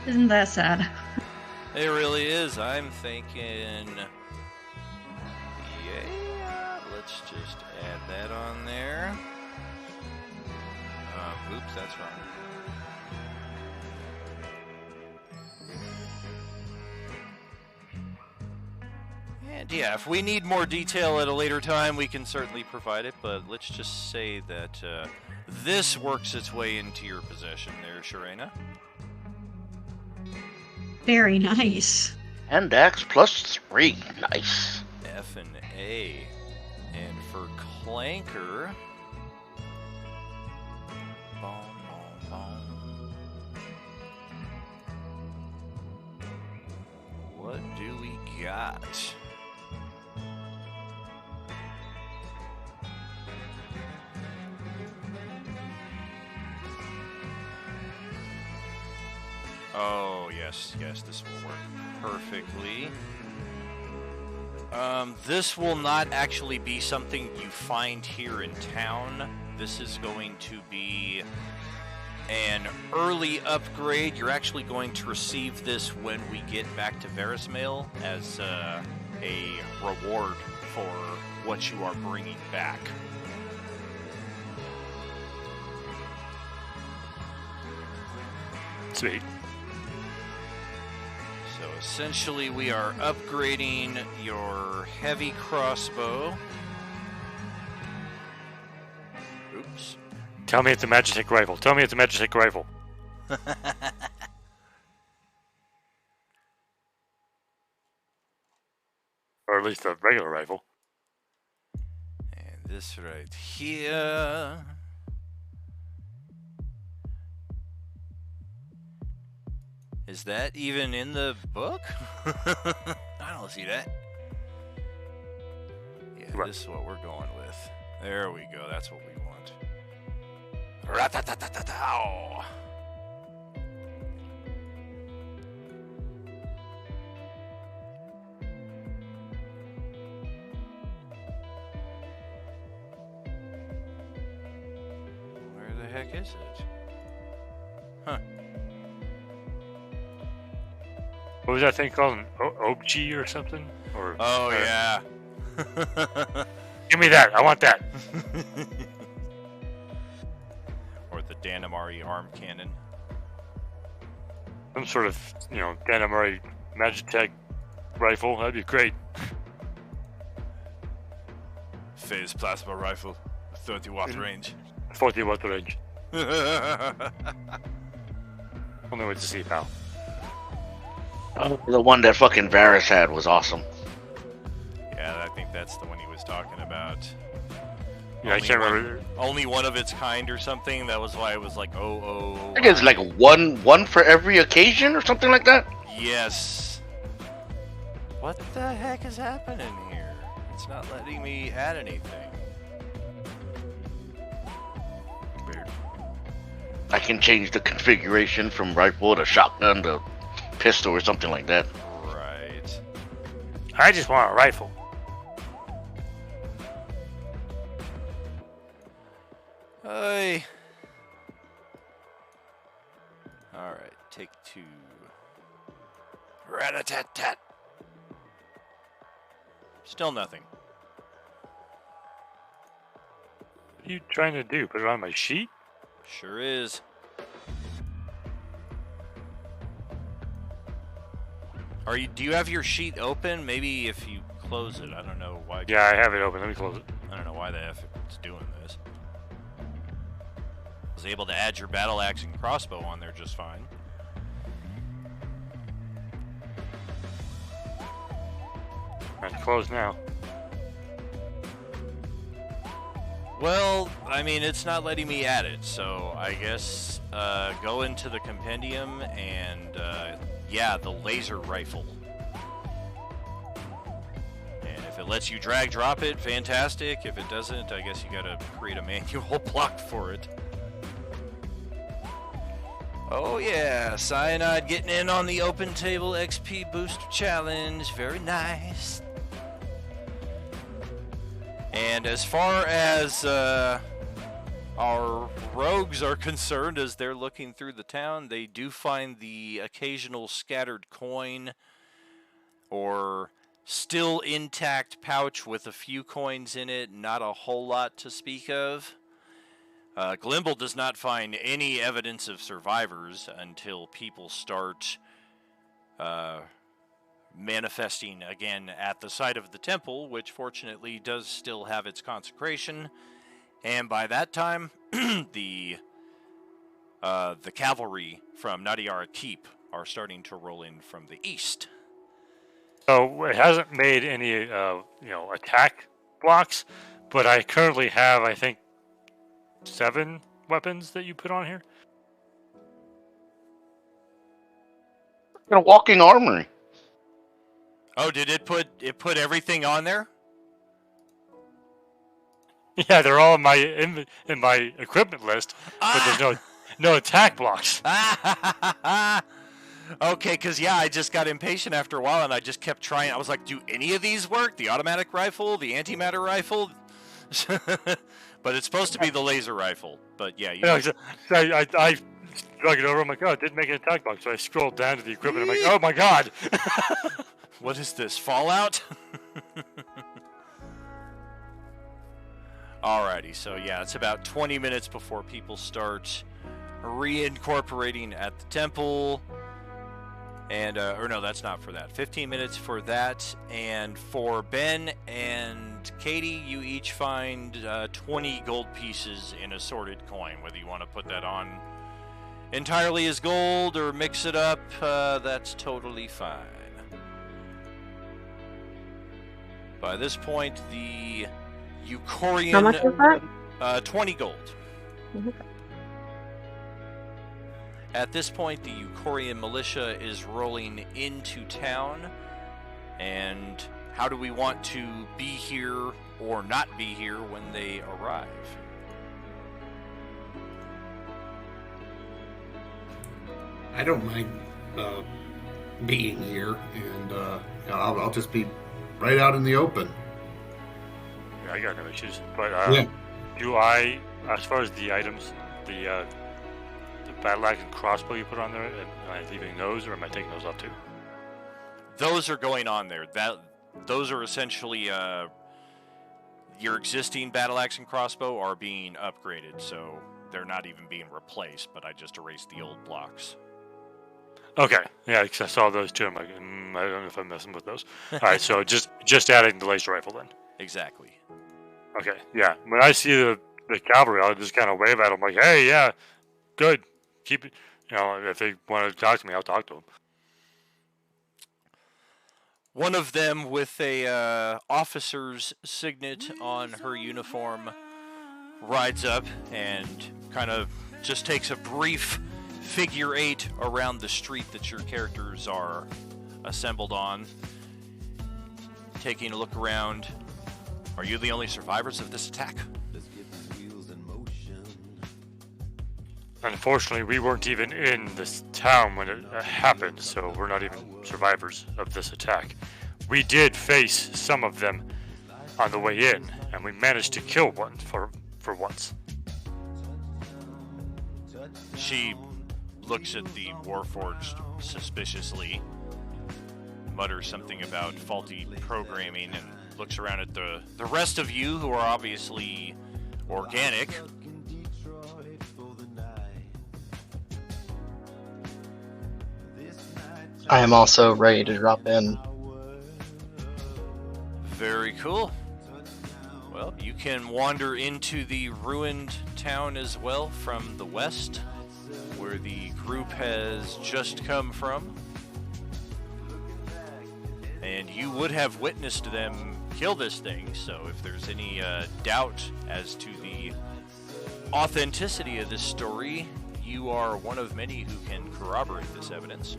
Isn't that sad? It really is. I'm thinking... Yeah, let's just add that on there. Oops, that's wrong. And yeah, if we need more detail at a later time, we can certainly provide it, but let's just say that this works its way into your possession there, Sharena. Very nice. And X +3. Nice. F and A. And for Clanker... What do we got? Oh, yes, this will work perfectly. This will not actually be something you find here in town. This is going to be an early upgrade. You're actually going to receive this when we get back to Verismail as a reward for what you are bringing back. Sweet. So essentially we are upgrading your heavy crossbow. Oops. Tell me it's a Magitek rifle. Tell me it's a Magitek rifle. Or at least a regular rifle. And this right here. Is that even in the book? I don't see that. Yeah, Right. This is what we're going with. There we go. That's what we want. Ra-ta-ta-ta-ta-ta. Where the heck is it? Huh. What was that thing called? An Obji or something? Or Oh, yeah. Give me that. I want that. Or the Danamari arm cannon. Some sort of, Danamari Magitech rifle. That'd be great. Phase plasma rifle, 30-watt range. 40-watt range. Only way to see, pal. The one that fucking Varys had was awesome. Yeah, I think that's the one he was talking about. Yeah, I can't remember. Only one of its kind or something. That was why it was like, I think it's like one for every occasion or something like that. Yes. What the heck is happening here? It's not letting me add anything. Weird. I can change the configuration from rifle to shotgun to pistol or something like that. Right. I just want a rifle. Hey. Alright, take 2. Rat-a-tat-tat. Still nothing. What are you trying to do? Put it on my sheet? Sure is. Do you have your sheet open? Maybe if you close it, I don't know why. Yeah, I have it open. Let me close it. I don't know why the F it's doing this. I was able to add your battle axe and crossbow on there just fine. It's closed now. Well, I mean, it's not letting me add it, so I guess go into the compendium and, yeah, the laser rifle. And if it lets you drag drop it, fantastic. If it doesn't, I guess you gotta create a manual block for it. Oh yeah, Cyanide getting in on the open table XP booster challenge. Very nice. And as far as our rogues are concerned, as they're looking through the town, they do find the occasional scattered coin or still intact pouch with a few coins in it, not a whole lot to speak of. Glimble does not find any evidence of survivors until people start manifesting again at the site of the temple, which fortunately does still have its consecration. And by that time, the cavalry from Nadiara Keep are starting to roll in from the east. So it hasn't made any, attack blocks, but I currently have, I think, 7 weapons that you put on here. A walking armory. Oh, did it put everything on there? Yeah, they're all in my equipment list, but there's no attack blocks. Okay, because yeah, I just got impatient after a while, and I just kept trying. I was like, do any of these work? The automatic rifle, the antimatter rifle? But it's supposed to be the laser rifle. But yeah, I drug it over. I'm like, oh, it didn't make an attack box. So I scrolled down to the equipment. I'm like, oh my god. What is this, Fallout? Alrighty, so yeah, it's about 20 minutes before people start reincorporating at the temple. And, or no, that's not for that. 15 minutes for that. And for Ben and Katie, you each find 20 gold pieces in a sorted coin. Whether you want to put that on entirely as gold or mix it up, that's totally fine. By this point, the Eucorian... How much is that? 20 gold. Mm-hmm. At this point, the Eucorian militia is rolling into town. And how do we want to be here or not be here when they arrive? I don't mind being here, and I'll just be right out in the open. Yeah, I got no issues. But Yeah. do I, as far as the items, the battle axe and crossbow you put on there, am I leaving those, or am I taking those off too? Those are going on there. Those are essentially your existing battle axe and crossbow are being upgraded, so they're not even being replaced. But I just erased the old blocks. Okay, yeah, because I saw those too. I'm like, I don't know if I'm messing with those. All right, so just adding the laser rifle then. Exactly. Okay, yeah. When I see the cavalry, I'll just kind of wave at them like, "Hey, yeah, good. Keep it." You know, if they want to talk to me, I'll talk to them. One of them with a officer's signet on her uniform rides up and kind of just takes a brief figure 8 around the street that your characters are assembled on. Taking a look around. Are you the only survivors of this attack? Unfortunately, we weren't even in this town when it happened, so we're not even survivors of this attack. We did face some of them on the way in, and we managed to kill one for once. She looks at the Warforged suspiciously, mutters something about faulty programming, and looks around at the rest of you who are obviously organic. I am also ready to drop in. Very cool. Well, you can wander into the ruined town as well from the west, where the group has just come from. And you would have witnessed them kill this thing, so if there's any doubt as to the authenticity of this story, you are one of many who can corroborate this evidence.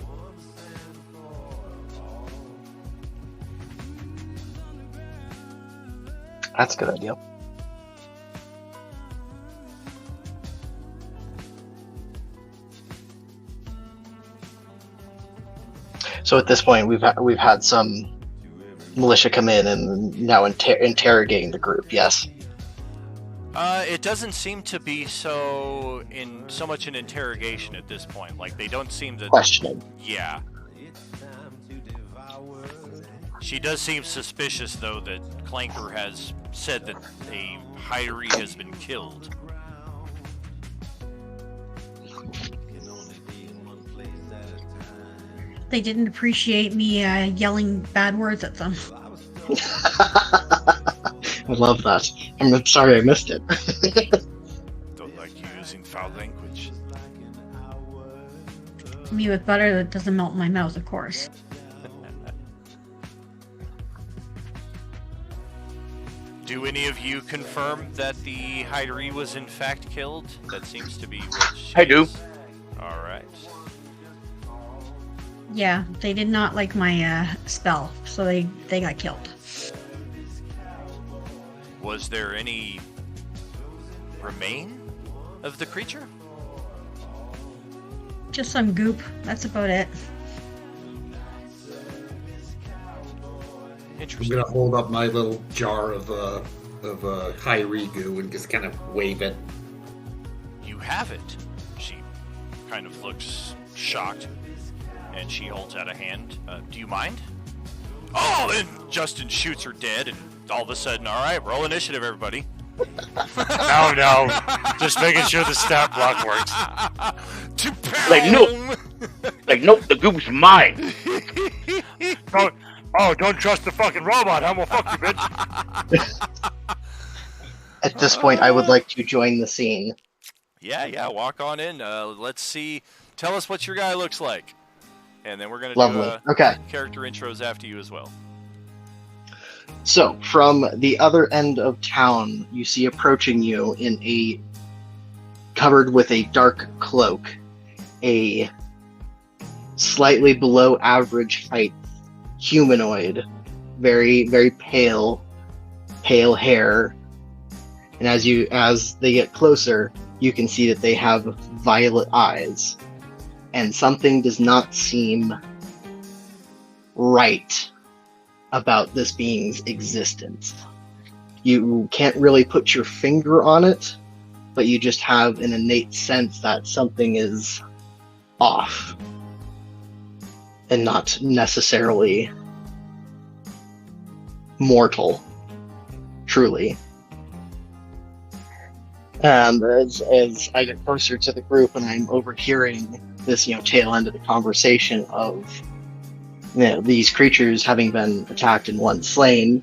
That's a good idea. So at this point, we've had some militia come in and now interrogating the group. Yes. It doesn't seem to be so much an interrogation at this point. Like, they don't seem to questioning. Yeah. She does seem suspicious, though, that Clanker has said that a Hyrie has been killed. They didn't appreciate me yelling bad words at them. I love that. I'm sorry I missed it. Don't like you using foul language. Me with butter that doesn't melt in my mouth, of course. Do any of you confirm that the Hyrie was in fact killed? That seems to be what I do. Alright. Yeah, they did not like my spell, so they got killed. Was there any remain of the creature? Just some goop. That's about it. I'm gonna hold up my little jar of Hyrie goo and just kind of wave it. You have it. She kind of looks shocked, and she holds out a hand. Do you mind? Oh, and Justin shoots her dead, and all of a sudden, all right, roll initiative, everybody. No, just making sure the stat block works. Nope, the goop's mine. Don't trust the fucking robot, huh? Well, fuck you, bitch. At this point, I would like to join the scene. Yeah, walk on in. Let's see. Tell us what your guy looks like. And then we're going to do okay. Character intros after you as well. So, from the other end of town, you see approaching you covered with a dark cloak, a slightly below average height humanoid, very, very pale hair. And as they get closer, you can see that they have violet eyes. and something does not seem right about this being's existence. You can't really put your finger on it, but you just have an innate sense that something is off and not necessarily mortal, truly. And as I get closer to the group and I'm overhearing this, tail end of the conversation of, these creatures having been attacked and one slain,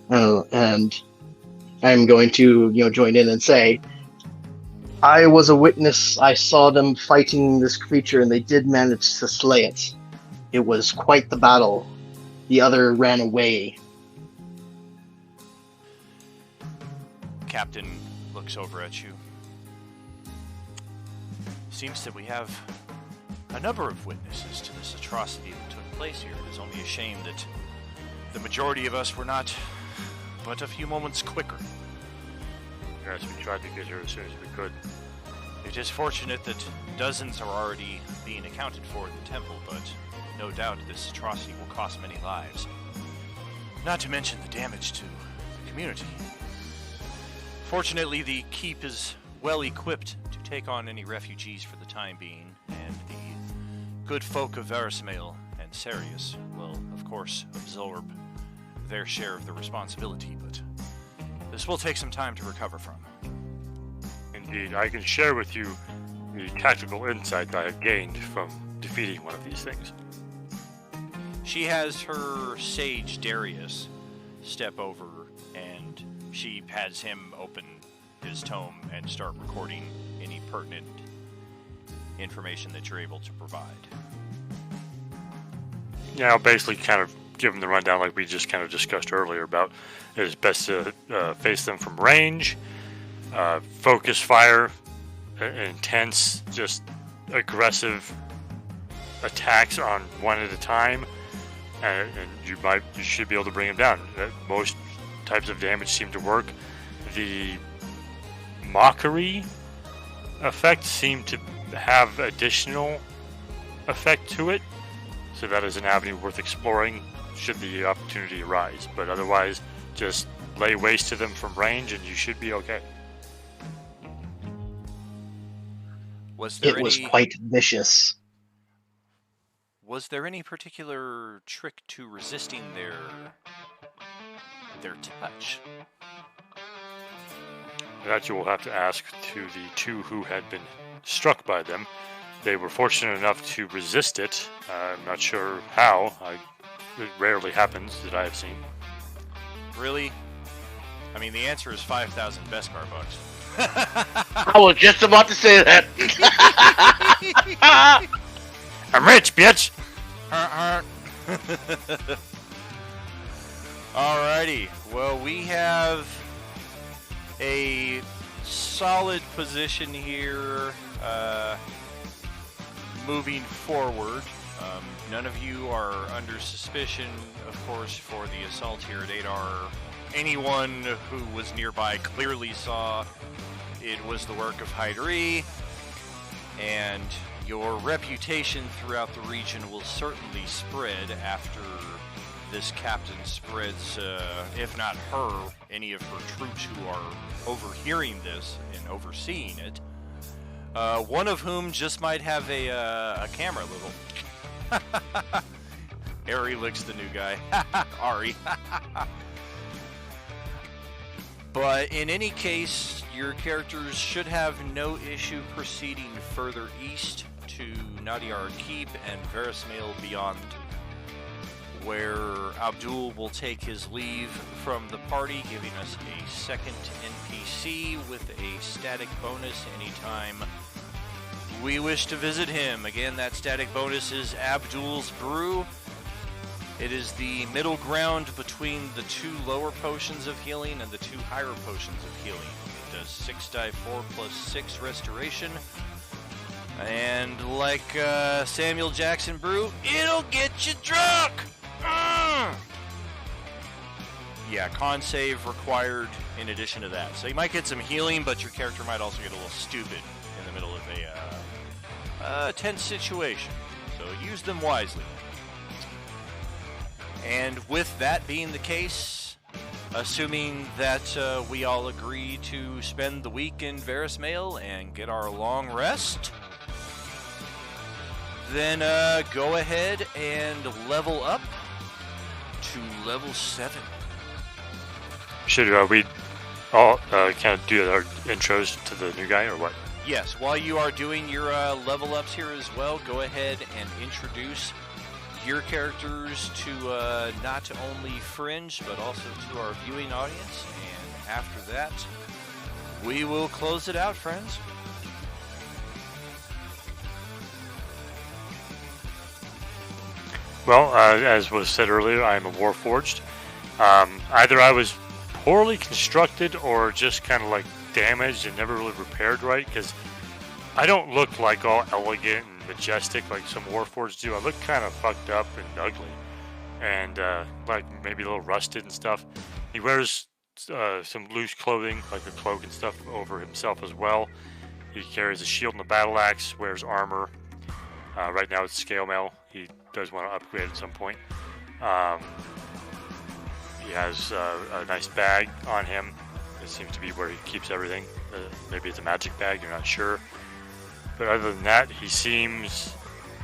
and I'm going to, join in and say, I was a witness. I saw them fighting this creature, and they did manage to slay it. It was quite the battle. The other ran away. Captain looks over at you. Seems that we have a number of witnesses to this atrocity that took place here. It is only a shame that the majority of us were not but a few moments quicker. Yes, we tried to get here as soon as we could. It is fortunate that dozens are already being accounted for in the temple, but no doubt this atrocity will cost many lives. Not to mention the damage to the community. Fortunately, the keep is well equipped to take on any refugees for the time being, and the good folk of Verismail and Sarius will, of course, absorb their share of the responsibility, but this will take some time to recover from. Indeed, I can share with you the tactical insight I have gained from defeating one of these things. She has her sage Darius step over, and she has him open his tome and start recording any pertinent information that you're able to provide. Yeah, I'll basically kind of give them the rundown like we just kind of discussed earlier about it is best to face them from range, focus fire, intense, just aggressive attacks on one at a time, and you should be able to bring them down. Most types of damage seem to work. The mockery effect seemed to have additional effect to it, so that is an avenue worth exploring should the opportunity arise. But otherwise, just lay waste to them from range and you should be okay. It was quite vicious. Was there any particular trick to resisting their touch? That you will have to ask to the two who had been struck by them. They were fortunate enough to resist it. I'm not sure how. It rarely happens that I have seen. Really? I mean, the answer is 5,000 Beskar bucks. I was just about to say that. I'm rich, bitch! Alrighty. Well, we have a solid position here moving forward. None of you are under suspicion, of course, for the assault here at Adar. Anyone who was nearby clearly saw it was the work of Hydri, and your reputation throughout the region will certainly spread after this captain spreads, if not her, any of her troops who are overhearing this and overseeing it. One of whom just might have a camera little. Ari looks the new guy. Ari. But in any case, your characters should have no issue proceeding further east to Nadiar Keep and Verismail beyond, where Abdul will take his leave from the party, giving us a second NPC with a static bonus anytime we wish to visit him. Again, that static bonus is Abdul's Brew. It is the middle ground between the two lower potions of healing and the two higher potions of healing. It does 6 die 4 plus 6 restoration. And like Samuel Jackson Brew, it'll get you drunk! Yeah, con save required in addition to that. So you might get some healing, but your character might also get a little stupid in the middle of tense situation, so use them wisely. And with that being the case, assuming that we all agree to spend the week in Verismail and get our long rest, then go ahead and level up to level 7. Should we all kind of do our intros to the new guy, or what? Yes, while you are doing your level ups here as well, go ahead and introduce your characters to not only Fringe, but also to our viewing audience. And after that, we will close it out, friends. Well, as was said earlier, I am a Warforged. Either I was poorly constructed or just kind of like damaged and never really repaired right, because I don't look like all elegant and majestic like some Warforged do. I look kind of fucked up and ugly, and like maybe a little rusted and stuff. He wears some loose clothing, like a cloak and stuff, over himself as well. He carries a shield and a battle axe, wears armor. Right now it's scale mail. He does want to upgrade at some point. He has a nice bag on him. It seems to be where he keeps everything. Maybe it's a magic bag, you're not sure. But other than that, he seems,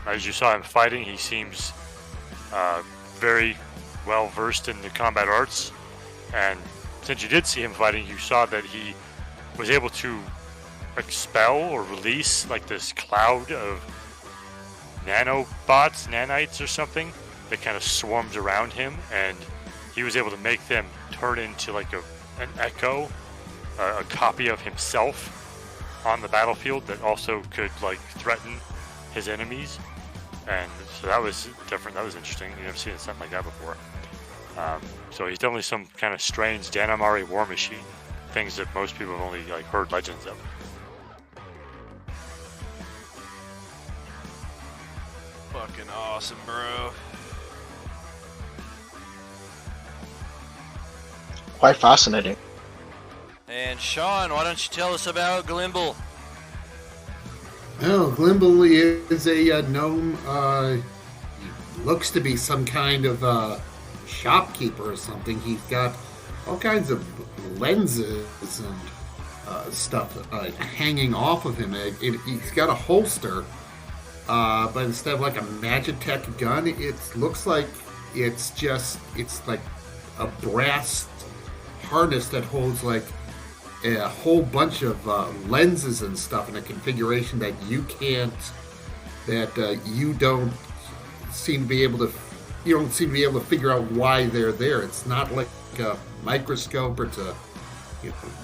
as you saw him fighting, he seems very well versed in the combat arts. And since you did see him fighting, you saw that he was able to expel or release like this cloud of nanobots, nanites or something, that kind of swarmed around him, and he was able to make them turn into like an echo, a copy of himself on the battlefield that also could like threaten his enemies. And so that was different. That was interesting. You've never seen something like that before. So he's definitely some kind of strange Danamari war machine. Things that most people have only like heard legends of. Fucking awesome, bro. Quite fascinating. And Sean, why don't you tell us about Glimble? Well, Glimble is a gnome. Looks to be some kind of shopkeeper or something. He's got all kinds of lenses and stuff hanging off of him. He's got a holster, but instead of like a Magitech gun, it looks like it's like a brass harness that holds like a whole bunch of lenses and stuff in a configuration that you don't seem to be able to figure out why they're there. It's not like a microscope or to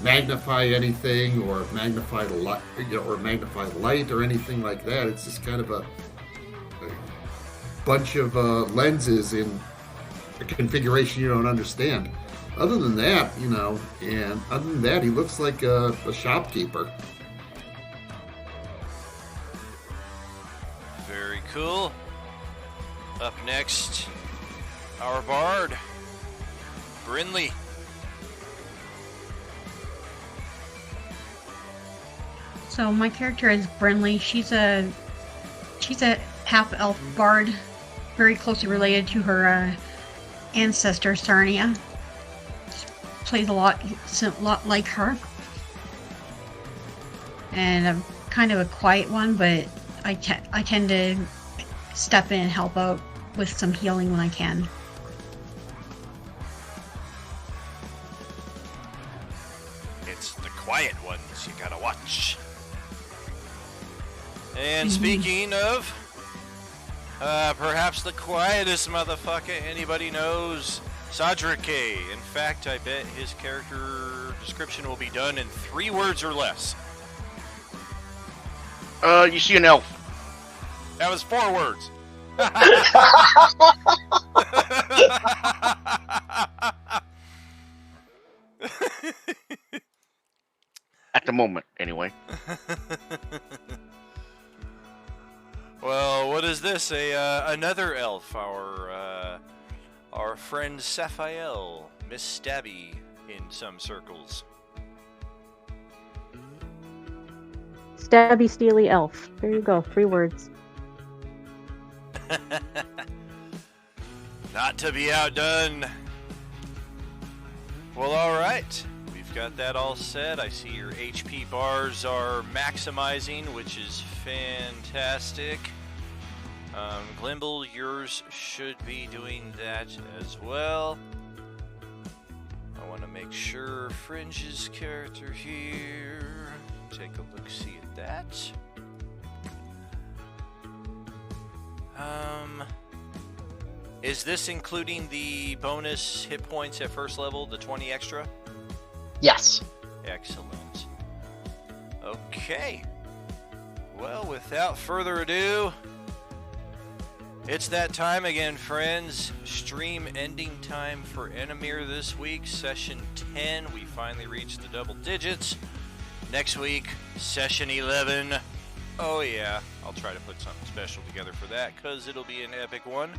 magnify anything or magnify the light, or magnify light or anything like that. It's just kind of a bunch of lenses in a configuration you don't understand. Other than that, he looks like a shopkeeper. Very cool. Up next, our bard, Brinley. So my character is Brinley. She's a half-elf bard, very closely related to her ancestor Sarnia. Plays a lot like her, and I'm kind of a quiet one, but I tend to step in and help out with some healing when I can. It's the quiet ones you gotta watch. And speaking of, perhaps the quietest motherfucker anybody knows, Sadrake. In fact, I bet his character description will be done in 3 words or less. You see an elf. That was 4 words. At the moment, anyway. Well, what is this? Another elf, our friend Saphael, Miss Stabby in some circles. Stabby, steely elf. There you go. 3 words. Not to be outdone. Well, alright. We've got that all set. I see your HP bars are maximizing, which is fantastic. Glimble, yours should be doing that as well. I want to make sure Fringe's character here. Take a look-see at that. Is this including the bonus hit points at first level, the 20 extra? Yes. Excellent. Okay. Well, without further ado, it's that time again, friends. Stream ending time for Enemier this week, session 10. We finally reached the double digits. Next week, session 11. Oh yeah, I'll try to put something special together for that, because it'll be an epic one.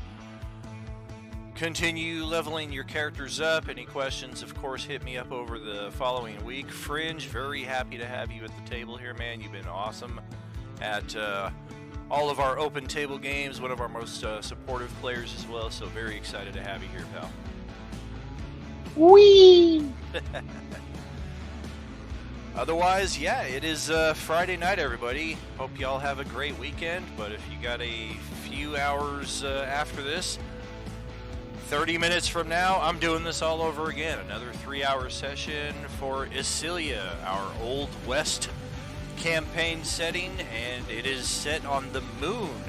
Continue leveling your characters up. Any questions, of course, hit me up over the following week. Fringe, very happy to have you at the table here, man. You've been awesome at all of our open table games, one of our most supportive players as well, so very excited to have you here, pal. Whee! Otherwise, yeah, it is Friday night, everybody. Hope y'all have a great weekend, but if you got a few hours after this, 30 minutes from now, I'm doing this all over again. Another 3-hour session for Isilia, our Old West campaign setting, and it is set on the moon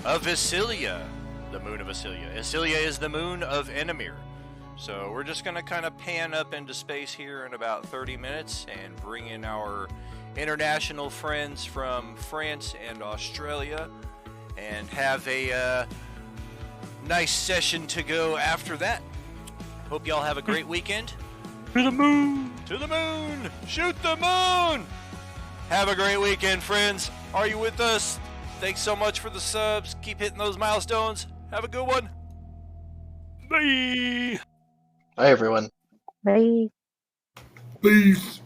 of Isilia. The moon of Isilia. Isilia is the moon of Enemier. So we're just going to kind of pan up into space here in about 30 minutes and bring in our international friends from France and Australia and have a nice session to go after that. Hope y'all have a great weekend. To the moon! To the moon! Shoot the moon! Have a great weekend, friends. Are you with us? Thanks so much for the subs. Keep hitting those milestones. Have a good one. Bye! Bye, everyone. Bye. Peace.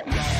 Bye.